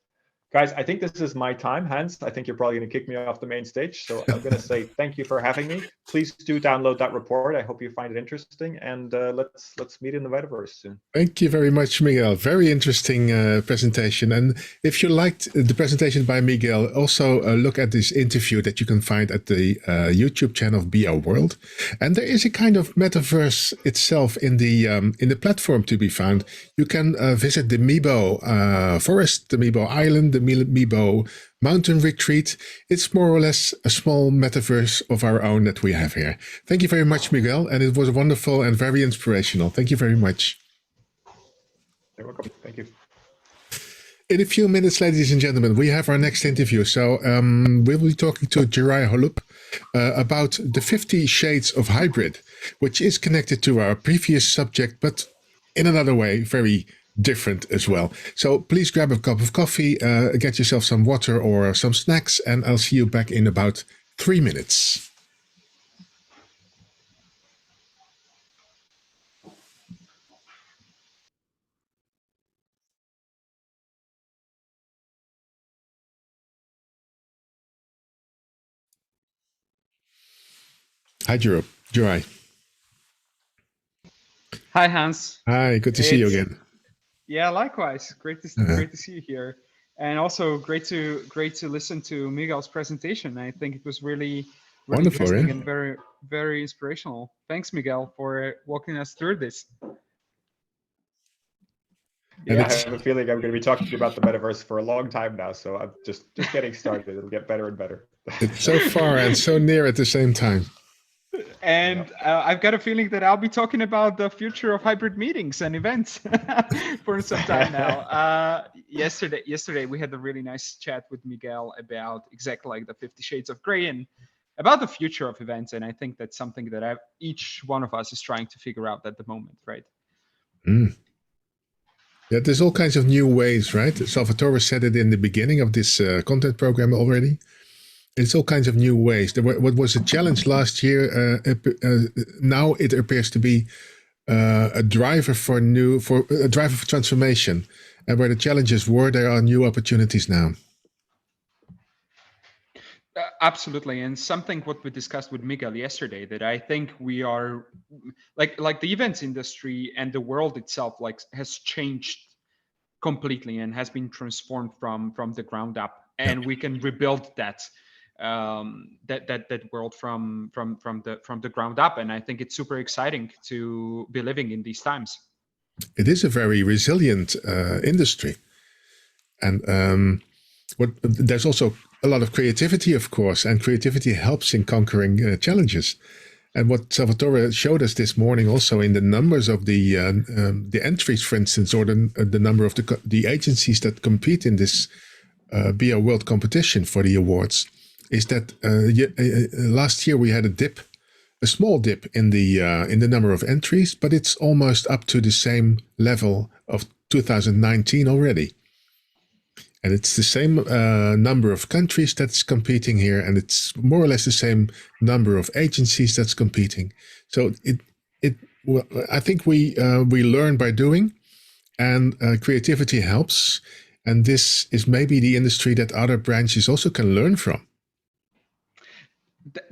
Guys, I think this is my time. Hans, I think you're probably going to kick me off the main stage. So I'm going to say thank you for having me. Please do download that report. I hope you find it interesting. And let's meet in the metaverse soon. Thank you very much, Miguel. Very interesting presentation. And if you liked the presentation by Miguel, also look at this interview that you can find at the YouTube channel of Be Our World. And there is a kind of metaverse itself in the platform to be found. You can visit the Mibo forest, the Mibo island, the Mibo mountain retreat. It's more or less a small metaverse of our own that we have here. Thank you very much, Miguel. And it was wonderful and very inspirational. Thank you very much. You're welcome. Thank you. In a few minutes, ladies and gentlemen, we have our next interview. So we'll be talking to Jirai Holub about the 50 Shades of Hybrid, which is connected to our previous subject, but in another way, very different as well. So please grab a cup of coffee, get yourself some water or some snacks, and I'll see you back in about 3 minutes. Hi, Jirai. Hi, Hans. Hi, good to see you again. Yeah, likewise. Great to see you here, and also great to listen to Miguel's presentation. I think it was really Wonderful, interesting, yeah? and very inspirational. Thanks, Miguel, for walking us through this. Yeah, I have a feeling I'm going to be talking about the metaverse for a long time now. So I'm just getting started. It'll get better and better. It's so far and so near at the same time. And I've got a feeling that I'll be talking about the future of hybrid meetings and events for some time now. Yesterday we had a really nice chat with Miguel about exactly like the 50 Shades of Grey and about the future of events. And I think that's something that each one of us is trying to figure out at the moment, right? Mm. Yeah, there's all kinds of new ways, right? Salvatore said it in the beginning of this content program already. It's all kinds of new ways. What was a challenge last year, now it appears to be a driver for transformation. And where the challenges were, there are new opportunities now. Absolutely, and something what we discussed with Miguel yesterday that I think we are like the events industry and the world itself has changed completely and has been transformed from the ground up, and we can rebuild that world from the ground up. And I think it's super exciting to be living in these times. It is a very resilient industry, and there's also a lot of creativity, of course, and creativity helps in conquering challenges. And what Salvatore showed us this morning, also in the numbers of the entries, for instance, or the number of the agencies that compete in this Be Our World competition for the awards, is that last year we had a small dip in the number of entries, but it's almost up to the same level of 2019 already. And it's the same number of countries that's competing here, and it's more or less the same number of agencies that's competing. So I think we learn by doing, and creativity helps. And this is maybe the industry that other branches also can learn from.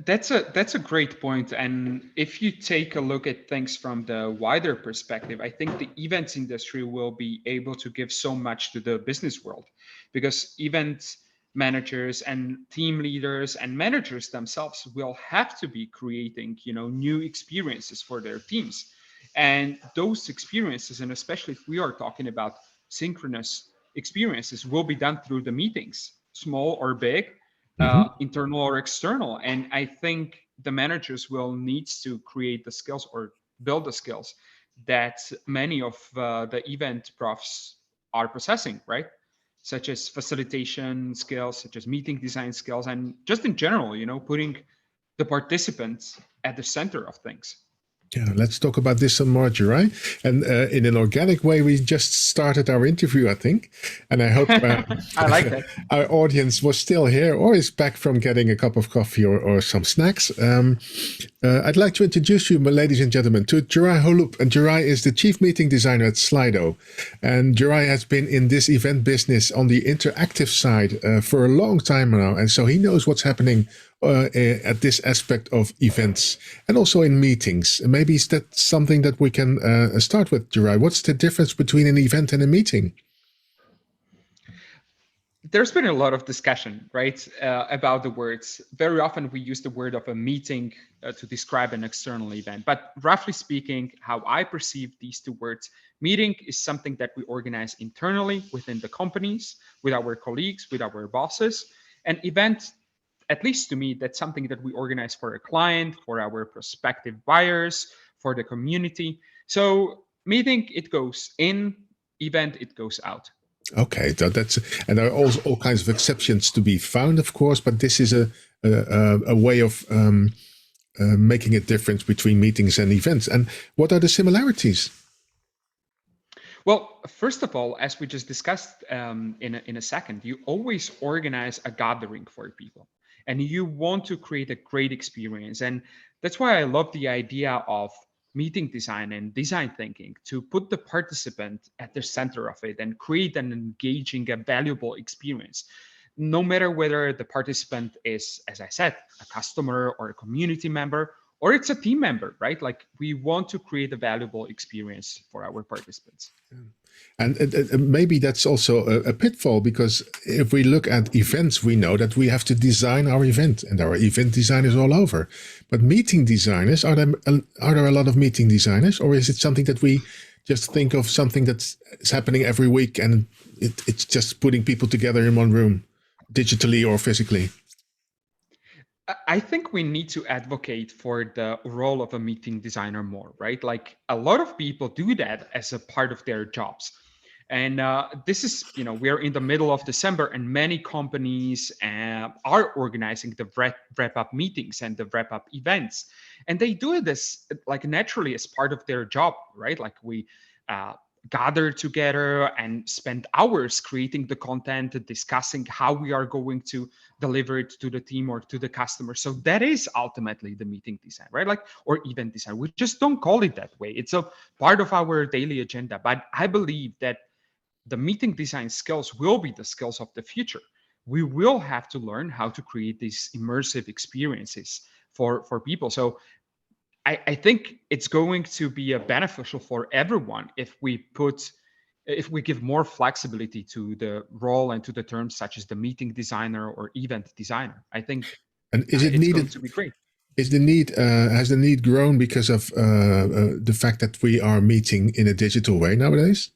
That's a great point. And if you take a look at things from the wider perspective, I think the events industry will be able to give so much to the business world, because event managers and team leaders and managers themselves will have to be creating, new experiences for their teams. And those experiences, and especially if we are talking about synchronous experiences, will be done through the meetings, small or big, internal or external. And I think the managers will need to create the skills or build the skills that many of the event profs are possessing, right? Such as facilitation skills, such as meeting design skills, and just in general, putting the participants at the center of things. Yeah, let's talk about this some more, Juraj. And in an organic way, we just started our interview, I think. And I hope I like that. Our audience was still here or is back from getting a cup of coffee or some snacks. I'd like to introduce you, ladies and gentlemen, to Juraj Holub. And Juraj is the chief meeting designer at Slido. And Juraj has been in this event business on the interactive side for a long time now. And so he knows what's happening at this aspect of events and also in meetings. Maybe is that something that we can start with, Juraj? What's the difference between an event and a meeting? There's been a lot of discussion, right, about the words. Very often we use the word of a meeting to describe an external event. But roughly speaking, how I perceive these two words, meeting is something that we organize internally within the companies, with our colleagues, with our bosses. An event, at least to me, that's something that we organize for a client, for our prospective buyers, for the community. So meeting, it goes in, event, it goes out. Okay, so that's, and there are also all kinds of exceptions to be found, of course, but this is a way of making a difference between meetings and events. And what are the similarities? Well, first of all, as we just discussed in a second, you always organize a gathering for people. And you want to create a great experience. And that's why I love the idea of meeting design and design thinking, to put the participant at the center of it and create an engaging, a valuable experience. No matter whether the participant is, as I said, a customer or a community member, or it's a team member, right? Like, we want to create a valuable experience for our participants. And maybe that's also a pitfall, because if we look at events, we know that we have to design our event, and our event designers all over. But meeting designers, are there a lot of meeting designers, or is it something that we just think of something that's happening every week and it's just putting people together in one room, digitally or physically? I think we need to advocate for the role of a meeting designer more, right? Like, a lot of people do that as a part of their jobs. And this is, we're in the middle of December, and many companies are organizing the wrap-up meetings and the wrap-up events. And they do it as, like, naturally as part of their job, right? Like, we gather together and spend hours creating the content, discussing how we are going to deliver it to the team or to the customer. So that is ultimately the meeting design, right? Like, or event design. We just don't call it that way. It's a part of our daily agenda. But I believe that the meeting design skills will be the skills of the future. We will have to learn how to create these immersive experiences for people. So I think it's going to be beneficial for everyone if we give more flexibility to the role and to the terms such as the meeting designer or event designer. I think it's going to be great. Has the need grown because of the fact that we are meeting in a digital way nowadays?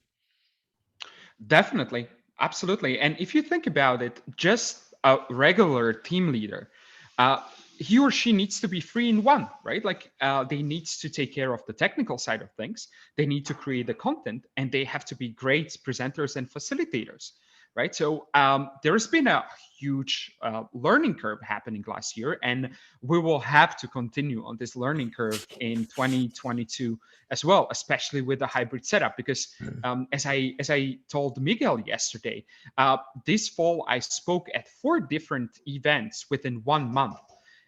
Definitely, absolutely. And if you think about it, just a regular team leader, he or she needs to be 3-in-1, right? Like, they need to take care of the technical side of things. They need to create the content, and they have to be great presenters and facilitators, right? So there has been a huge learning curve happening last year, and we will have to continue on this learning curve in 2022 as well, especially with the hybrid setup. Because as I told Miguel yesterday, this fall I spoke at 4 different events within 1 month.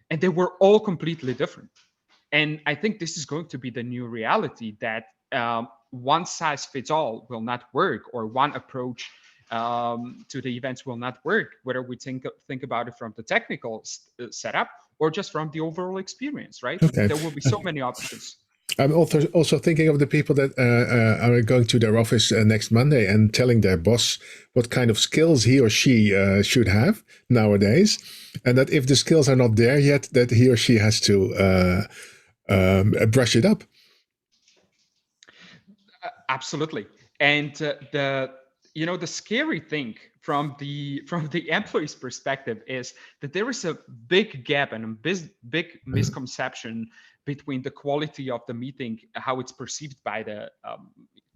And they were all completely different. And I think this is going to be the new reality, that one size fits all will not work, or one approach to the events will not work, whether we think about it from the technical setup or just from the overall experience, right? Okay. There will be so many options. I'm also thinking of the people that are going to their office next Monday and telling their boss what kind of skills he or she should have nowadays, and that if the skills are not there yet, that he or she has to brush it up. Absolutely. And the scary thing from the employee's perspective is that there is a big gap and a big misconception between the quality of the meeting, how it's perceived by the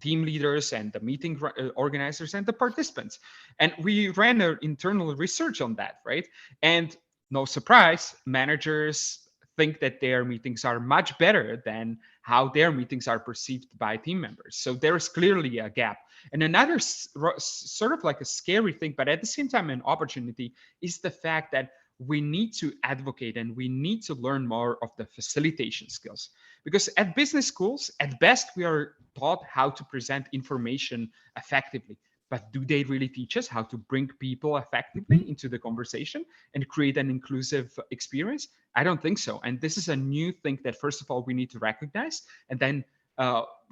team leaders and the meeting organizers and the participants. And we ran an internal research on that, right? And no surprise, managers think that their meetings are much better than how their meetings are perceived by team members. So there is clearly a gap. And another sort of like a scary thing, but at the same time an opportunity, is the fact that we need to advocate and we need to learn more of the facilitation skills. Because at business schools, at best, we are taught how to present information effectively. But do they really teach us how to bring people effectively into the conversation and create an inclusive experience? I don't think so. And this is a new thing that, first of all, we need to recognize and then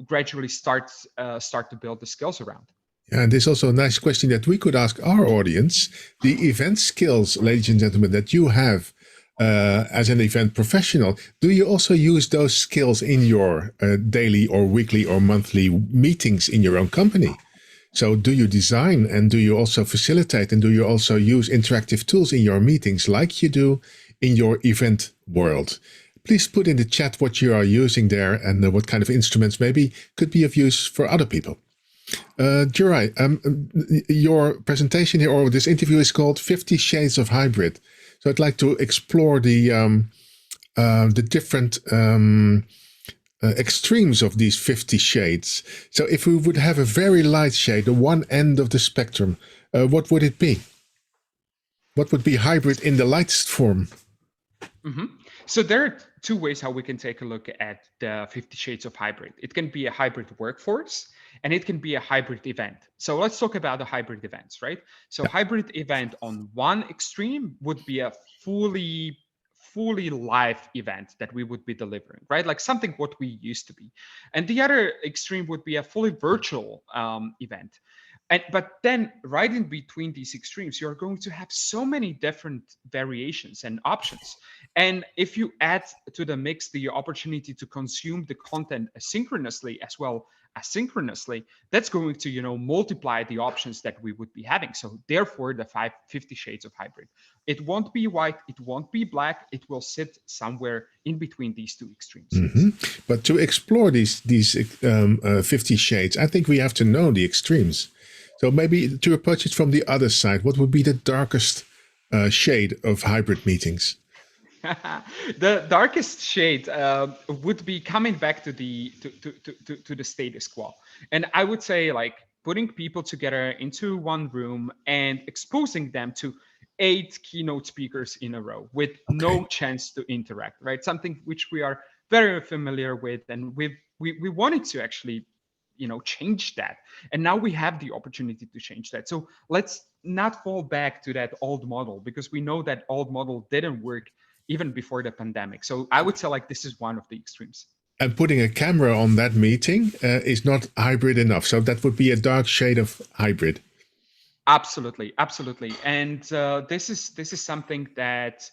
gradually start to build the skills around. And there's also a nice question that we could ask our audience. The event skills, ladies and gentlemen, that you have as an event professional, do you also use those skills in your daily or weekly or monthly meetings in your own company? So do you design and do you also facilitate and do you also use interactive tools in your meetings like you do in your event world? Please put in the chat what you are using there and what kind of instruments maybe could be of use for other people. Jurai, your presentation here or this interview is called 50 Shades of Hybrid. So I'd like to explore the different extremes of these 50 shades. So if we would have a very light shade, the one end of the spectrum, what would it be? What would be hybrid in the lightest form? Mm-hmm. So there are two ways how we can take a look at the 50 Shades of Hybrid. It can be a hybrid workforce and it can be a hybrid event. So let's talk about the hybrid events, right? So hybrid event on one extreme would be a fully live event that we would be delivering, right? Like something what we used to be. And the other extreme would be a fully virtual event. But then right in between these extremes, you're going to have so many different variations and options. And if you add to the mix the opportunity to consume the content asynchronously as well as synchronously, that's going to, multiply the options that we would be having. So therefore, the 50 Shades of Hybrid. It won't be white, it won't be black, it will sit somewhere in between these two extremes. Mm-hmm. But to explore these 50 shades, I think we have to know the extremes. So maybe to approach it from the other side, what would be the darkest shade of hybrid meetings? The darkest shade would be coming back to the status quo, and I would say like putting people together into one room and exposing them to 8 keynote speakers in a row with no chance to interact. Right, something which we are very familiar with, and we wanted to actually change that, and now we have the opportunity to change that. So let's not fall back to that old model, because we know that old model didn't work even before the pandemic. So I would say like this is one of the extremes. And putting a camera on that meeting is not hybrid enough. So that would be a dark shade of hybrid. Absolutely. And this is something that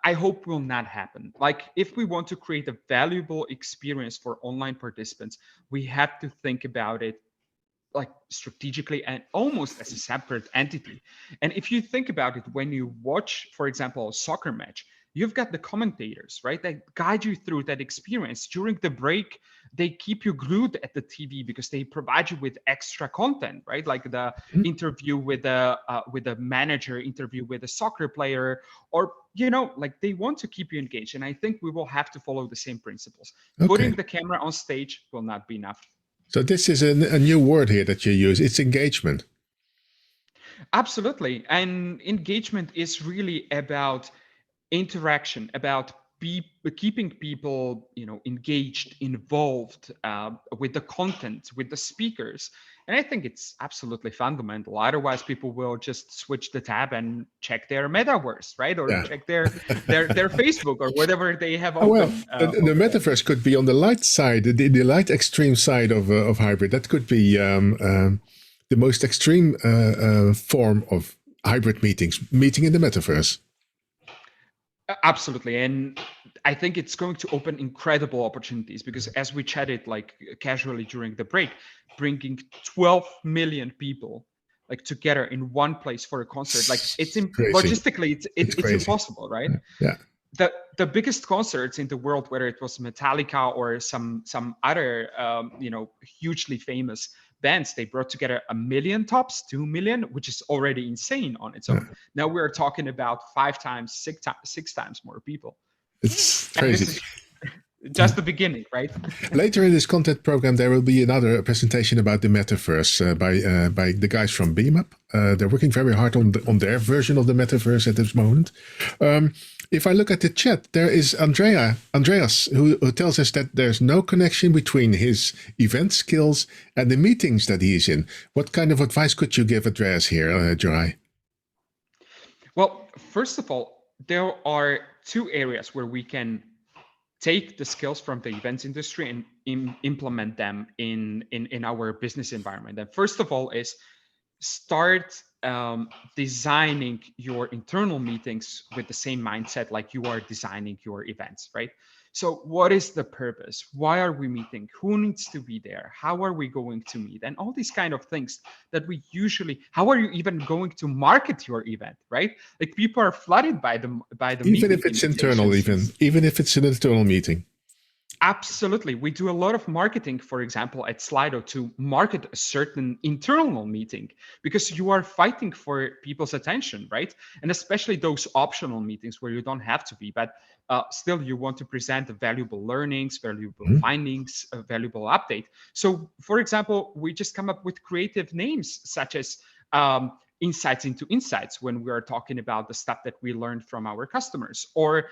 I hope will not happen. Like if we want to create a valuable experience for online participants, we have to think about it like strategically and almost as a separate entity. And if you think about it, when you watch, for example, a soccer match, you've got the commentators, right? They guide you through that experience. During the break, they keep you glued at the TV because they provide you with extra content, right? Like the interview with the manager, interview with a soccer player, or like they want to keep you engaged. And I think we will have to follow the same principles. Okay. Putting the camera on stage will not be enough. So this is a new word here that you use. It's engagement. Absolutely. And engagement is really about interaction, about keeping people engaged, involved with the content, with the speakers. And I think it's absolutely fundamental. Otherwise, people will just switch the tab and check their metaverse, right? Or check their Facebook or whatever they have open. The metaverse could be on the light side, the light extreme side of hybrid. That could be the most extreme form of hybrid meeting in the metaverse. Absolutely. And I think it's going to open incredible opportunities, because as we chatted like casually during the break, bringing 12 million people like together in one place for a concert, like it's logistically it's impossible, right? Yeah. The biggest concerts in the world, whether it was Metallica or some other hugely famous bands, they brought together 1 million tops, 2 million, which is already insane on its own. Now we're talking about 5 times, 6 times more people. It's And this crazy. is just the beginning, right? Later in this content program, there will be another presentation about the metaverse by the guys from BeamUp. They're working very hard on their version of the metaverse at this moment. If I look at the chat, there is Andreas, who tells us that there's no connection between his event skills and the meetings that he's in. What kind of advice could you give Andreas here, Jorai? Well, first of all, there are two areas where we can take the skills from the events industry and implement them in our business environment. And first of all is start designing your internal meetings with the same mindset like you are designing your events, right? So what is the purpose? Why are we meeting? Who needs to be there? How are we going to meet? And all these kind of things that we usually, how are you even going to market your event, right? Like people are flooded by the even if it's internal, even if it's an internal meeting. Absolutely. We do a lot of marketing, for example, at Slido to market a certain internal meeting because you are fighting for people's attention, right? And especially those optional meetings where you don't have to be, but still you want to present the valuable learnings, valuable findings, a valuable update. So, for example, we just come up with creative names such as insights into insights when we are talking about the stuff that we learned from our customers, or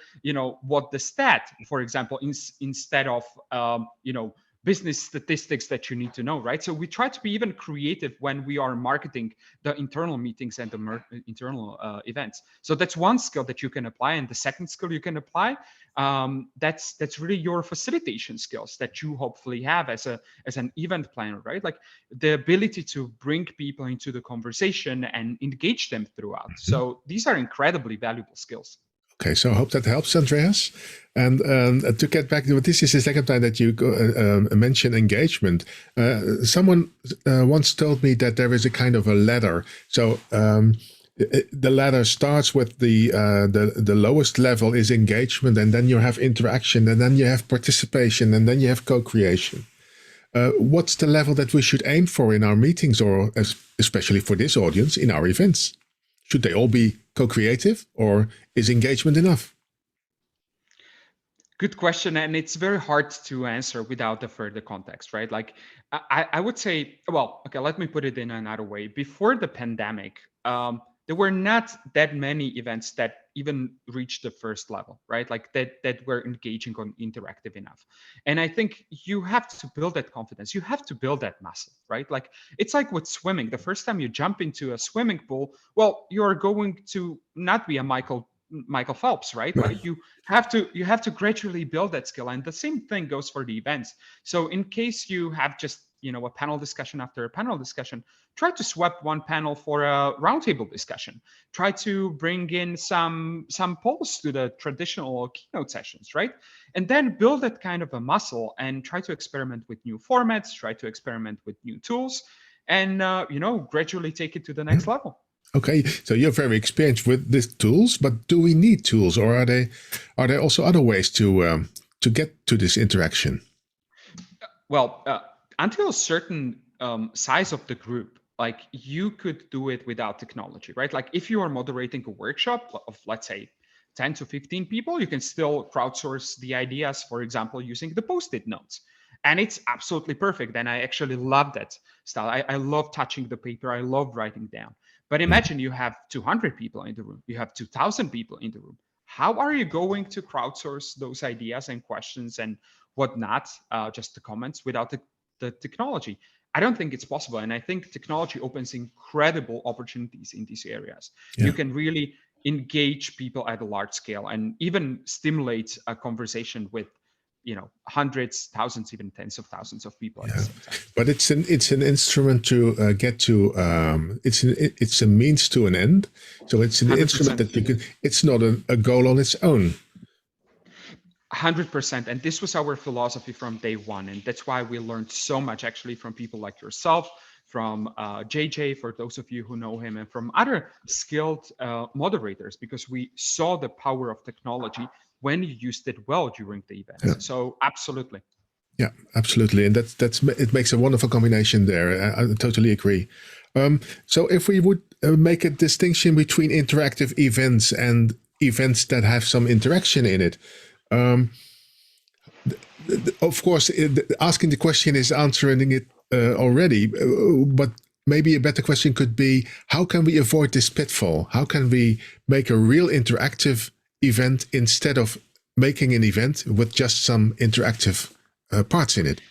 what the stat, for example, instead of business statistics that you need to know, right? So we try to be even creative when we are marketing the internal meetings and the internal events. So that's one skill that you can apply. And the second skill you can apply, that's really your facilitation skills that you hopefully have as an event planner, right? Like the ability to bring people into the conversation and engage them throughout. So these are incredibly valuable skills. Okay, so I hope that helps, Andreas. And to get back to this is the second time that you mentioned engagement. Someone once told me that there is a kind of a ladder. So the ladder starts with the lowest level is engagement, and then you have interaction, and then you have participation, and then you have co-creation. What's the level that we should aim for in our meetings, or especially for this audience, in our events? Should they all be co-creative, or is engagement enough? Good question, and it's very hard to answer without the further context, right? Like I would say, well, okay, let me put it in another way. Before the pandemic, there were not that many events that even reached the first level, right? Like that were engaging on interactive enough. And I think you have to build that confidence. You have to build that muscle, right? Like it's like with swimming. The first time you jump into a swimming pool, well, you're going to not be a Michael Phelps, right? Like you have to gradually build that skill. And the same thing goes for the events. So in case you have just a panel discussion after a panel discussion, try to swap one panel for a roundtable discussion. Try to bring in some polls to the traditional keynote sessions, right? And then build that kind of a muscle and try to experiment with new formats, try to experiment with new tools, and gradually take it to the next level. Okay, so you're very experienced with these tools, but do we need tools, or are there also other ways to get to this interaction? Well, until a certain size of the group, like you could do it without technology, right? Like if you are moderating a workshop of, let's say, 10 to 15 people, you can still crowdsource the ideas, for example, using the Post-it notes. And it's absolutely perfect. And I actually love that style. I love touching the paper. I love writing down. But imagine you have 200 people in the room. You have 2,000 people in the room. How are you going to crowdsource those ideas and questions and whatnot, just the comments, without the technology? I don't think it's possible. And I think technology opens incredible opportunities in these areas. Yeah. You can really engage people at a large scale and even stimulate a conversation with hundreds, thousands, even tens of thousands of people at the same time. But it's an instrument to get to. It's a means to an end. So it's an 100%. Instrument that you can. It's not a goal on its own. 100%. And this was our philosophy from day one. And that's why we learned so much actually from people like yourself, from JJ, for those of you who know him, and from other skilled moderators, because we saw the power of technology when you used it well during the event. Yeah. So absolutely. Yeah, absolutely. And it makes a wonderful combination there. I totally agree. So if we would make a distinction between interactive events and events that have some interaction in it, Of course, asking the question is answering it already, but maybe a better question could be, how can we avoid this pitfall? How can we make a real interactive event instead of making an event with just some interactive parts in it?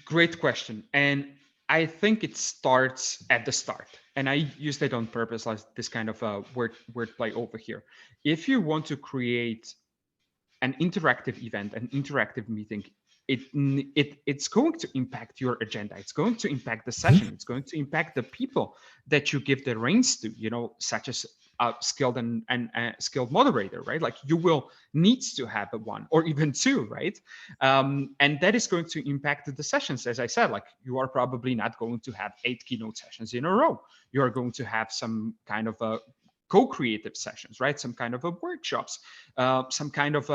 Great question. And I think it starts at the start. And I use that on purpose, like this kind of wordplay over here. If you want to create an interactive event, an interactive meeting, it's going to impact your agenda. It's going to impact the session. It's going to impact the people that you give the reins to, such as a skilled and skilled moderator, right? Like you will need to have one or even two, right? And that is going to impact the sessions. As I said, like you are probably not going to have 8 keynote sessions in a row. You are going to have some kind of a co-creative sessions, right? Some kind of a workshops, some kind of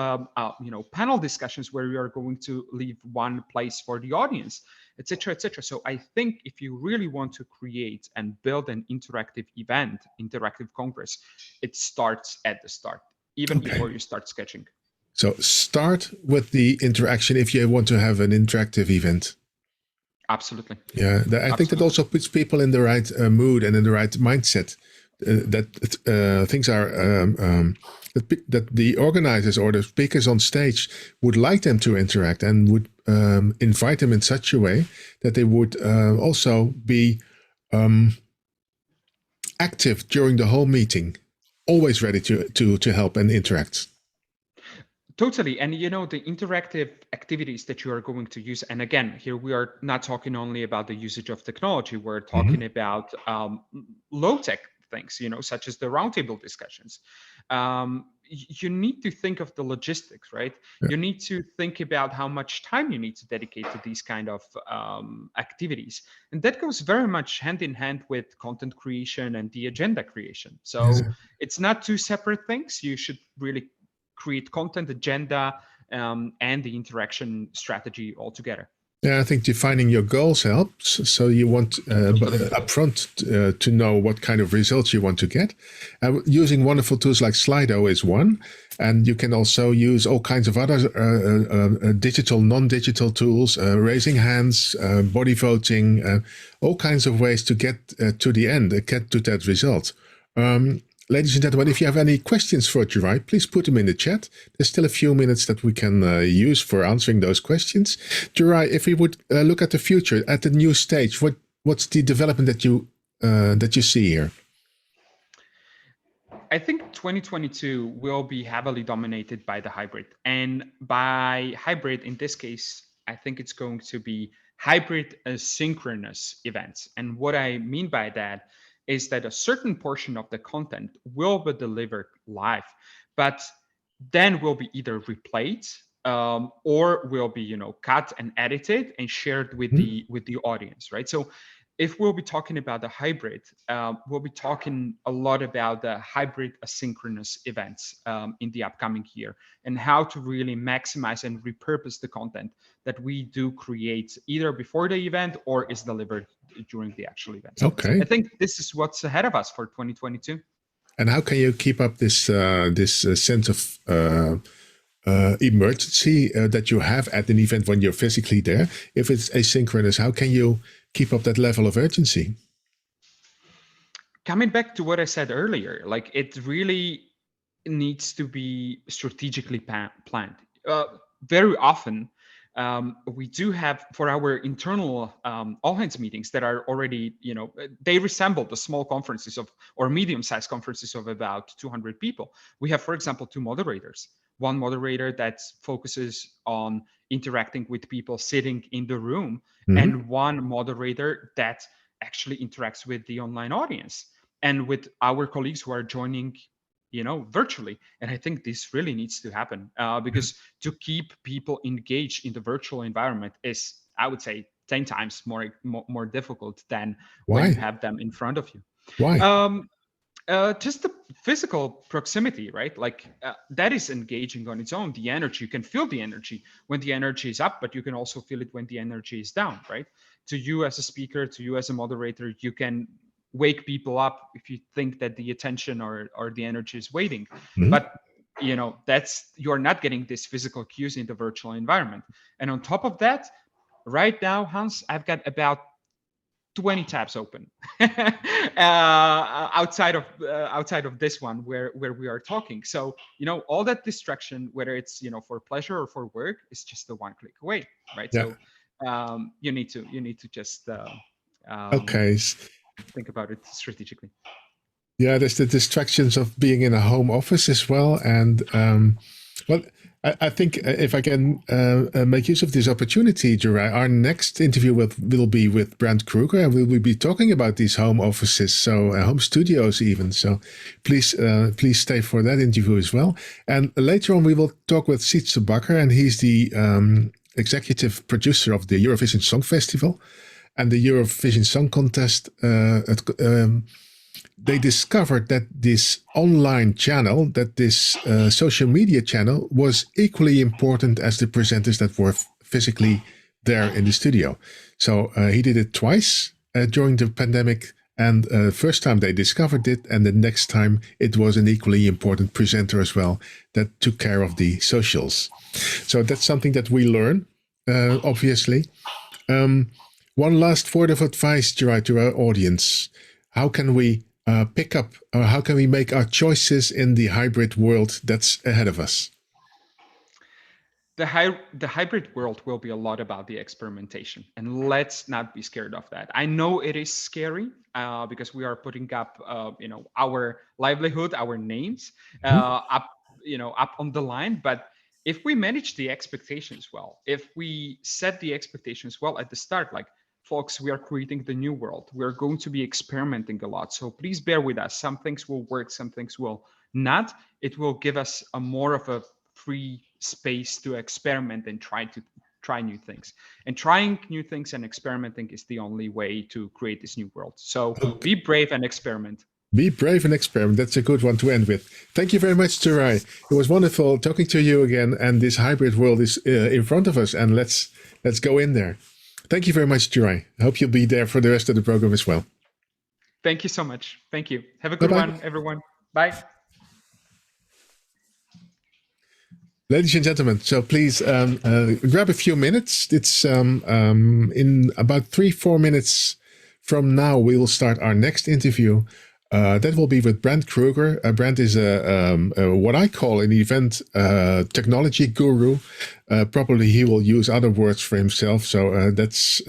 panel discussions where you are going to leave one place for the audience, etc., etc. So I think if you really want to create and build an interactive event, interactive congress, it starts at the start, even before you start sketching. So start with the interaction if you want to have an interactive event. Absolutely. Yeah, I think that also puts people in the right mood and in the right mindset. That things are that the organizers or the speakers on stage would like them to interact and would invite them in such a way that they would also be active during the whole meeting, always ready to help and interact. Totally. And the interactive activities that you are going to use, and again, here we are not talking only about the usage of technology, we're talking about low-tech things, such as the roundtable discussions. You need to think of the logistics, right? Yeah. You need to think about how much time you need to dedicate to these kind of activities. And that goes very much hand in hand with content creation and the agenda creation. So it's not two separate things. You should really create content, agenda, and the interaction strategy all together. Yeah, I think defining your goals helps. So you want upfront to know what kind of results you want to get. Using wonderful tools like Slido is one. And you can also use all kinds of other digital, non-digital tools, raising hands, body voting, all kinds of ways to get to the end, get to that result. Ladies and gentlemen, if you have any questions for Juraj, please put them in the chat. There's still a few minutes that we can use for answering those questions. Juraj, if we would look at the future, at the new stage, what's the development that you see here? I think 2022 will be heavily dominated by the hybrid. And by hybrid, in this case, I think it's going to be hybrid asynchronous events. And what I mean by that is that a certain portion of the content will be delivered live, but then will be either replayed or will be cut and edited and shared with the audience, right? So if we'll be talking about the hybrid, we'll be talking a lot about the hybrid asynchronous events in the upcoming year and how to really maximize and repurpose the content that we do create either before the event or is delivered during the actual event. So okay. I think this is what's ahead of us for 2022. And how can you keep up this sense of emergency that you have at an event when you're physically there? If it's asynchronous, how can you keep up that level of urgency? Coming back to what I said earlier, like it really needs to be strategically planned. Very often, we do have for our internal all hands meetings that are already, they resemble the small conferences or medium-sized conferences of about 200 people. We have, for example, 2 moderators. One moderator that focuses on interacting with people sitting in the room, and one moderator that actually interacts with the online audience and with our colleagues who are joining, virtually. And I think this really needs to happen because to keep people engaged in the virtual environment is, I would say, 10 times more difficult than when you have them in front of you. Why? Just the physical proximity, right? Like that is engaging on its own. The energy, you can feel the energy when the energy is up, but you can also feel it when the energy is down, right? To you as a speaker, to you as a moderator, you can wake people up if you think that the attention or the energy is waiting. But you're not getting this physical cues in the virtual environment. And on top of that, right now, Hans, I've got about 20 tabs open outside of this one where we are talking. So all that distraction, whether it's for pleasure or for work, is just a one click away, right? Yeah. So you need to just Okay. think about it strategically. Yeah, there's the distractions of being in a home office as well. And I think if I can make use of this opportunity, Juraj, our next interview will be with Brent Kruger, and we will be talking about these home offices, so home studios even. So please stay for that interview as well. And later on, we will talk with Sietse Bakker, and he's the executive producer of the Eurovision Song Festival and the Eurovision Song Contest. They discovered that this online channel, that this social media channel, was equally important as the presenters that were physically there in the studio. So he did it twice during the pandemic, and first time they discovered it, and the next time it was an equally important presenter as well that took care of the socials. So that's something that we learn, obviously. One last word of advice, Juraj, to our audience. How can we pick up, or how can we make our choices in the hybrid world that's ahead of us? The hybrid world will be a lot about the experimentation, and let's not be scared of that. I know it is scary because we are putting up, our livelihood, our names up on the line. But if we manage the expectations well, if we set the expectations well at the start, like, folks, we are creating the new world. We're going to be experimenting a lot. So please bear with us. Some things will work, some things will not. It will give us more of a free space to experiment and try new things. And trying new things and experimenting is the only way to create this new world. So be brave and experiment. Be brave and experiment. That's a good one to end with. Thank you very much, Juraj. It was wonderful talking to you again. And this hybrid world is in front of us. And let's go in there. Thank you very much, Juraj. I hope you'll be there for the rest of the program as well. Thank you so much. Thank you. Have a good one, everyone. Bye. Ladies and gentlemen, so please grab a few minutes. It's in about 3-4 minutes from now, we will start our next interview. That will be with Brent Kruger. Brent is what I call an event technology guru. Probably he will use other words for himself. So that's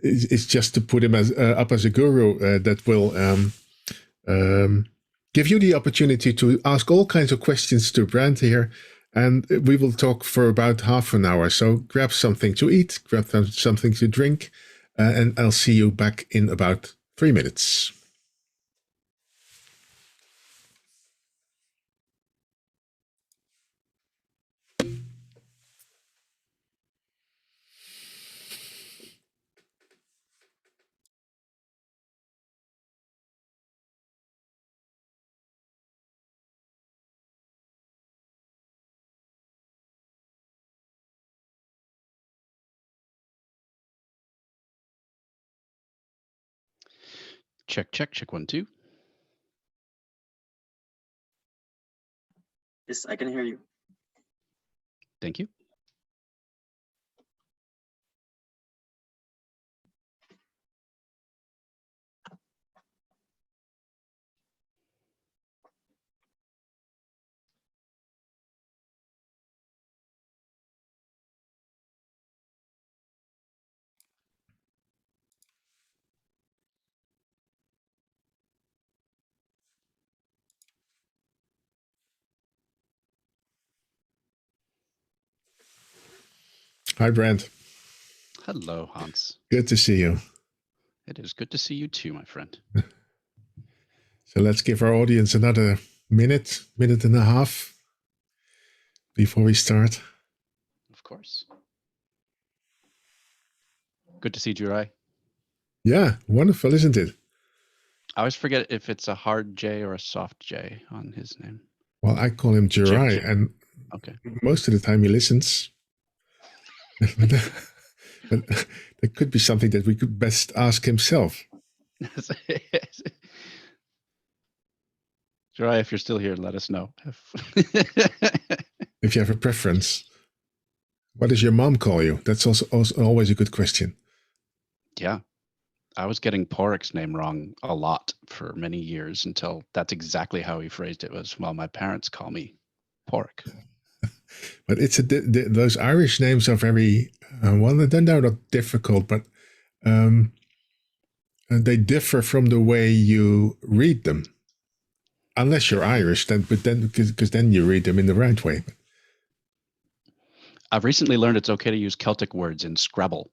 it's just to put him up as a guru that will give you the opportunity to ask all kinds of questions to Brent here. And we will talk for about half an hour. So grab something to eat, grab something to drink, and I'll see you back in about 3 minutes. Check, 1, 2. Yes, I can hear you. Thank you. Hi, Brent. Hello, Hans. Good to see you. It is good to see you too, my friend. So let's give our audience another minute and a half before we start. Of course. Good to see Juraj. Yeah, wonderful, isn't it? I always forget if it's a hard J or a soft J on his name. Well, I call him Juraj, and okay. Most of the time he listens. But there could be something that we could best ask himself. Joy, if you're still here, let us know. If you have a preference. What does your mom call you? That's also always a good question. Yeah. I was getting Porik's name wrong a lot for many years until that's exactly how he phrased it was, well, my parents call me Porik. But it's those Irish names are very, well, they're not difficult, but they differ from the way you read them. Unless you're Irish, because then you read them in the right way. I've recently learned it's okay to use Celtic words in Scrabble.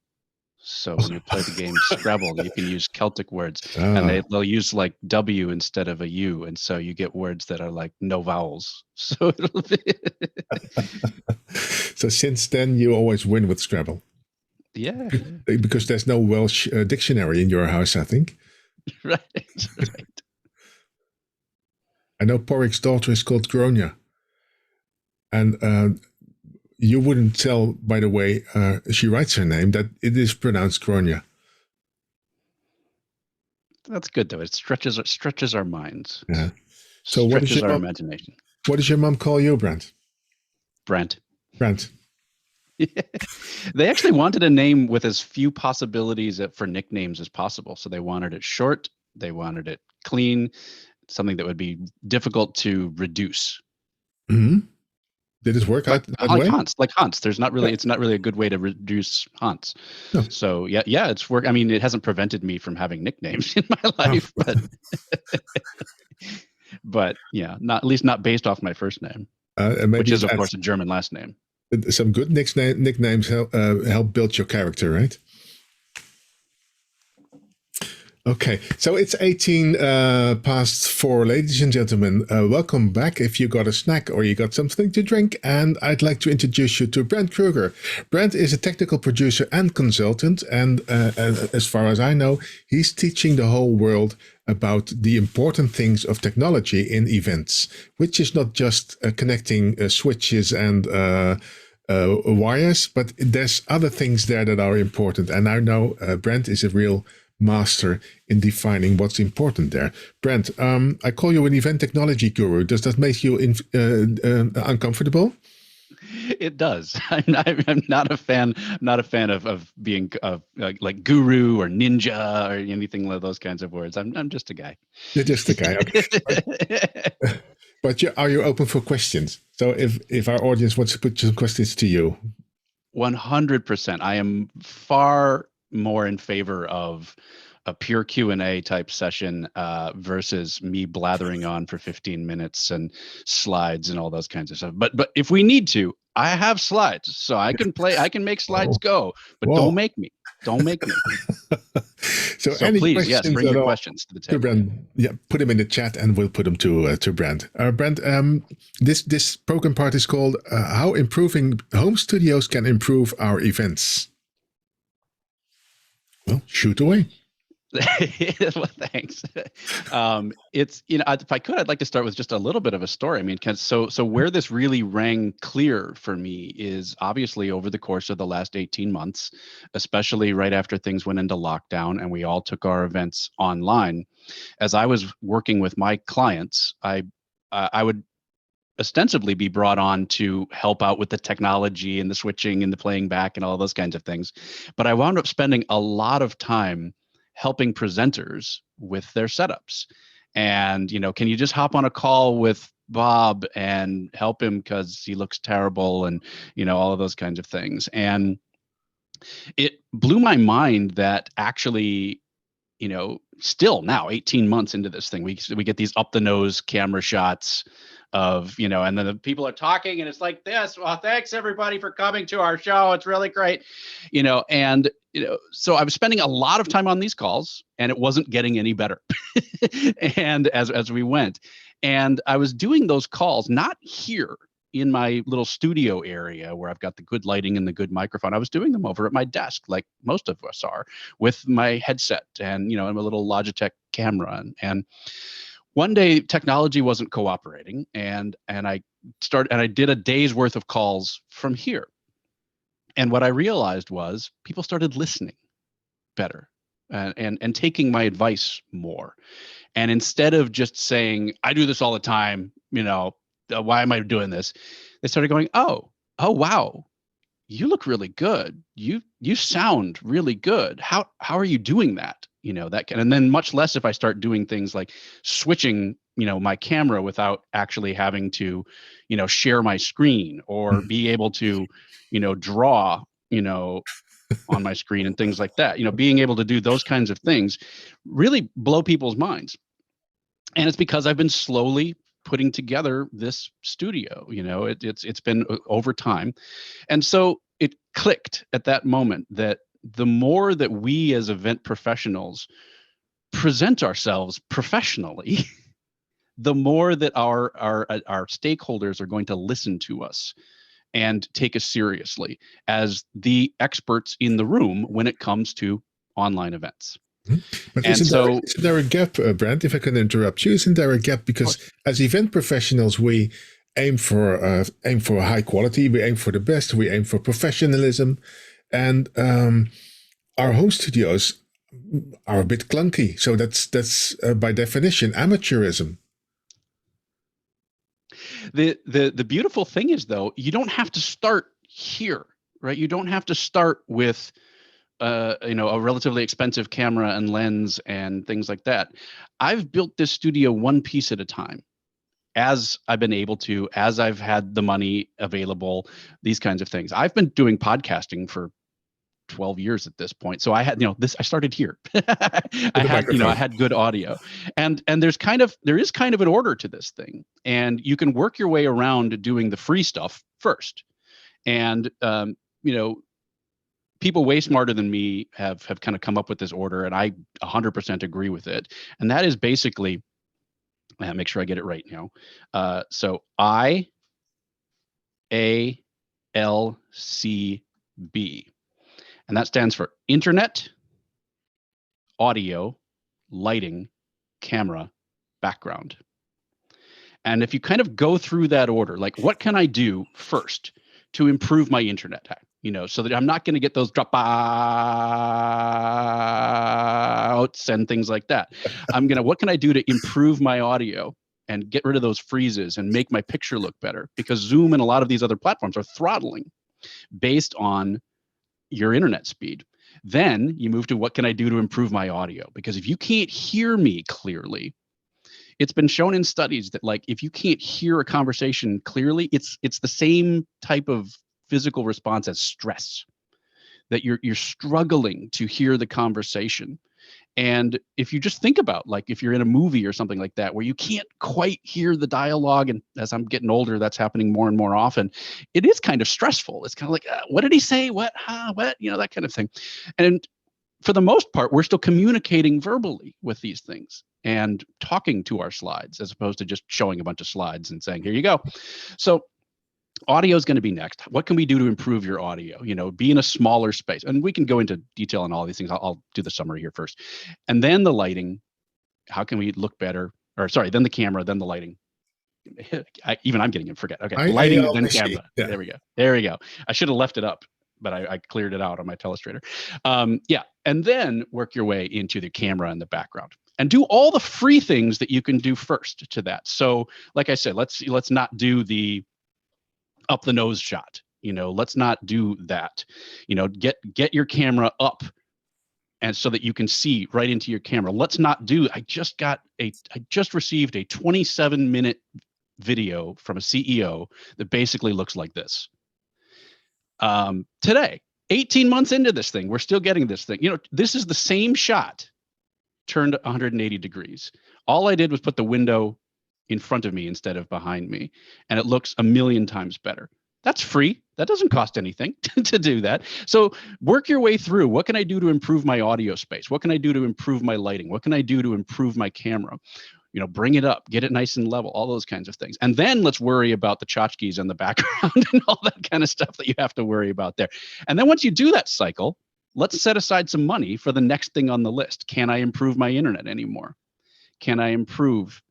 So when you play the game Scrabble, you can use Celtic words, and they'll use like W instead of a U, and so you get words that are like no vowels. So it'll be So since then, you always win with Scrabble. Yeah. Because there's no Welsh dictionary in your house, I think. Right. I know Porik's daughter is called Gronia. And you wouldn't tell, by the way, she writes her name, that it is pronounced Gronia. That's good, though. It stretches our minds. Yeah. So stretches what is our imagination. What does your mom call you, Brent? Brent. Brent. They actually wanted a name with as few possibilities for nicknames as possible. So they wanted it short. They wanted it clean, something that would be difficult to reduce. Mm-hmm. Did it work out that way? Like Hans. There's not really, it's not really a good way to reduce Hans. No. So yeah, it's work. I mean, it hasn't prevented me from having nicknames in my life, but yeah, at least not based off my first name, which is of course a German last name. Some good nicknames help build your character, right? Okay, so it's 18 past 4, ladies and gentlemen. Welcome back if you got a snack or you got something to drink. And I'd like to introduce you to Brent Kruger. Brent is a technical producer and consultant. And as far as I know, he's teaching the whole world about the important things of technology in events, which is not just connecting switches and wires, but there's other things there that are important. And I know Brent is a real master in defining what's important there. Brent, I call you an event technology guru. Does that make you uncomfortable? It does. I'm not a fan. Not a fan of being like guru or ninja or anything like those kinds of words. I'm just a guy. You're just a guy. Okay. But are you open for questions? So if our audience wants to put some questions to you, 100%. I am far more in favor of a pure Q&A type session versus me blathering on for 15 minutes and slides and all those kinds of stuff. But if we need to, I have slides, so I can make slides go. But don't make me. So any please, yes, bring your questions to the table. Brent, yeah, put them in the chat and we'll put them to Brent. Brent, this program part is called How Improving Home Studios Can Improve Our Events. Well, shoot away. Well, thanks. It's, if I could, I'd like to start with just a little bit of a story. I mean, so where this really rang clear for me is obviously over the course of the last 18 months, especially right after things went into lockdown and we all took our events online. As I was working with my clients, I would ostensibly be brought on to help out with the technology and the switching and the playing back and all those kinds of things. But I wound up spending a lot of time helping presenters with their setups. And, can you just hop on a call with Bob and help him because he looks terrible and, all of those kinds of things. And it blew my mind that actually, still now 18 months into this thing, we get these up the nose camera shots of, and then the people are talking and it's like this, well, thanks everybody for coming to our show. It's really great. So I was spending a lot of time on these calls and it wasn't getting any better. And as we went, and I was doing those calls, not here in my little studio area where I've got the good lighting and the good microphone. I was doing them over at my desk, like most of us are, with my headset and, and a little Logitech camera. And one day technology wasn't cooperating and I did a day's worth of calls from here. And what I realized was people started listening better. and taking my advice more. And instead of just saying, I do this all the time, why am I doing this? They started going, oh, wow, you look really good. You sound really good. How are you doing that? And then much less if I start doing things like switching, my camera without actually having to, share my screen or be able to, draw, on my screen and things like that. Being able to do those kinds of things really blow people's minds. And it's because I've been slowly putting together this studio. It's been over time. And so it clicked at that moment that the more that we as event professionals present ourselves professionally, the more that our stakeholders are going to listen to us and take us seriously as the experts in the room when it comes to online events. But isn't there a gap, Brent, if I can interrupt you? Isn't there a gap? Because as event professionals, we aim for high quality, we aim for the best, we aim for professionalism, and our home studios are a bit clunky. So that's by definition amateurism. The beautiful thing is, though, you don't have to start here, right? You don't have to start with a relatively expensive camera and lens and things like that. I've built this studio one piece at a time, as I've been able to, as I've had the money available, these kinds of things. I've been doing podcasting for 12 years at this point. So I had, I started here. I had good audio, and there is kind of an order to this thing, and you can work your way around doing the free stuff first. And, people way smarter than me have kind of come up with this order, and I 100% agree with it. And that is basically, make sure I get it right now. So IALCB. And that stands for Internet, Audio, Lighting, Camera, Background. And if you kind of go through that order, like what can I do first to improve my internet, so that I'm not going to get those dropouts and things like that. What can I do to improve my audio and get rid of those freezes and make my picture look better? Because Zoom and a lot of these other platforms are throttling based on your internet speed. Then you move to what can I do to improve my audio? Because if you can't hear me clearly, it's been shown in studies that if you can't hear a conversation clearly, it's the same type of physical response as stress, that you're struggling to hear the conversation. And if you just think about if you're in a movie or something like that, where you can't quite hear the dialogue, and as I'm getting older, that's happening more and more often, it is kind of stressful. It's kind of what did he say? What, what, that kind of thing. And for the most part, we're still communicating verbally with these things and talking to our slides, as opposed to just showing a bunch of slides and saying, here you go. So audio is going to be next. What can we do to improve your audio? Be in a smaller space. And we can go into detail on all these things. I'll do the summary here first. And then the lighting. How can we look better? Then the camera, then the lighting. I'm getting it. Forget. Okay. Lighting, then camera. Yeah. There we go. I should have left it up, but I cleared it out on my telestrator. And then work your way into the camera and the background. And do all the free things that you can do first to that. So like I said, let's not do the up the nose shot. Let's not do that. Get your camera up, and so that you can see right into your camera. Let's not do, I just received a 27-minute video from a CEO that basically looks like this. Today, 18 months into this thing, we're still getting this thing. This is the same shot turned 180 degrees. All I did was put the window in front of me instead of behind me, and it looks 1,000,000 times better. That's free. That doesn't cost anything to do that. So work your way through. What can I do to improve my audio space? What can I do to improve my lighting? What can I do to improve my camera? Bring it up, get it nice and level, all those kinds of things. And then let's worry about the tchotchkes and the background and all that kind of stuff that you have to worry about there. And then once you do that cycle, let's set aside some money for the next thing on the list. Can I improve my internet anymore? Can I improve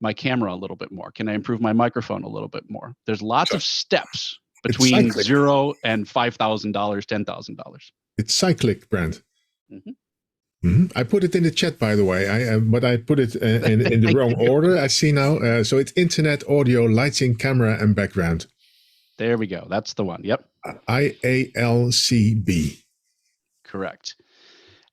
my camera a little bit more? Can I improve my microphone a little bit more? There's lots of steps between $0 and $5,000, $10,000. It's cyclic, Brent. Mm-hmm. I put it in the chat, by the way, but I put it in the wrong order, I see now. So it's internet, audio, lighting, camera, and background. There we go. That's the one. Yep. IALCB. Correct.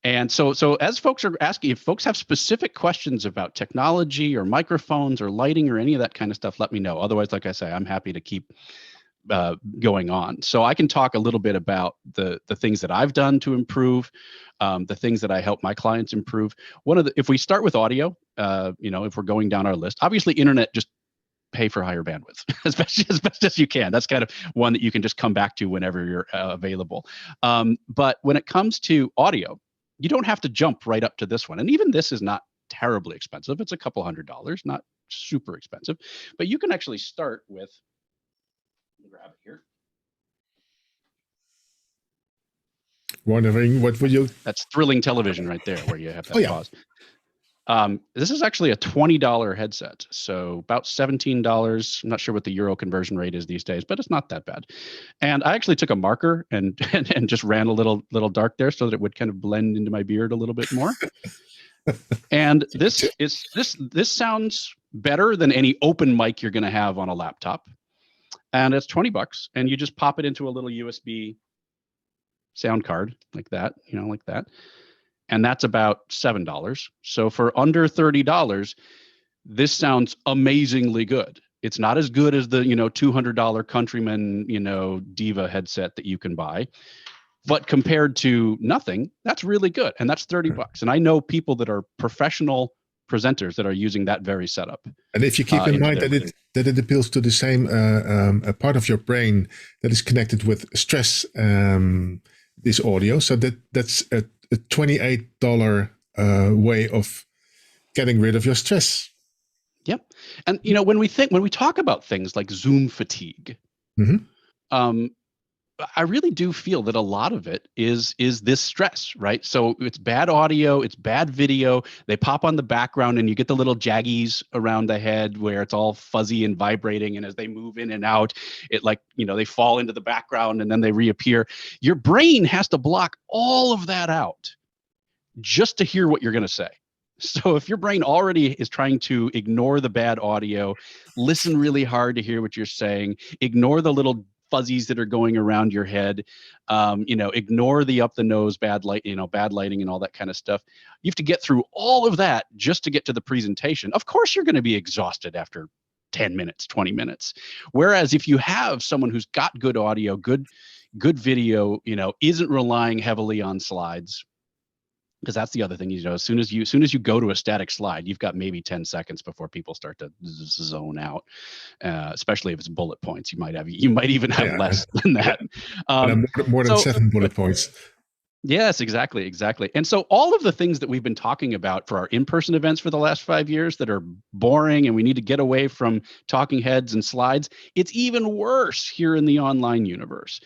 And so as folks are asking, if folks have specific questions about technology or microphones or lighting or any of that kind of stuff, let me know. Otherwise, like I say, I'm happy to keep going on. So I can talk a little bit about the things that I've done to improve, the things that I help my clients improve. If we start with audio, if we're going down our list, obviously internet, just pay for higher bandwidth as best as you can. That's kind of one that you can just come back to whenever you're available. But when it comes to audio, you don't have to jump right up to this one. And even this is not terribly expensive. It's a couple $100, not super expensive, but you can actually start with, grab it here. Wondering what would you? That's Thrilling Television right there, where you have that pause. This is actually a $20 headset, so about $17. I'm not sure what the euro conversion rate is these days, but it's not that bad. And I actually took a marker and just ran a little dark there so that it would kind of blend into my beard a little bit more. And this sounds better than any open mic you're going to have on a laptop. And it's $20, and you just pop it into a little USB sound card like that, like that. And that's about $7. So for under $30, this sounds amazingly good. It's not as good as the, $200 Countryman, Diva headset that you can buy. But compared to nothing, that's really good. And that's $30. And I know people that are professional presenters that are using that very setup. And if you keep in mind that it appeals to the same a part of your brain that is connected with stress, this audio, so that's a $28 way of getting rid of your stress. Yep. And when we talk about things like Zoom fatigue, I really do feel that a lot of it is this stress, right? So it's bad audio, it's bad video. They pop on the background and you get the little jaggies around the head where it's all fuzzy and vibrating. And as they move in and out, it they fall into the background and then they reappear. Your brain has to block all of that out just to hear what you're going to say. So if your brain already is trying to ignore the bad audio, listen really hard to hear what you're saying, ignore the little fuzzies that are going around your head, ignore the up the nose, bad lighting and all that kind of stuff. You have to get through all of that just to get to the presentation. Of course, you're going to be exhausted after 10 minutes, 20 minutes. Whereas if you have someone who's got good audio, good video, isn't relying heavily on slides, because that's the other thing, as soon as you go to a static slide, you've got maybe 10 seconds before people start to zone out, especially if it's bullet points. You might even have less than that. More than 7 bullet points. Yes, exactly. And so all of the things that we've been talking about for our in-person events for the last 5 years that are boring and we need to get away from talking heads and slides, it's even worse here in the online universe.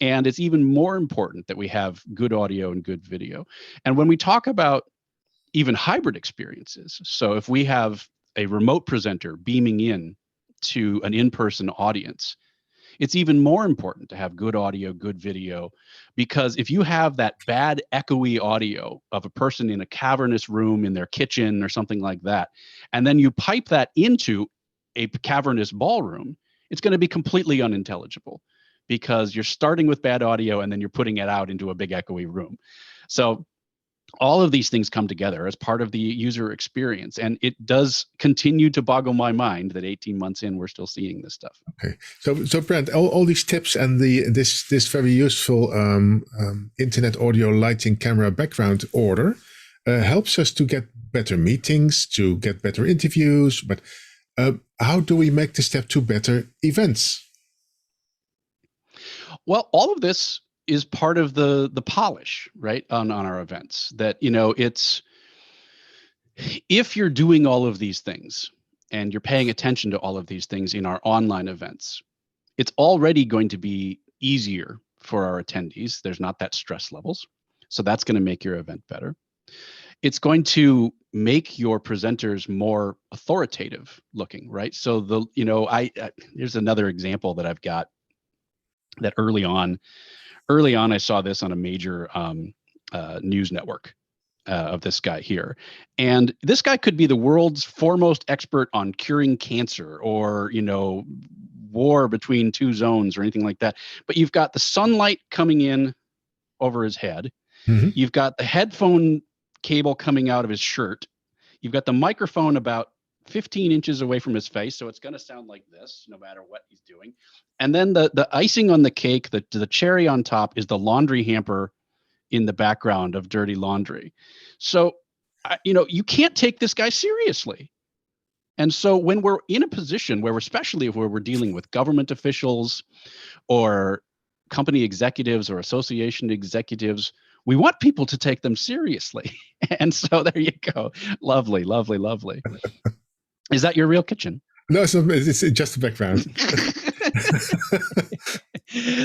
And it's even more important that we have good audio and good video. And when we talk about even hybrid experiences, so if we have a remote presenter beaming in to an in-person audience, it's even more important to have good audio, good video, because if you have that bad echoey audio of a person in a cavernous room in their kitchen or something like that, and then you pipe that into a cavernous ballroom, it's going to be completely unintelligible, because you're starting with bad audio and then you're putting it out into a big echoey room. So all of these things come together as part of the user experience. And it does continue to boggle my mind that 18 months in, we're still seeing this stuff. Okay. So Brent, all these tips and this very useful internet audio, lighting, camera, background order helps us to get better meetings, to get better interviews. But how do we make the step to better events? Well, all of this is part of the polish, right, on our events. That, it's, if you're doing all of these things and you're paying attention to all of these things in our online events, it's already going to be easier for our attendees. There's not that stress levels. So that's going to make your event better. It's going to make your presenters more authoritative looking, right? So here's another example that I've got. That early on, I saw this on a major news network, of this guy here. And this guy could be the world's foremost expert on curing cancer or, war between two zones or anything like that. But you've got the sunlight coming in over his head. Mhm. You've got the headphone cable coming out of his shirt. You've got the microphone about 15 inches away from his face. So it's going to sound like this no matter what he's doing. And then the icing on the cake, the cherry on top is the laundry hamper in the background of Dirty Laundry. So, you can't take this guy seriously. And so when we're in a position where, especially if we're dealing with government officials or company executives or association executives, we want people to take them seriously. And so there you go. Lovely, lovely, lovely. Is that your real kitchen? No, it's just the background.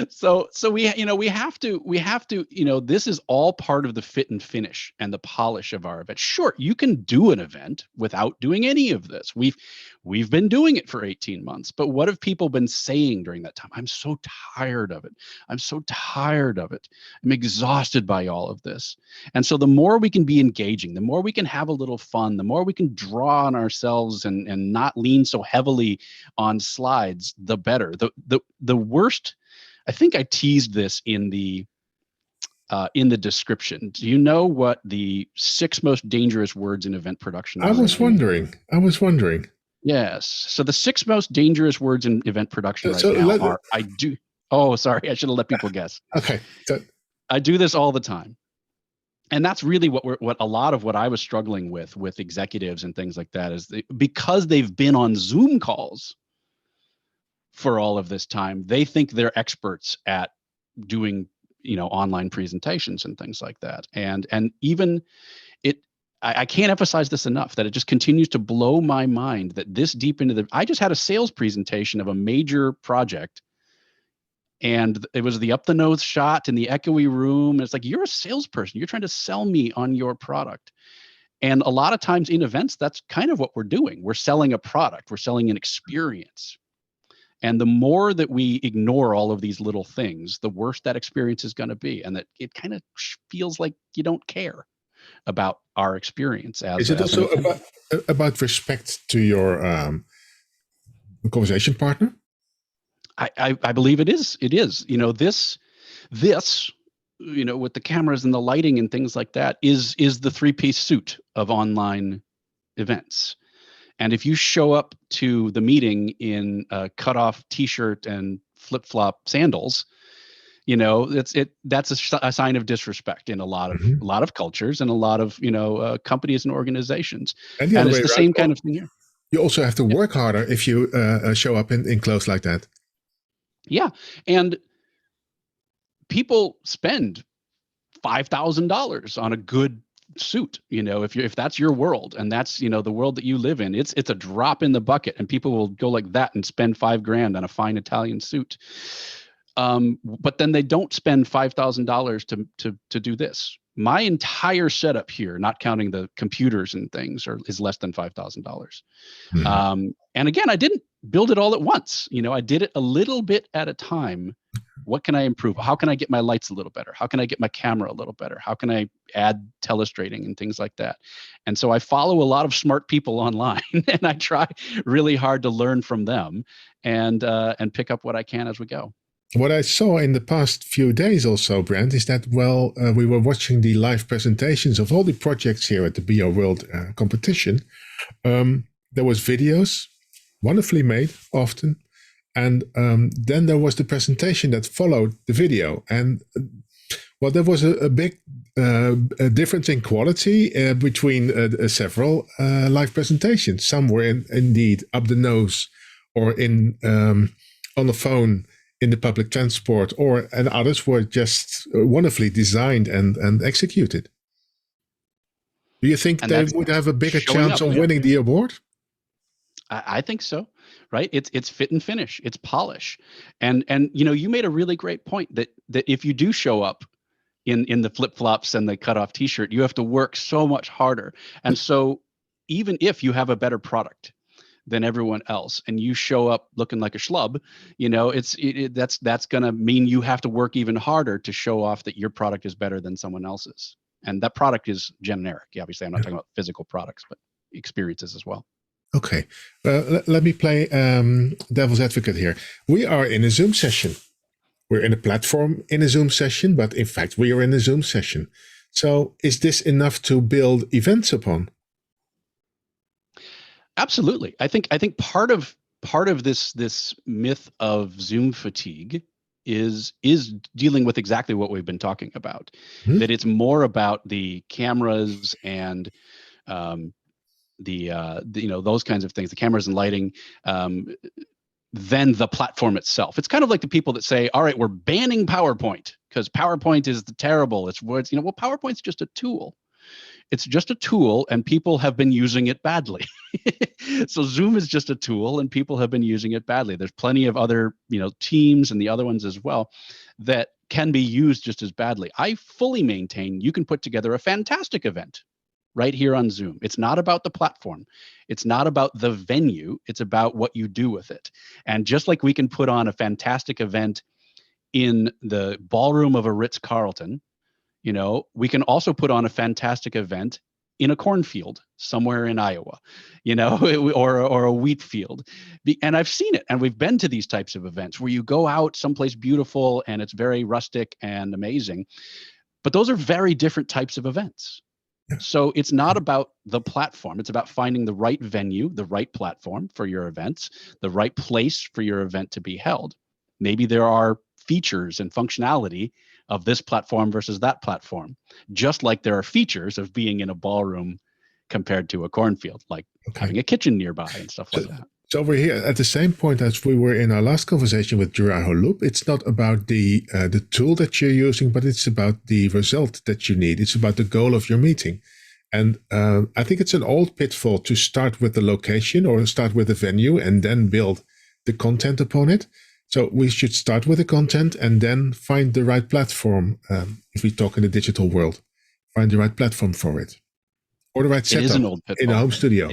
So we have to, this is all part of the fit and finish and the polish of our event. Sure, you can do an event without doing any of this. We've been doing it for 18 months, but what have people been saying during that time? I'm so tired of it. I'm so tired of it. I'm exhausted by all of this. And so the more we can be engaging, the more we can have a little fun, the more we can draw on ourselves and not lean so heavily on slides, the better. The worst, I think I teased this in the description. Do you know what the 6 most dangerous words in event production are? I was wondering. Yes. So the 6 most dangerous words in event production now are, oh, sorry, I should have let people guess. Okay. I do this all the time. And that's really what a lot of what I was struggling with executives and things like that is because they've been on Zoom calls for all of this time, they think they're experts at doing, online presentations and things like that. And even I can't emphasize this enough that it just continues to blow my mind that this deep into I just had a sales presentation of a major project, and it was the up the nose shot in the echoey room. And it's like, you're a salesperson. You're trying to sell me on your product. And a lot of times in events, that's kind of what we're doing. We're selling a product. We're selling an experience. And the more that we ignore all of these little things, the worse that experience is going to be. And that it kind of feels like you don't care about our experience. Is it also about respect to your conversation partner? I believe it is. It is. This, with the cameras and the lighting and things like that, is the 3-piece suit of online events. And if you show up to the meeting in a cutoff T-shirt and flip-flop sandals, that's a sign of disrespect in a lot of cultures and a lot of companies and organizations. And it's the same kind of thing here. You also have to work harder if you show up in clothes like that. Yeah, and people spend $5,000 on a good suit. If that's your world and that's the world that you live in, it's a drop in the bucket, and people will go like that and spend $5,000 on a fine Italian suit. But then they don't spend $5,000 to do this. My entire setup here, not counting the computers and things, is less than $5,000. Mm-hmm. And again, I didn't build it all at once. I did it a little bit at a time. What can I improve? How can I get my lights a little better? How can I get my camera a little better? How can I add telestrating and things like that? And so I follow a lot of smart people online, and I try really hard to learn from them and pick up what I can as we go. What I saw in the past few days also, Brent, is that we were watching the live presentations of all the projects here at the Be Your World competition. There was videos, wonderfully made, often. And then there was the presentation that followed the video. And there was a big difference in quality between several live presentations. Some were indeed up the nose or on the phone in the public transport, and others were just wonderfully designed and executed. Do you think they would have a bigger chance of winning the award? I think so, right? It's fit and finish, it's polish, and you made a really great point that if you do show up in the flip flops and the cutoff T-shirt, you have to work so much harder. And so even if you have a better product than everyone else and you show up looking like a schlub, that's going to mean you have to work even harder to show off that your product is better than someone else's. And that product is generic. Obviously, I'm not talking about physical products, but experiences as well. Okay, let me play devil's advocate here. We are in a Zoom session. We're in a platform in a Zoom session, but in fact, we are in a Zoom session. So is this enough to build events upon? Absolutely. I think part of this myth of Zoom fatigue is dealing with exactly what we've been talking about. Mm-hmm. That it's more about the cameras and those kinds of things, the cameras and lighting, than the platform itself. It's kind of like the people that say, all right, we're banning PowerPoint because PowerPoint is terrible. It's words, well, PowerPoint's just a tool. It's just a tool, and people have been using it badly. So Zoom is just a tool, and people have been using it badly. There's plenty of other, Teams and the other ones as well that can be used just as badly. I fully maintain you can put together a fantastic event right here on Zoom. It's not about the platform. It's not about the venue. It's about what you do with it. And just like we can put on a fantastic event in the ballroom of a Ritz-Carlton, we can also put on a fantastic event in a cornfield somewhere in Iowa, or a wheat field. And I've seen it, and we've been to these types of events where you go out someplace beautiful and it's very rustic and amazing, but those are very different types of events. So it's not about the platform. It's about finding the right venue, the right platform for your events, the right place for your event to be held. Maybe there are features and functionality of this platform versus that platform, just like there are features of being in a ballroom compared to a cornfield, like having a kitchen nearby and stuff like that. So over here, at the same point as we were in our last conversation with Jura Holub, it's not about the tool that you're using, but it's about the result that you need. It's about the goal of your meeting. And I think it's an old pitfall to start with the location or start with the venue and then build the content upon it. So we should start with the content and then find the right platform. If we talk in the digital world, find the right platform for it, or the right setup. It is an old pitfall. In a home studio.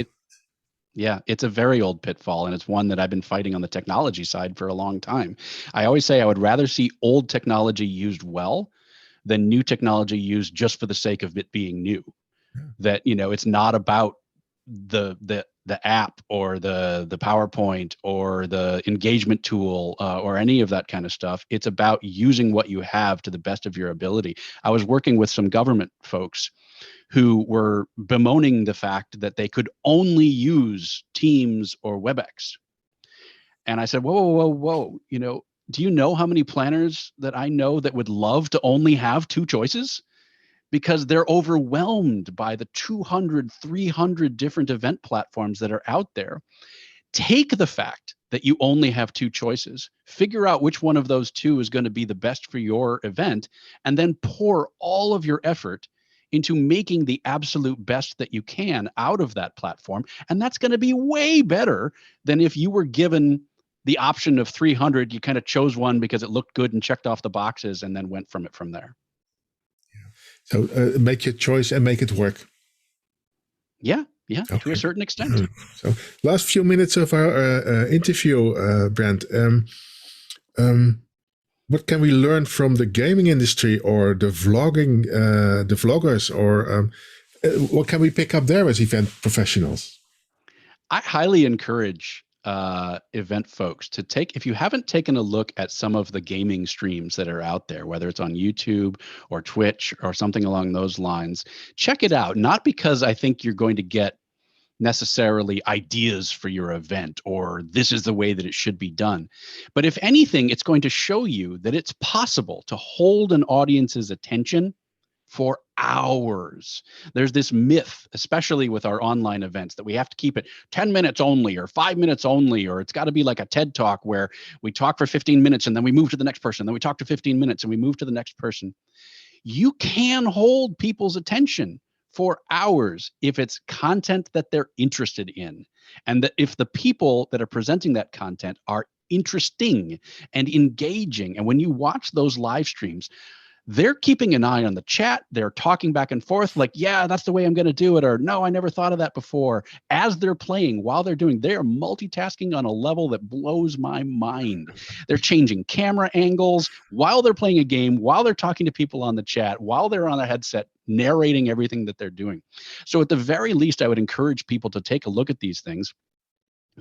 Yeah, it's a very old pitfall, and it's one that I've been fighting on the technology side for a long time. I always say I would rather see old technology used well than new technology used just for the sake of it being new. Yeah. That, it's not about the app or the PowerPoint or the engagement tool or any of that kind of stuff. It's about using what you have to the best of your ability. I was working with some government folks who were bemoaning the fact that they could only use Teams or WebEx. And I said, whoa. Do you know how many planners that I know that would love to only have two choices? Because they're overwhelmed by the 200, 300 different event platforms that are out there. Take the fact that you only have two choices, figure out which one of those two is going to be the best for your event, and then pour all of your effort into making the absolute best that you can out of that platform. And that's going to be way better than if you were given the option of 300, you kind of chose one because it looked good and checked off the boxes and then went from there. So make your choice and make it work. Yeah, okay. To a certain extent. So last few minutes of our interview, Brent. What can we learn from the gaming industry or the vloggers, or what can we pick up there as event professionals? I highly encourage event folks to if you haven't taken a look at some of the gaming streams that are out there, whether it's on YouTube or Twitch or something along those lines, check it out. Not because I think you're going to get necessarily ideas for your event or this is the way that it should be done. But if anything, it's going to show you that it's possible to hold an audience's attention for hours. There's this myth, especially with our online events, that we have to keep it 10 minutes only or 5 minutes only, or it's got to be like a TED Talk where we talk for 15 minutes and then we move to the next person, then we talk to 15 minutes and we move to the next person. You can hold people's attention for hours if it's content that they're interested in, and that if the people that are presenting that content are interesting and engaging. And when you watch those live streams, they're keeping an eye on the chat. They're talking back and forth like, yeah, that's the way I'm going to do it. Or no, I never thought of that before. As they're playing, while they're doing, they're multitasking on a level that blows my mind. They're changing camera angles while they're playing a game, while they're talking to people on the chat, while they're on a headset narrating everything that they're doing. So at the very least, I would encourage people to take a look at these things.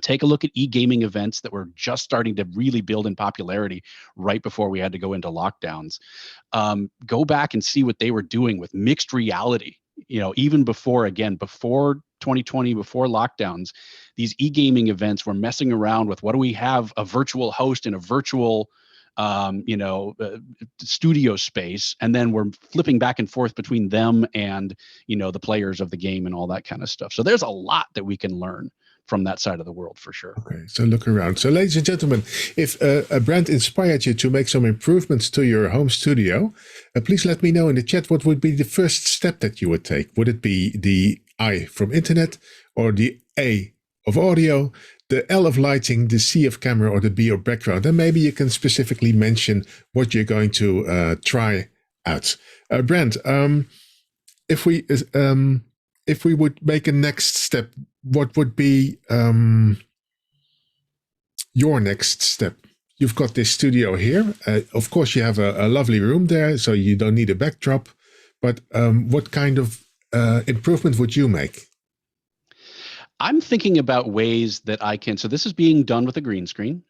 Take a look at e-gaming events that were just starting to really build in popularity right before we had to go into lockdowns. Go back and see what they were doing with mixed reality. Even before 2020, before lockdowns, these e-gaming events were messing around with, what do we have a virtual host in a virtual studio space, and then we're flipping back and forth between them and the players of the game and all that kind of stuff. So there's a lot that we can learn from that side of the world, for sure. Okay, so look around. So ladies and gentlemen, if a brand inspired you to make some improvements to your home studio, please let me know in the chat what would be the first step that you would take. Would it be the I from internet, or the A of audio, the L of lighting, the C of camera, or the B of background? And maybe you can specifically mention what you're going to try out. Brent, if we would make a next step, what would be your next step? You've got this studio here. Of course, you have a lovely room there, so you don't need a backdrop. But what kind of improvement would you make? I'm thinking about ways that I can. So this is being done with a green screen.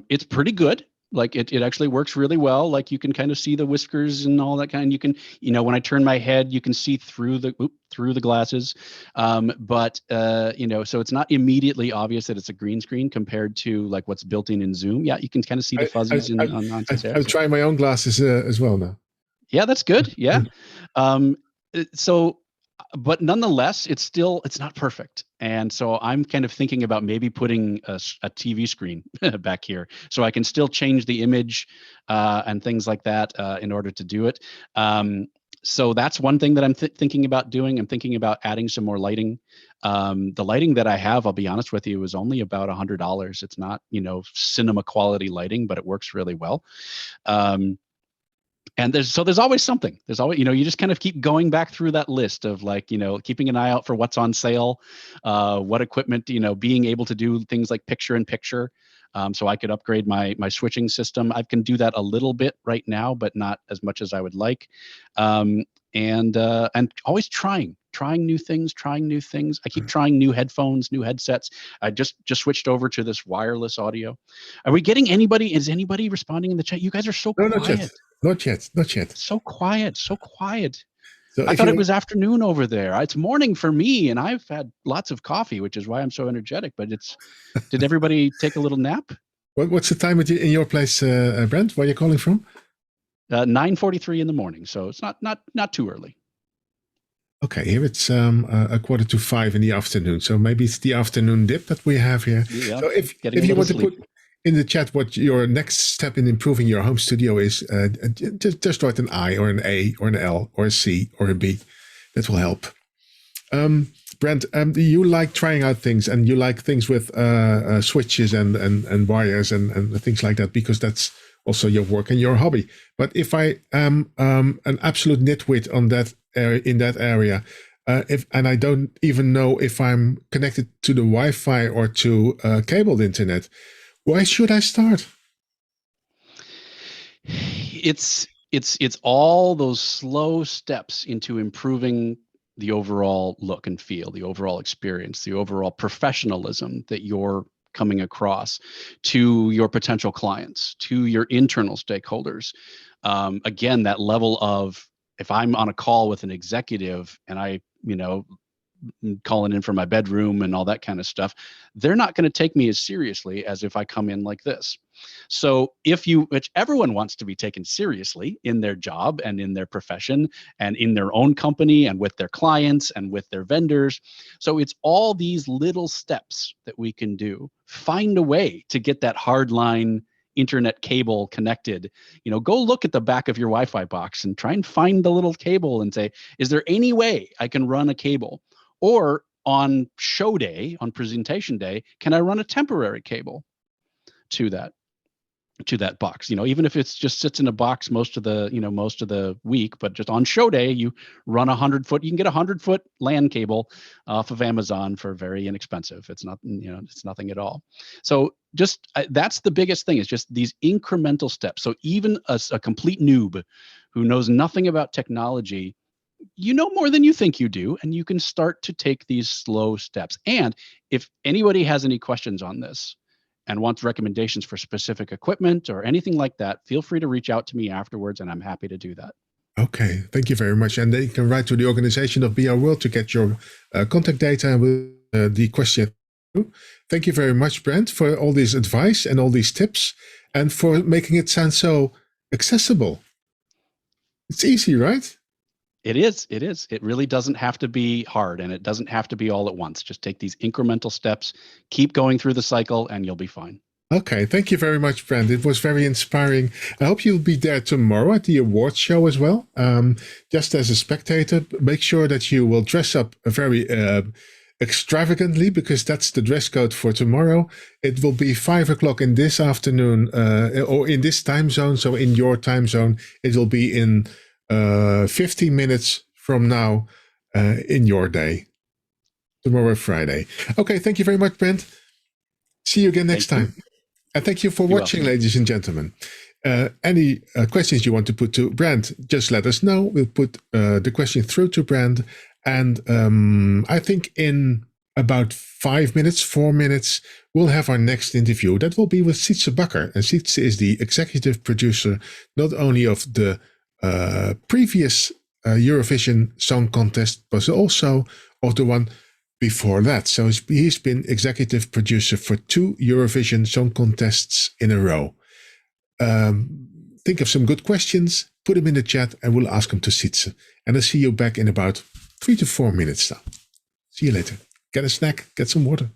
It's pretty good. Like it actually works really well. Like you can kind of see the whiskers and all that kind. You can, when I turn my head, you can see through the glasses. So it's not immediately obvious that it's a green screen compared to like what's built in Zoom. Yeah, you can kind of see the fuzzies on I'm trying my own glasses as well now. Yeah, that's good. Yeah. But nonetheless, it's not perfect. And so I'm kind of thinking about maybe putting a TV screen back here so I can still change the image and things like that in order to do it. So that's one thing that I'm thinking about doing. I'm thinking about adding some more lighting. The lighting that I have, I'll be honest with you, is only about $100. It's not, cinema quality lighting, but it works really well. And there's always something. There's always, you just kind of keep going back through that list of like, keeping an eye out for what's on sale, what equipment, being able to do things like picture in picture. So I could upgrade my switching system. I can do that a little bit right now, but not as much as I would like. And always trying new things. I keep trying new headphones, new headsets. I just switched over to this wireless audio. Are we getting anybody? Is anybody responding in the chat? You guys are so quiet. Not yet. So quiet. So I if thought it was afternoon over there. It's morning for me, and I've had lots of coffee, which is why I'm so energetic. But did everybody take a little nap? What's the time in your place, Brent? Where are you calling from? 9:43 in the morning, so it's not too early. Okay, here it's 4:45 in the afternoon. So maybe it's the afternoon dip that we have here. Yeah, so if you want to put in the chat what your next step in improving your home studio is, just write an I or an A or an L or a C or a B. That will help. Brent, you like trying out things, and you like things with switches and wires and things like that, because that's also your work and your hobby. But if I am an absolute nitwit on that in that area, and I don't even know if I'm connected to the Wi-Fi or to cabled internet, why should I start? It's all those slow steps into improving the overall look and feel, the overall experience, the overall professionalism that you're coming across to your potential clients, to your internal stakeholders. Again, that level of, if I'm on a call with an executive and I, calling in from my bedroom and all that kind of stuff, they're not going to take me as seriously as if I come in like this. So which everyone wants to be taken seriously in their job and in their profession and in their own company and with their clients and with their vendors. So it's all these little steps that we can do. Find a way to get that hardline internet cable connected. Go look at the back of your Wi-Fi box and try and find the little cable and say, is there any way I can run a cable? Or on show day, on presentation day, can I run a temporary cable to that box? Even if it's just sits in a box most of the week, but just on show day, you run 100-foot. You can get 100-foot LAN cable off of Amazon for very inexpensive. It's not, it's nothing at all. So that's the biggest thing, is just these incremental steps. So even a complete noob who knows nothing about technology, you know more than you think you do, and you can start to take these slow steps. And if anybody has any questions on this and wants recommendations for specific equipment or anything like that, feel free to reach out to me afterwards, and I'm happy to do that. Okay, thank you very much. And then you can write to the organization of VR World to get your contact data with the question. Thank you very much, Brent, for all this advice and all these tips, and for making it sound so accessible. It's easy, right? It is. It is. It really doesn't have to be hard, and it doesn't have to be all at once. Just take these incremental steps, keep going through the cycle, and you'll be fine. Okay, thank you very much, Brent. It was very inspiring. I hope you'll be there tomorrow at the awards show as well. Just as a spectator, make sure that you will dress up very extravagantly, because that's the dress code for tomorrow. It will be 5 o'clock in this afternoon, or in this time zone. So in your time zone, it will be in 15 minutes from now in your day. Tomorrow, Friday. Okay, thank you very much, Brent. See you again next time. And thank you for watching, ladies and gentlemen. Any questions you want to put to Brent, just let us know. We'll put the question through to Brent. And I think in about 5 minutes, 4 minutes, we'll have our next interview. That will be with Sietse Bakker. And Sietse is the executive producer, not only of the previous Eurovision Song Contest, but also of the one before that. So he's been executive producer for 2 Eurovision Song Contests in a row. Think of some good questions, put them in the chat, and we'll ask them to Sietse. And I'll see you back in about 3 to 4 minutes now. See you later. Get a snack, get some water.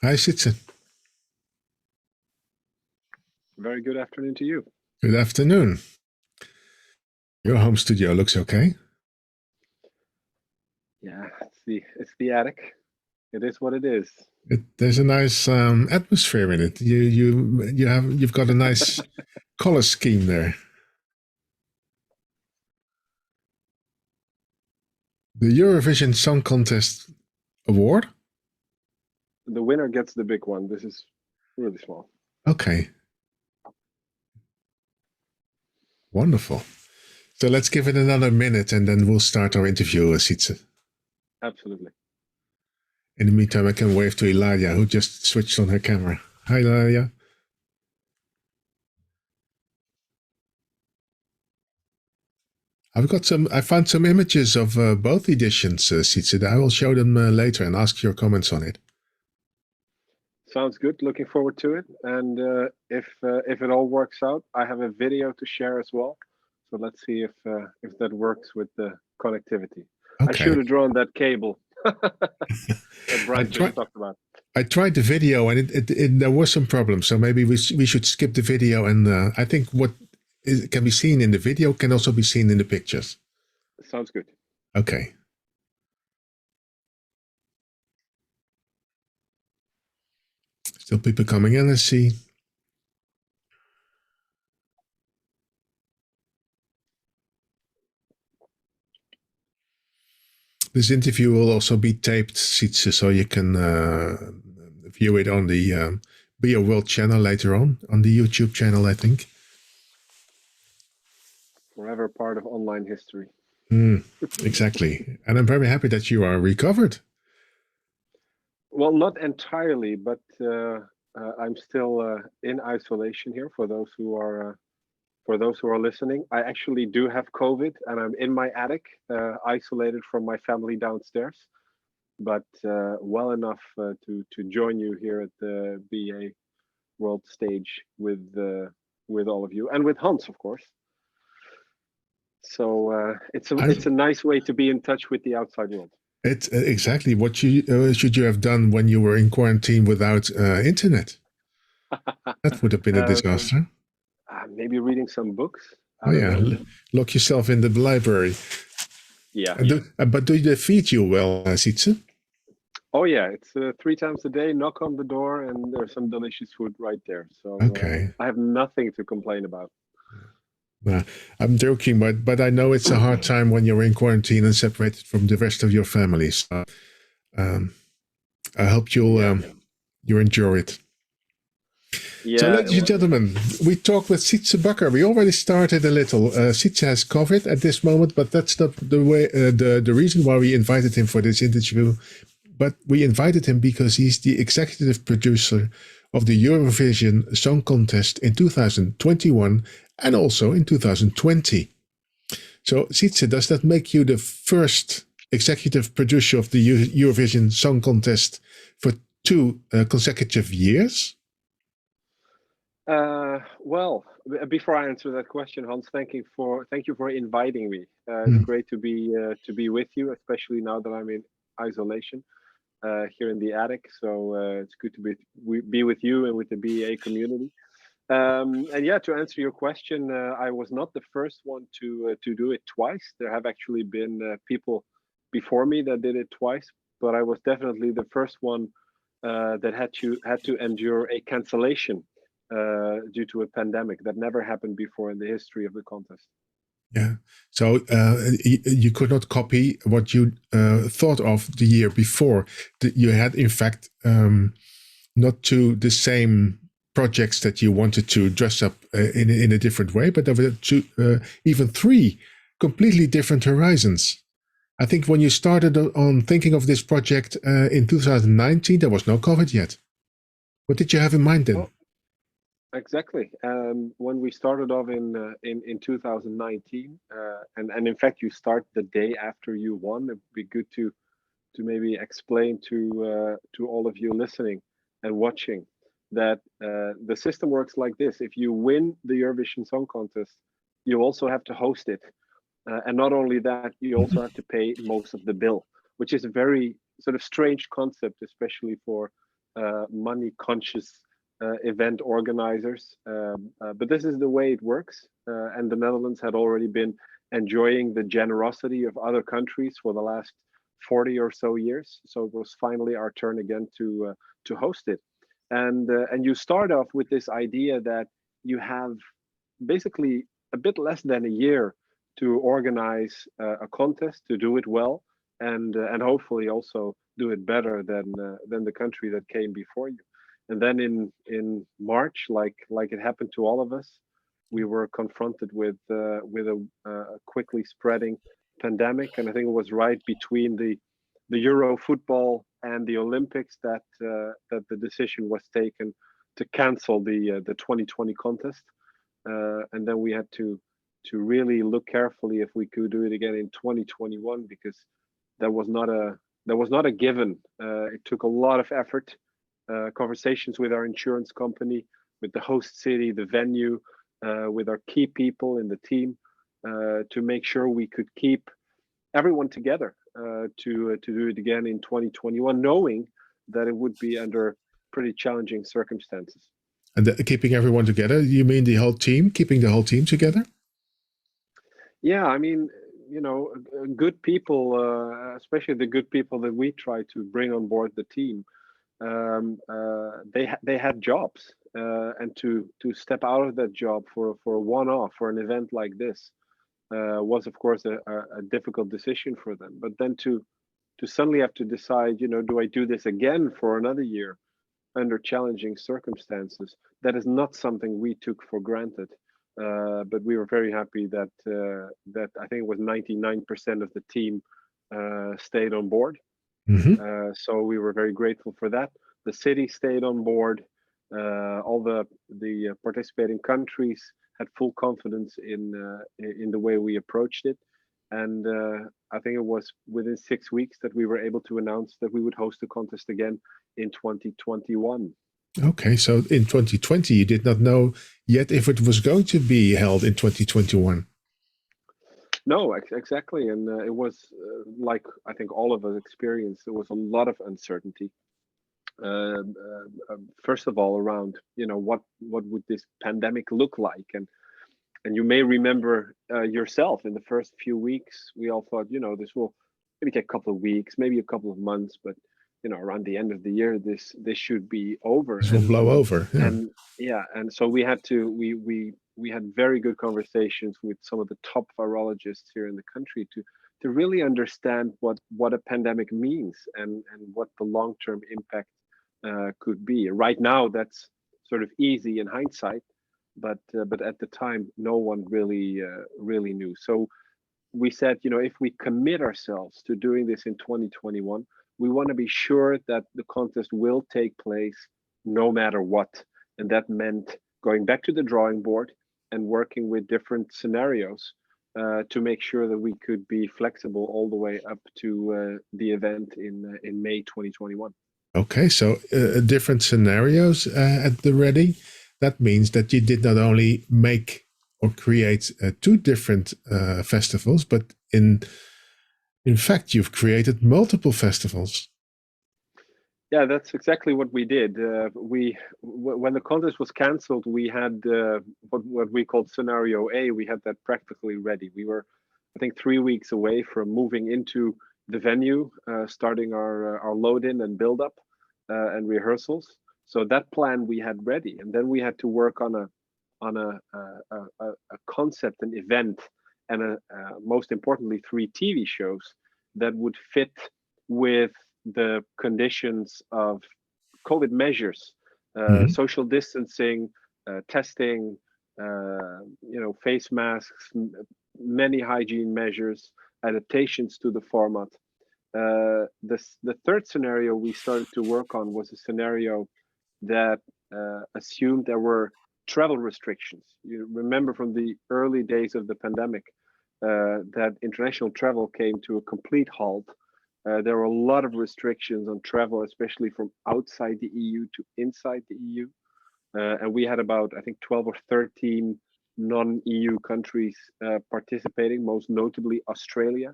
Hi, Sietse. Very good afternoon to you. Good afternoon. Your home studio looks okay. Yeah, it's the attic. It is what it is. There's a nice atmosphere in it. You've got a nice color scheme there. The Eurovision Song Contest award? The winner gets the big one. This is really small. Okay. Wonderful. So let's give it another minute and then we'll start our interview, Sietse. Absolutely. In the meantime, I can wave to Ilaria, who just switched on her camera. Hi, Ilaria. I found some images of both editions, Sietse. I will show them later and ask your comments on it. Sounds good. Looking forward to it. And if it all works out, I have a video to share as well. So let's see if that works with the connectivity. Okay. I should have drawn that cable that Brian just talked about. I tried the video and there were some problems. So maybe we should skip the video. And I think what can be seen in the video, can also be seen in the pictures. Sounds good. Okay. Still people coming in, let's see. This interview will also be taped, Sietse, so you can view it on the Be a World channel later on the YouTube channel, I think. Forever part of online history. Exactly. And I'm very happy that you are recovered. Well, not entirely, but I'm still in isolation here for those who are listening. I actually do have COVID, and I'm in my attic, isolated from my family downstairs, but well enough to join you here at the BA World stage with all of you and with Hans, of course. So it's a nice way to be in touch with the outside world. It's exactly what should you have done when you were in quarantine without internet? That would have been a disaster. Maybe reading some books. Oh yeah, lock yourself in the library. Yeah. But do they feed you well, Sietse? Oh yeah, it's 3 times a day. Knock on the door, and there's some delicious food right there. So okay, I have nothing to complain about. I'm joking, but I know it's a hard time when you're in quarantine and separated from the rest of your family. So I hope you enjoy it. Yeah, so, ladies and gentlemen, we talked with Sietse Bakker. We already started a little. Sietse has COVID at this moment, but that's not the way. The reason why we invited him for this interview. But we invited him because he's the executive producer of the Eurovision Song Contest in 2021 and also in 2020. So, Sietse, does that make you the first executive producer of the Eurovision Song Contest for 2 consecutive years? Well, before I answer that question, Hans, thank you for inviting me. It's great to be with you, especially now that I'm in isolation here in the attic. So it's good to be with you and with the BA community. And yeah, to answer your question, I was not the first one to do it twice. There have actually been people before me that did it twice, but I was definitely the first one that had to endure a cancellation due to a pandemic that never happened before in the history of the contest. Yeah. So you could not copy what you thought of the year before. You had, in fact, not two the same projects that you wanted to dress up in a different way, but there were even 3 completely different horizons. I think when you started on thinking of this project in 2019, there was no COVID yet. What did you have in mind then? Oh, exactly. When we started off in 2019, and in fact you start the day after you won, it'd be good to maybe explain to all of you listening and watching that the system works like this. If you win the Eurovision Song Contest, you also have to host it. And not only that, you also have to pay most of the bill, which is a very sort of strange concept, especially for money-conscious event organizers. But this is the way it works. And the Netherlands had already been enjoying the generosity of other countries for the last 40 or so years. So it was finally our turn again to host it. And you start off with this idea that you have basically a bit less than a year to organize a contest, to do it well, and hopefully also do it better than the country that came before you. And then in March, like it happened to all of us, we were confronted with a quickly spreading pandemic, and I think it was right between the Euro football and the Olympics that the decision was taken to cancel the 2020 contest, and then we had to really look carefully if we could do it again in 2021, because that was not a given. It took a lot of effort, conversations with our insurance company, with the host city, the venue, with our key people in the team, to make sure we could keep everyone together to do it again in 2021, knowing that it would be under pretty challenging circumstances. And keeping everyone together, you mean the whole team, keeping the whole team together? Yeah, I mean, you know, good people, especially the good people that we try to bring on board the team, they had jobs, and to step out of that job for a one-off, for an event like this, was of course a difficult decision for them. But then to suddenly have to decide, you know, do I do this again for another year under challenging circumstances? That is not something we took for granted. But we were very happy that that I think it was 99% of the team stayed on board. So we were very grateful for that. The city stayed on board. All the participating countries had full confidence in the way we approached it, and I think it was within 6 weeks that we were able to announce that we would host the contest again in 2021. Okay, so in 2020, you did not know yet if it was going to be held in 2021. No, exactly, and it was like I think all of us experienced. There was a lot of uncertainty. First of all, around, you know, what would this pandemic look like, and you may remember yourself in the first few weeks, we all thought, you know, this will maybe take a couple of weeks, maybe a couple of months, but you know, around the end of the year, this should be over. This will blow over. Yeah. And yeah, and so we had to we had very good conversations with some of the top virologists here in the country to really understand what a pandemic means and what the long-term impact could be. Right now, that's sort of easy in hindsight, but at the time, no one really knew. So we said, you know, if we commit ourselves to doing this in 2021, we want to be sure that the contest will take place no matter what. And that meant going back to the drawing board and working with different scenarios to make sure that we could be flexible all the way up to the event in May 2021. Okay, so different scenarios at the ready. That means that you did not only make or create 2 different festivals, but in fact, you've created multiple festivals. Yeah, that's exactly what we did. When the contest was canceled, we had what we called scenario A. We had that practically ready. We were, I think, 3 weeks away from moving into the venue, starting our load in and build up and rehearsals. So that plan we had ready, and then we had to work on a concept, an event, and most importantly, 3 TV shows that would fit with the conditions of COVID measures, social distancing, testing, you know, face masks, many hygiene measures, adaptations to the format. The third scenario we started to work on was a scenario that assumed there were travel restrictions. You remember from the early days of the pandemic that international travel came to a complete halt. There were a lot of restrictions on travel, especially from outside the EU to inside the EU. And we had about, I think, 12 or 13 non-EU countries participating, most notably Australia,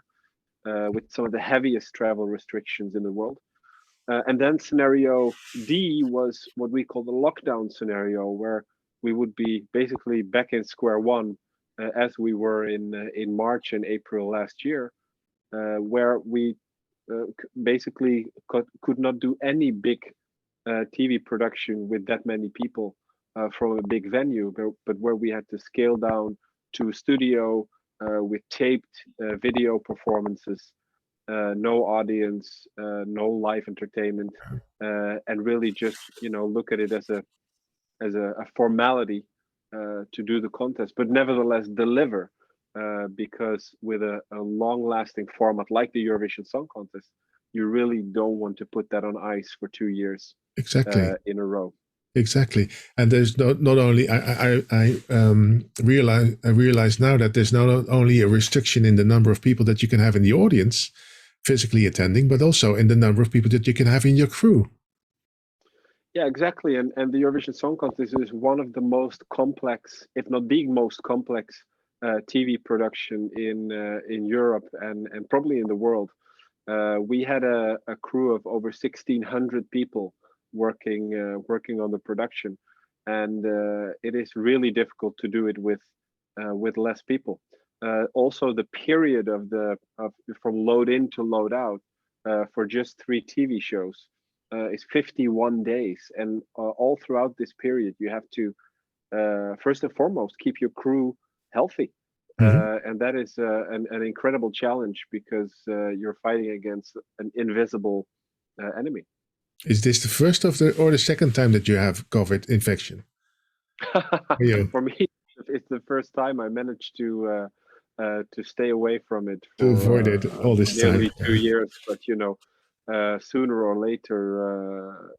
with some of the heaviest travel restrictions in the world. And then scenario D was what we call the lockdown scenario, where we would be basically back in square one as we were in March and April last year, where we basically could not do any big TV production with that many people from a big venue, but where we had to scale down to studio with taped video performances, no audience, no live entertainment, and really just, you know, look at it as a formality to do the contest, but nevertheless deliver, because with a long-lasting format like the Eurovision Song Contest, you really don't want to put that on ice for 2 years in a row. Exactly, and there's not only I realize now that there's not only a restriction in the number of people that you can have in the audience physically attending, but also in the number of people that you can have in your crew. Yeah, exactly, and the Eurovision Song Contest is one of the most complex, if not the most complex, TV production in Europe and probably in the world. We had a crew of over 1,600 people working on the production, and it is really difficult to do it with less people. Also, the period from load in to load out for just 3 TV shows is 51 days, and all throughout this period, you have to first and foremost keep your crew healthy. And that is an incredible challenge because you're fighting against an invisible enemy. Is this the first or the second time that you have COVID infection? For me, it's the first time I managed to stay away from it to avoid it all this time. Nearly 2 years, but sooner or later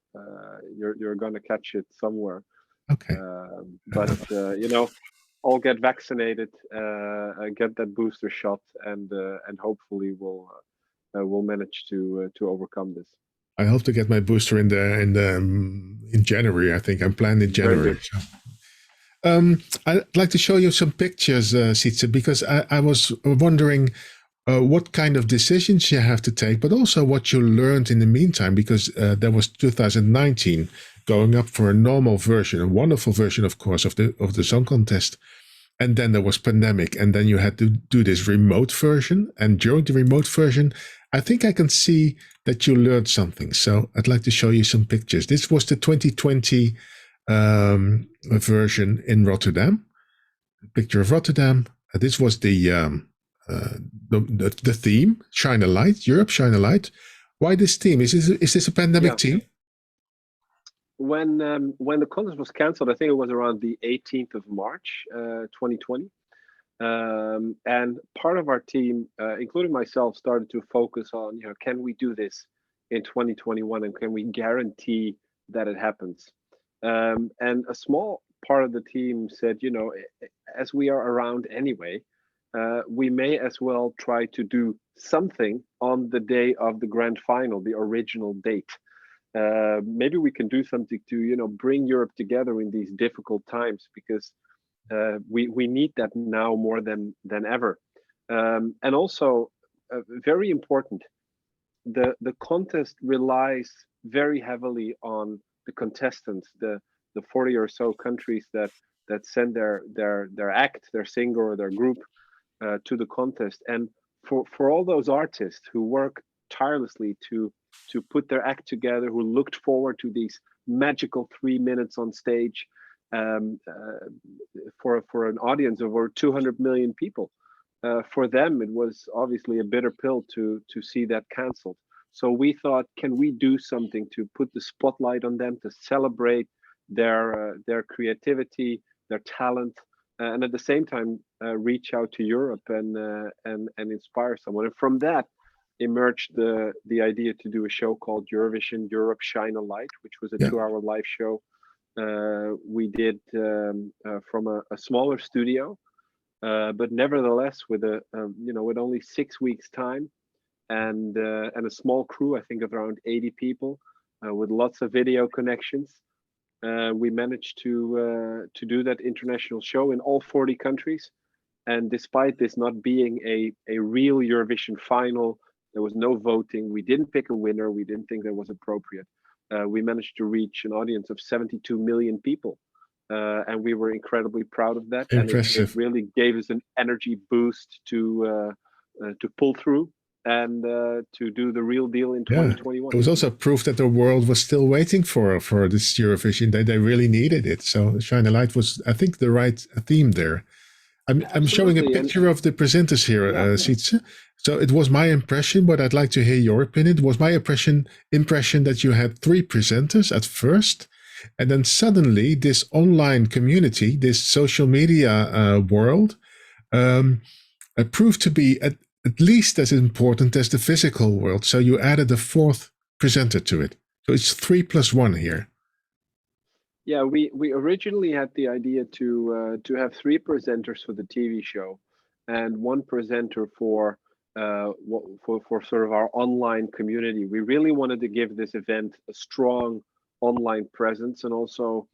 you're gonna catch it somewhere. Okay. But all get vaccinated, get that booster shot, and hopefully we'll manage to overcome this. I hope to get my booster in January. I think I'm planned in January. So. I'd like to show you some pictures, Sietse, because I was wondering what kind of decisions you have to take, but also what you learned in the meantime, because there was 2019 going up for a normal version, a wonderful version, of course, of the song contest. And then there was pandemic, and then you had to do this remote version. And during the remote version, I think I can see that you learned something. So I'd like to show you some pictures. This was the 2020 version in Rotterdam. A picture of Rotterdam. This was the theme, Shine a Light, Europe, Shine a Light. Why this theme? Is this a pandemic theme? When the contest was cancelled, I think it was around the 18th of March, 2020. And part of our team, including myself, started to focus on, can we do this in 2021, and can we guarantee that it happens? And a small part of the team said, as we are around anyway, we may as well try to do something on the day of the grand final, the original date. Maybe we can do something to, bring Europe together in these difficult times, because we need that now more than ever. And also, very important, the contest relies very heavily on the contestants, the 40 or so countries that send their act, their singer or their group to the contest. And for all those artists who work tirelessly to put their act together, who looked forward to these magical 3 minutes on stage for an audience of over 200 million people, for them it was obviously a bitter pill to see that canceled. So we thought, can we do something to put the spotlight on them, to celebrate their creativity, their talent, and at the same time reach out to Europe and inspire someone. And from that emerged the idea to do a show called Eurovision Europe Shine a Light, which was a 2-hour live show we did from a smaller studio, but nevertheless with with only 6 weeks time and a small crew, I think of around 80 people, with lots of video connections. We managed to do that international show in all 40 countries. And despite this not being a real Eurovision final, there was no voting. We didn't pick a winner. We didn't think that was appropriate. We managed to reach an audience of 72 million people. And we were incredibly proud of that. Impressive. And it really gave us an energy boost to pull through and to do the real deal in 2021. It was also proof that the world was still waiting for this Eurovision. They really needed it. So Shine a Light was, I think, the right theme there. I'm showing a picture of the presenters here, Sietse. So it was my impression, but I'd like to hear your opinion. It was my impression that you had 3 presenters at first, and then suddenly this online community, this social media world, proved to be at least as important as the physical world. So you added a 4th presenter to it. So it's 3 + 1 here. Yeah, we originally had the idea to have 3 presenters for the TV show, and 1 presenter for sort of our online community. We really wanted to give this event a strong online presence and also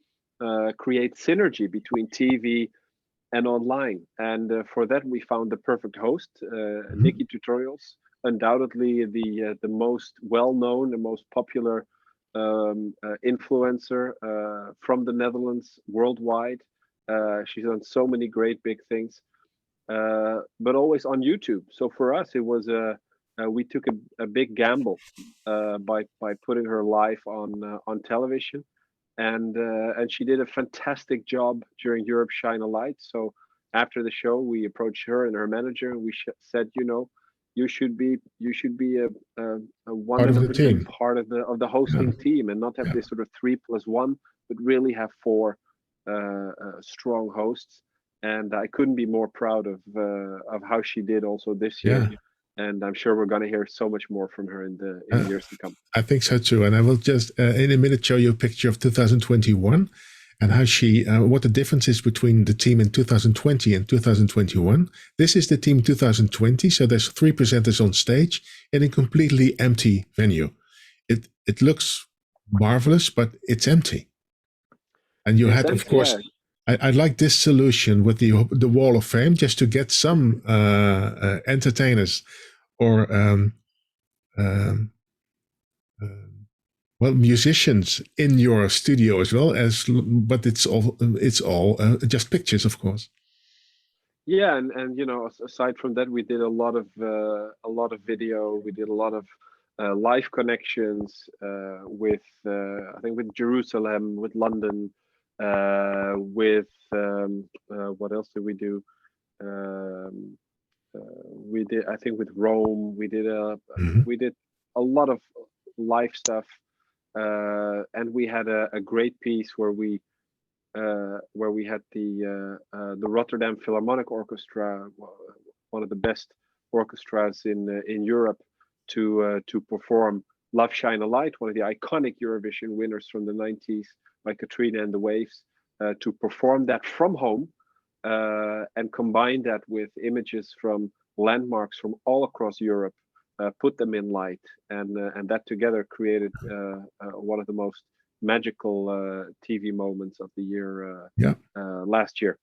create synergy between TV and online. And for that, we found the perfect host, Nikki Tutorials, undoubtedly the most well-known and most popular influencer from the Netherlands worldwide. She's done so many great big things, but always on YouTube. So for us, it was we took a big gamble by putting her live on television, and she did a fantastic job during Europe Shine a Light. So after the show, we approached her and her manager, and we said, you know, you should be a 100% part of the hosting team, and not have this sort of 3+1, but really have 4 strong hosts. And I couldn't be more proud of how she did also this year. And I'm sure we're going to hear so much more from her in the years to come. I think so too. And I will just in a minute show you a picture of 2021 and how she, what the difference is between the team in 2020 and 2021. This is the team 2020. So there's 3 presenters on stage in a completely empty venue. It looks marvelous, but it's empty. And you had, of course, I like this solution with the wall of fame, just to get some entertainers or well, musicians in your studio as well as, but it's all just pictures, of course. Yeah, and you know, aside from that, we did a lot of video. We did a lot of live connections with I think with Jerusalem, with London, with what else did we do? We did, I think, with Rome. We did a lot of live stuff, and we had a great piece where we had the Rotterdam Philharmonic Orchestra, one of the best orchestras in Europe, to perform Love Shine a Light, one of the iconic Eurovision winners from the 90s by Katrina and the Waves, to perform that from home and combine that with images from landmarks from all across Europe, put them in light, and that together created one of the most magical TV moments of the year last year.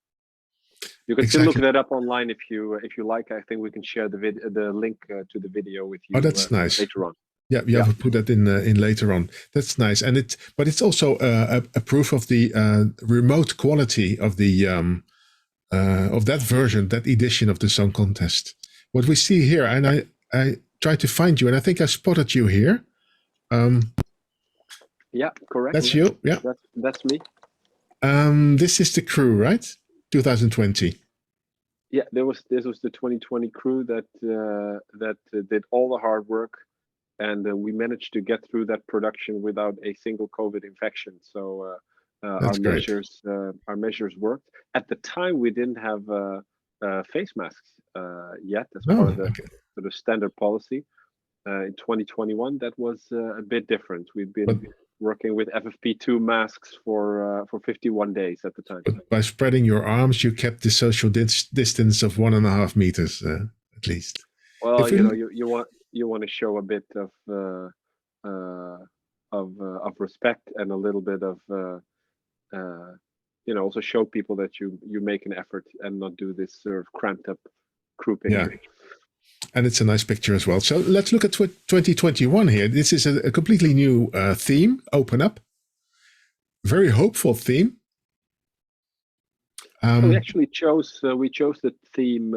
You can still look that up online if you like. I think we can share the link to the video with you. Oh, that's nice. Later on. Yeah, you have to put that in later on. That's nice, and it's also a proof of the remote quality of the of that version, that edition of the song contest. What we see here, and I tried to find you, and I think I spotted you here. Yeah, correct. That's you. Yeah, that's me. This is the crew, right? 2020. Yeah, this was the 2020 crew that did all the hard work, and we managed to get through that production without a single COVID infection. So our measures worked. At the time, we didn't have face masks yet as part of the sort of standard policy. In 2021, that was a bit different. We've been working with FFP2 masks for 51 days at the time. But by spreading your arms, you kept the social distance of 1.5 meters at least. Well, you want to show a bit of respect and a little bit of also show people that you make an effort and not do this sort of cramped up crew picture. Yeah. And it's a nice picture as well. So let's look at 2021 here. This is a completely new theme, Open Up. Very hopeful theme. We actually chose the theme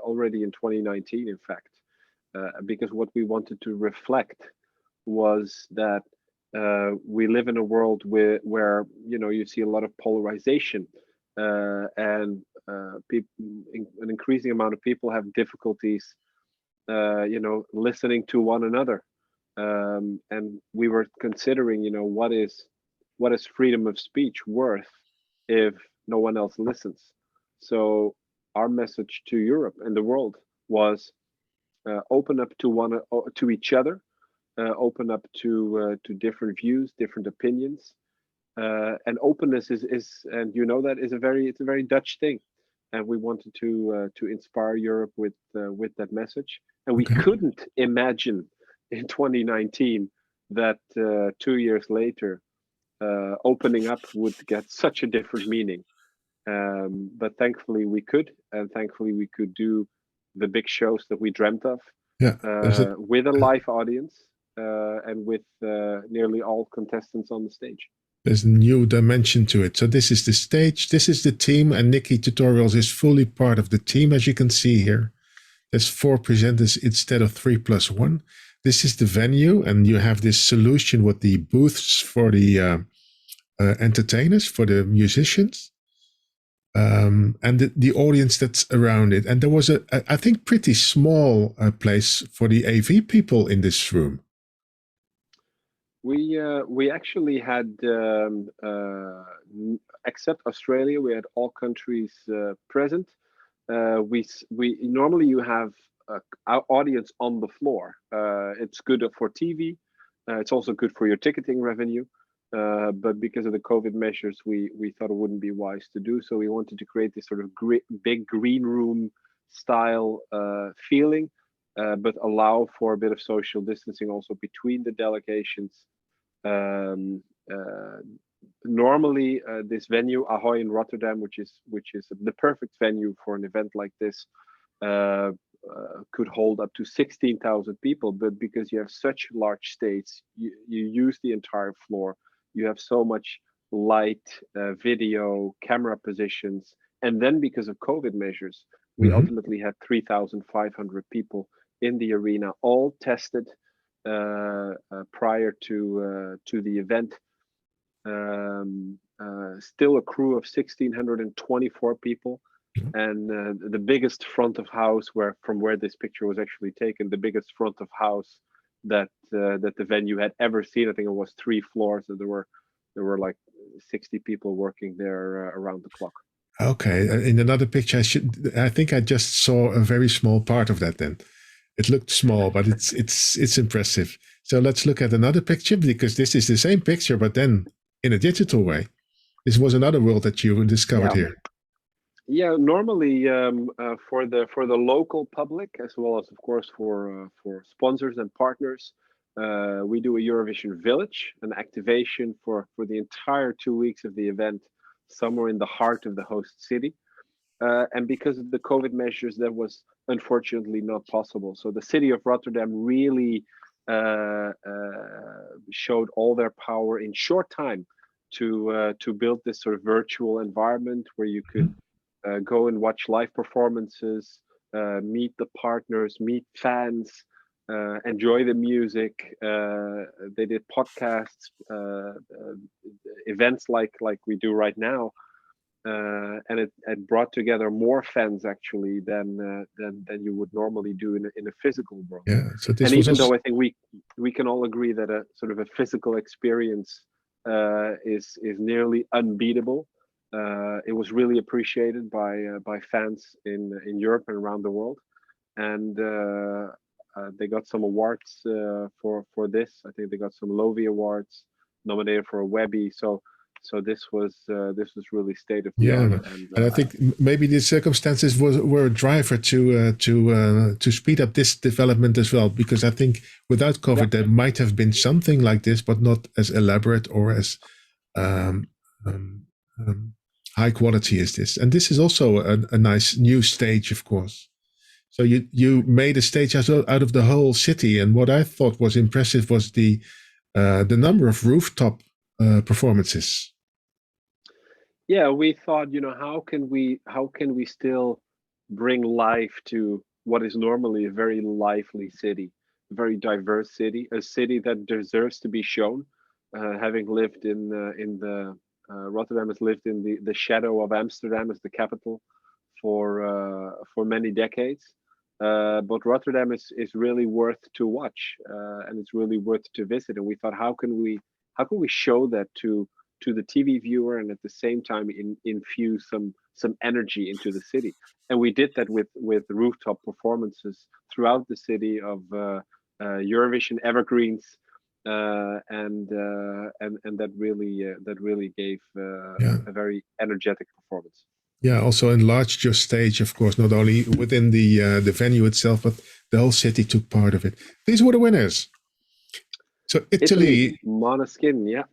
already in 2019, in fact, because what we wanted to reflect was that we live in a world where you see a lot of polarization, and an increasing amount of people have difficulties listening to one another, and we were considering what is freedom of speech worth if no one else listens. So our message to Europe and the world was open up to each other, open up to different views, different opinions, and openness is that is a very Dutch thing, and we wanted to inspire Europe with that message. And we couldn't imagine in 2019 that 2 years later opening up would get such a different meaning. But thankfully we could, and thankfully we could do the big shows that we dreamt of with a live audience. and with nearly all contestants on the stage. There's a new dimension to it. So this is the stage, this is the team, and Nikki Tutorials is fully part of the team, as you can see here. There's 4 presenters instead of 3 + 1. This is the venue, and you have this solution with the booths for the entertainers, for the musicians, and the audience that's around it. And there was I think, pretty small place for the AV people in this room. We actually had, except Australia, we had all countries present. We normally you have our audience on the floor. It's good for TV. It's also good for your ticketing revenue. But because of the COVID measures, we thought it wouldn't be wise to do so. We wanted to create this sort of big green room style feeling, but allow for a bit of social distancing also between the delegations. Normally, this venue, Ahoy in Rotterdam, which is the perfect venue for an event like this, could hold up to 16,000 people. But because you have such large stage, you use the entire floor. You have so much light, video, camera positions, and then because of COVID measures, we ultimately had 3,500 people in the arena, all tested prior to the event. Still a crew of 1,624 people, and the biggest front of house, from where this picture was actually taken, the biggest front of house that the venue had ever seen. I think it was 3 floors, and there were like 60 people working there around the clock. Okay, in another picture, I think I just saw a very small part of that. Then it looked small, but it's impressive. So let's look at another picture, because this is the same picture, but then in a digital way. This was another world that you discovered here. Yeah, normally for the local public, as well as of course for sponsors and partners, we do a Eurovision Village, an activation for the entire 2 weeks of the event, somewhere in the heart of the host city. And because of the COVID measures, that was unfortunately not possible. So the city of Rotterdam really showed all their power in short time to build this sort of virtual environment where you could go and watch live performances, meet the partners, meet fans, enjoy the music. They did podcasts, events like we do right now, and it brought together more fans actually than you would normally do in a physical world. Yeah. So this and was even also... though I think we can all agree that a sort of a physical experience is nearly unbeatable. It was really appreciated by fans in Europe and around the world, and they got some awards for this. I think they got some Lovi Awards, nominated for a Webby. So this was really state of the art. And I think maybe the circumstances were a driver to speed up this development as well, because I think without COVID there might have been something like this, but not as elaborate or as high quality as this. And this is also a nice new stage, of course. So you made a stage out of the whole city, and what I thought was impressive was the number of rooftop performances. Yeah, we thought, how can we still bring life to what is normally a very lively city, a very diverse city, a city that deserves to be shown. Having lived in Rotterdam has lived in the shadow of Amsterdam as the capital for many decades. But Rotterdam is really worth to watch, and it's really worth to visit. And we thought, how can we show that to the TV viewer, and at the same time infuse some energy into the city? And we did that with rooftop performances throughout the city of Eurovision evergreens, and that really gave a very energetic performance. Yeah, also enlarged your stage, of course, not only within the venue itself, but the whole city took part of it. These were the winners. So Italy, Måneskin, yeah.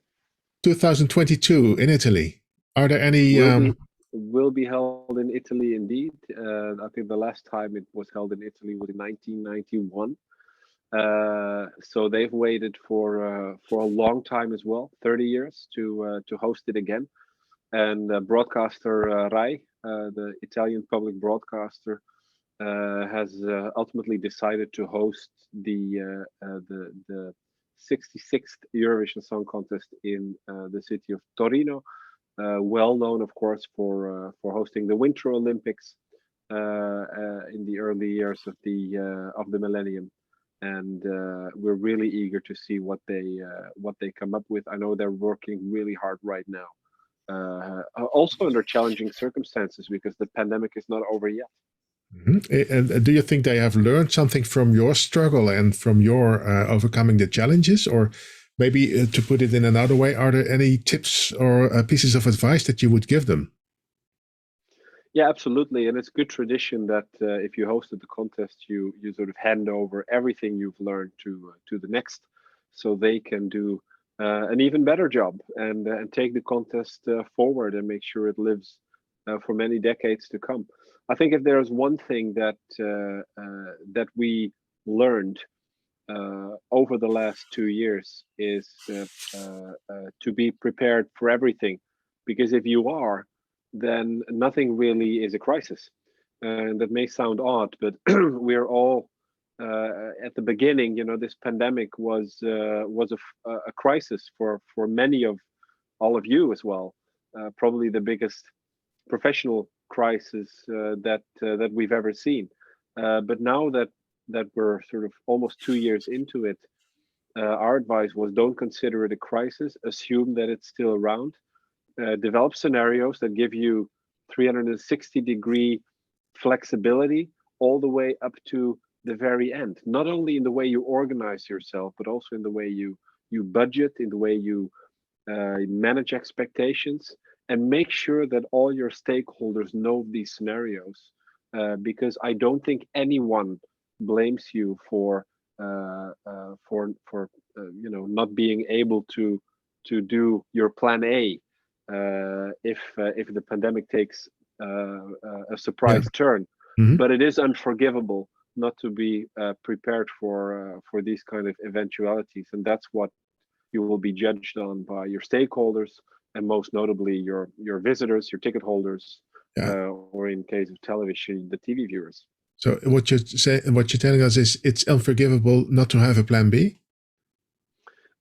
2022 in Italy. Are there any... Will be held in Italy indeed. I think the last time it was held in Italy was in 1991. So they've waited for a long time as well, 30 years to host it again. And broadcaster Rai, the Italian public broadcaster, has ultimately decided to host the 66th Eurovision Song Contest in the city of Torino, well known, of course, for hosting the Winter Olympics in the early years of the millennium. And we're really eager to see what they come up with. I know they're working really hard right now, also under challenging circumstances because the pandemic is not over yet. Mm-hmm. And do you think they have learned something from your struggle and from your overcoming the challenges? Or maybe to put it in another way, are there any tips or pieces of advice that you would give them? Yeah, absolutely. And it's good tradition that if you hosted the contest, you sort of hand over everything you've learned to the next, so they can do an even better job and take the contest forward and make sure it lives for many decades to come. I think if there's one thing that that we learned over the last 2 years is to be prepared for everything, because if you are, then nothing really is a crisis. And that may sound odd, but we're all at the beginning. You know, this pandemic was a crisis for many of all of you as well. Probably the biggest professional crisis that we've ever seen. But now that we're sort of almost 2 years into it, our advice was don't consider it a crisis. Assume that it's still around. Develop scenarios that give you 360-degree flexibility all the way up to the very end. Not only in the way you organize yourself, but also in the way you budget, in the way you manage expectations, and make sure that all your stakeholders know these scenarios. Because I don't think anyone blames you for you know, not being able to do your plan A. If the pandemic takes a surprise turn, but it is unforgivable not to be prepared for these kind of eventualities, and that's what you will be judged on by your stakeholders, and most notably your visitors, your ticket holders, or in case of television, the TV viewers. So what you're telling us is it's unforgivable not to have a plan B?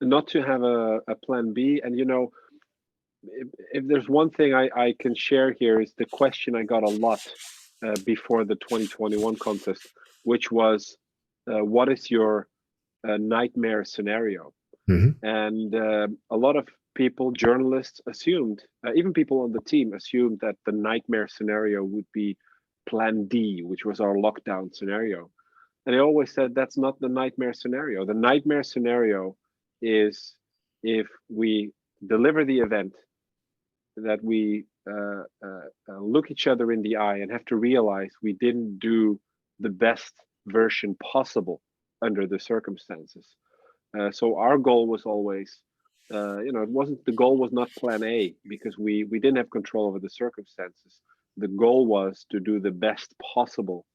Not to have a plan B, and you know, if there's one thing I can share here is the question I got a lot before the 2021 contest, which was, what is your nightmare scenario? Mm-hmm. And a lot of people, journalists, assumed, even people on the team assumed that the nightmare scenario would be Plan D, which was our lockdown scenario. And I always said that's not the nightmare scenario. The nightmare scenario is if we deliver the event, that we look each other in the eye and have to realize we didn't do the best version possible under the circumstances. So our goal was always, you know, the goal was not Plan A, because we didn't have control over the circumstances. The goal was to do the best possible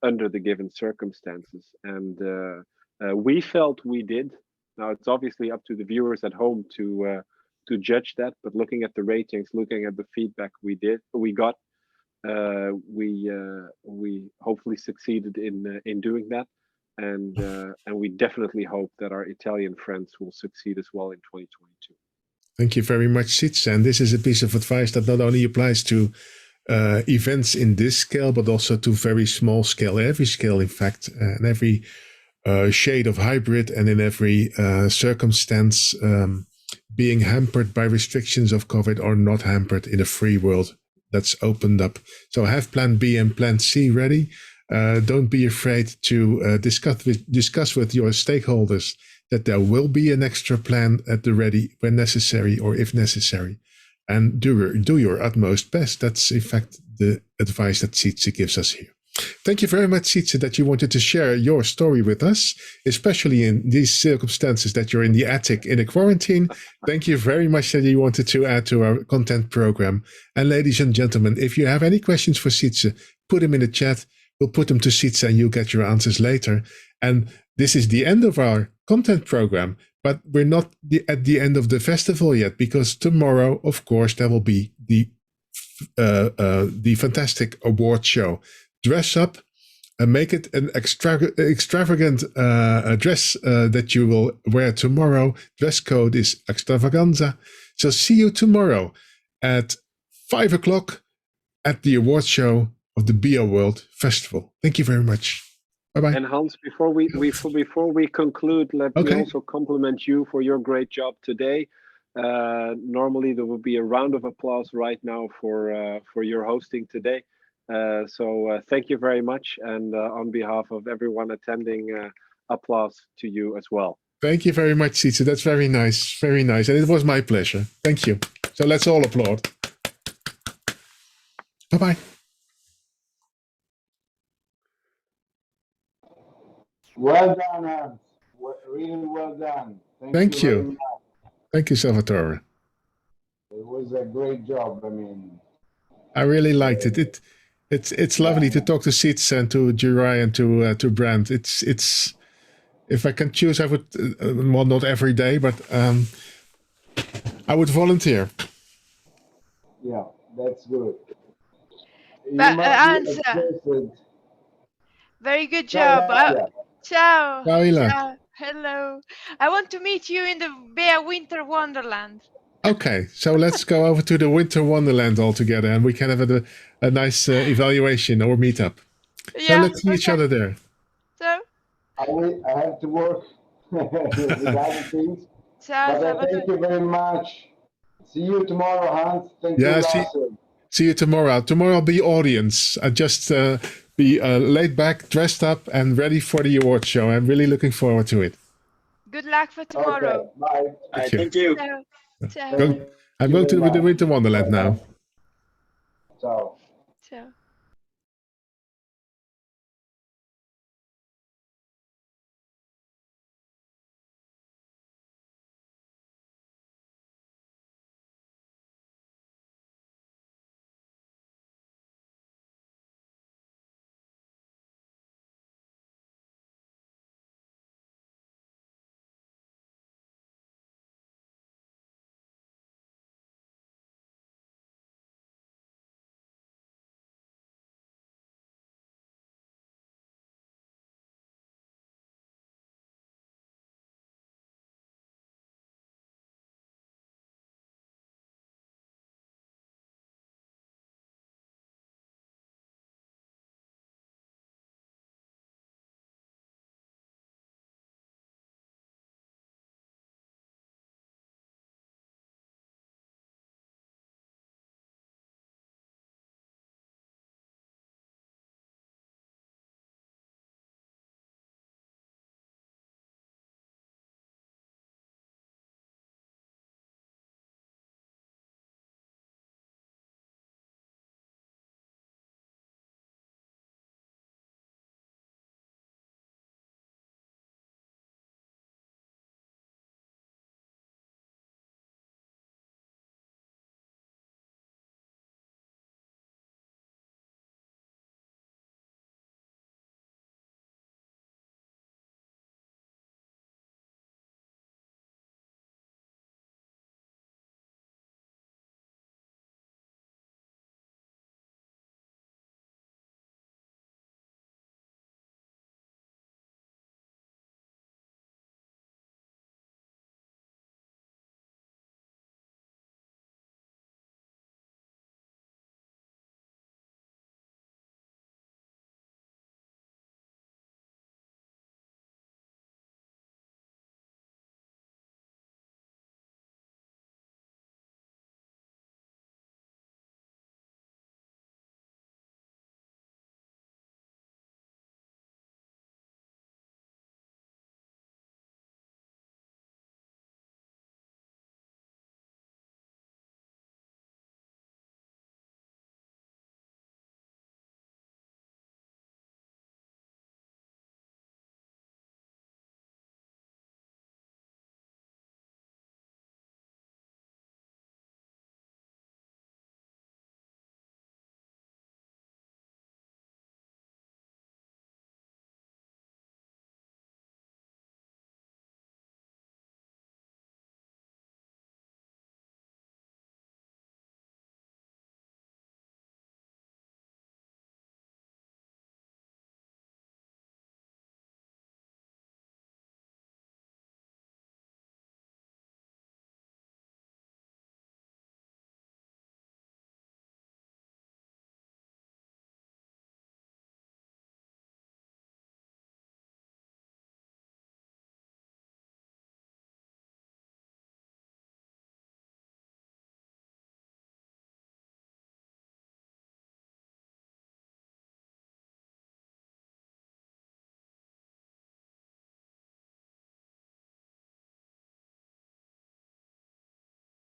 under the given circumstances, and we felt we did. Now it's obviously up to the viewers at home to judge that, but looking at the ratings, looking at the feedback we got, we hopefully succeeded in doing that, and we definitely hope that our Italian friends will succeed as well in 2022. Thank you very much, Sietse. And this is a piece of advice that not only applies to events in this scale, but also to very small scale, every scale, in fact, and every shade of hybrid, and in every circumstance, being hampered by restrictions of COVID or not hampered in a free world that's opened up. So have Plan B and Plan C ready. Don't be afraid to discuss with your stakeholders that there will be an extra plan at the ready when necessary or if necessary. And do your utmost best. That's in fact the advice that Sietse gives us here. Thank you very much, Sietse, that you wanted to share your story with us, especially in these circumstances that you're in the attic in a quarantine. Thank you very much that you wanted to add to our content program. And ladies and gentlemen, if you have any questions for Sietse, put them in the chat. We'll put them to Sietse and you'll get your answers later. And this is the end of our content program, but we're not at the end of the festival yet, because tomorrow, of course, there will be the fantastic award show. Dress up and make it an extravagant dress that you will wear tomorrow. Dress code is extravaganza. So see you tomorrow at 5 o'clock at the award show of the BIO World Festival. Thank you very much. Bye-bye. And Hans, before we conclude, let me also compliment you for your great job today. Normally there will be a round of applause right now for your hosting today. So thank you very much, and on behalf of everyone attending, applause to you as well. Thank you very much, Sietse. That's very nice, and it was my pleasure. Thank you. So let's all applaud. Bye-bye. Well done, Hans. Really well done. Thank you. Very much. Thank you, Salvatore. It was a great job. I mean, I really liked it. It's lovely to talk to Sietse and to Juraj and to Brand. It's if I can choose, I would well, not every day, but I would volunteer. yeah, that's good. You But must be Hans, exhausted. very good Ciao, job. Nadia. Ciao. Ciao, Ila. Ciao. Hello. I want to meet you in the Bear Winter Wonderland. Okay, so let's go over to the Winter Wonderland all together, and we can have a nice evaluation or meetup. So Yeah, let's see each other there. So, I have to work with other things. ciao, But thank Salvatore. you very much. See you tomorrow, Hans. Thank Yeah, you, see- Lasse. See you tomorrow. Tomorrow I'll be audience. I just be laid back, dressed up, and ready for the award show. I'm really looking forward to it. Good luck for tomorrow. Okay, bye. Thank you. Thank you. Ciao. Ciao. I'm going to the Winter Wonderland now. Ciao.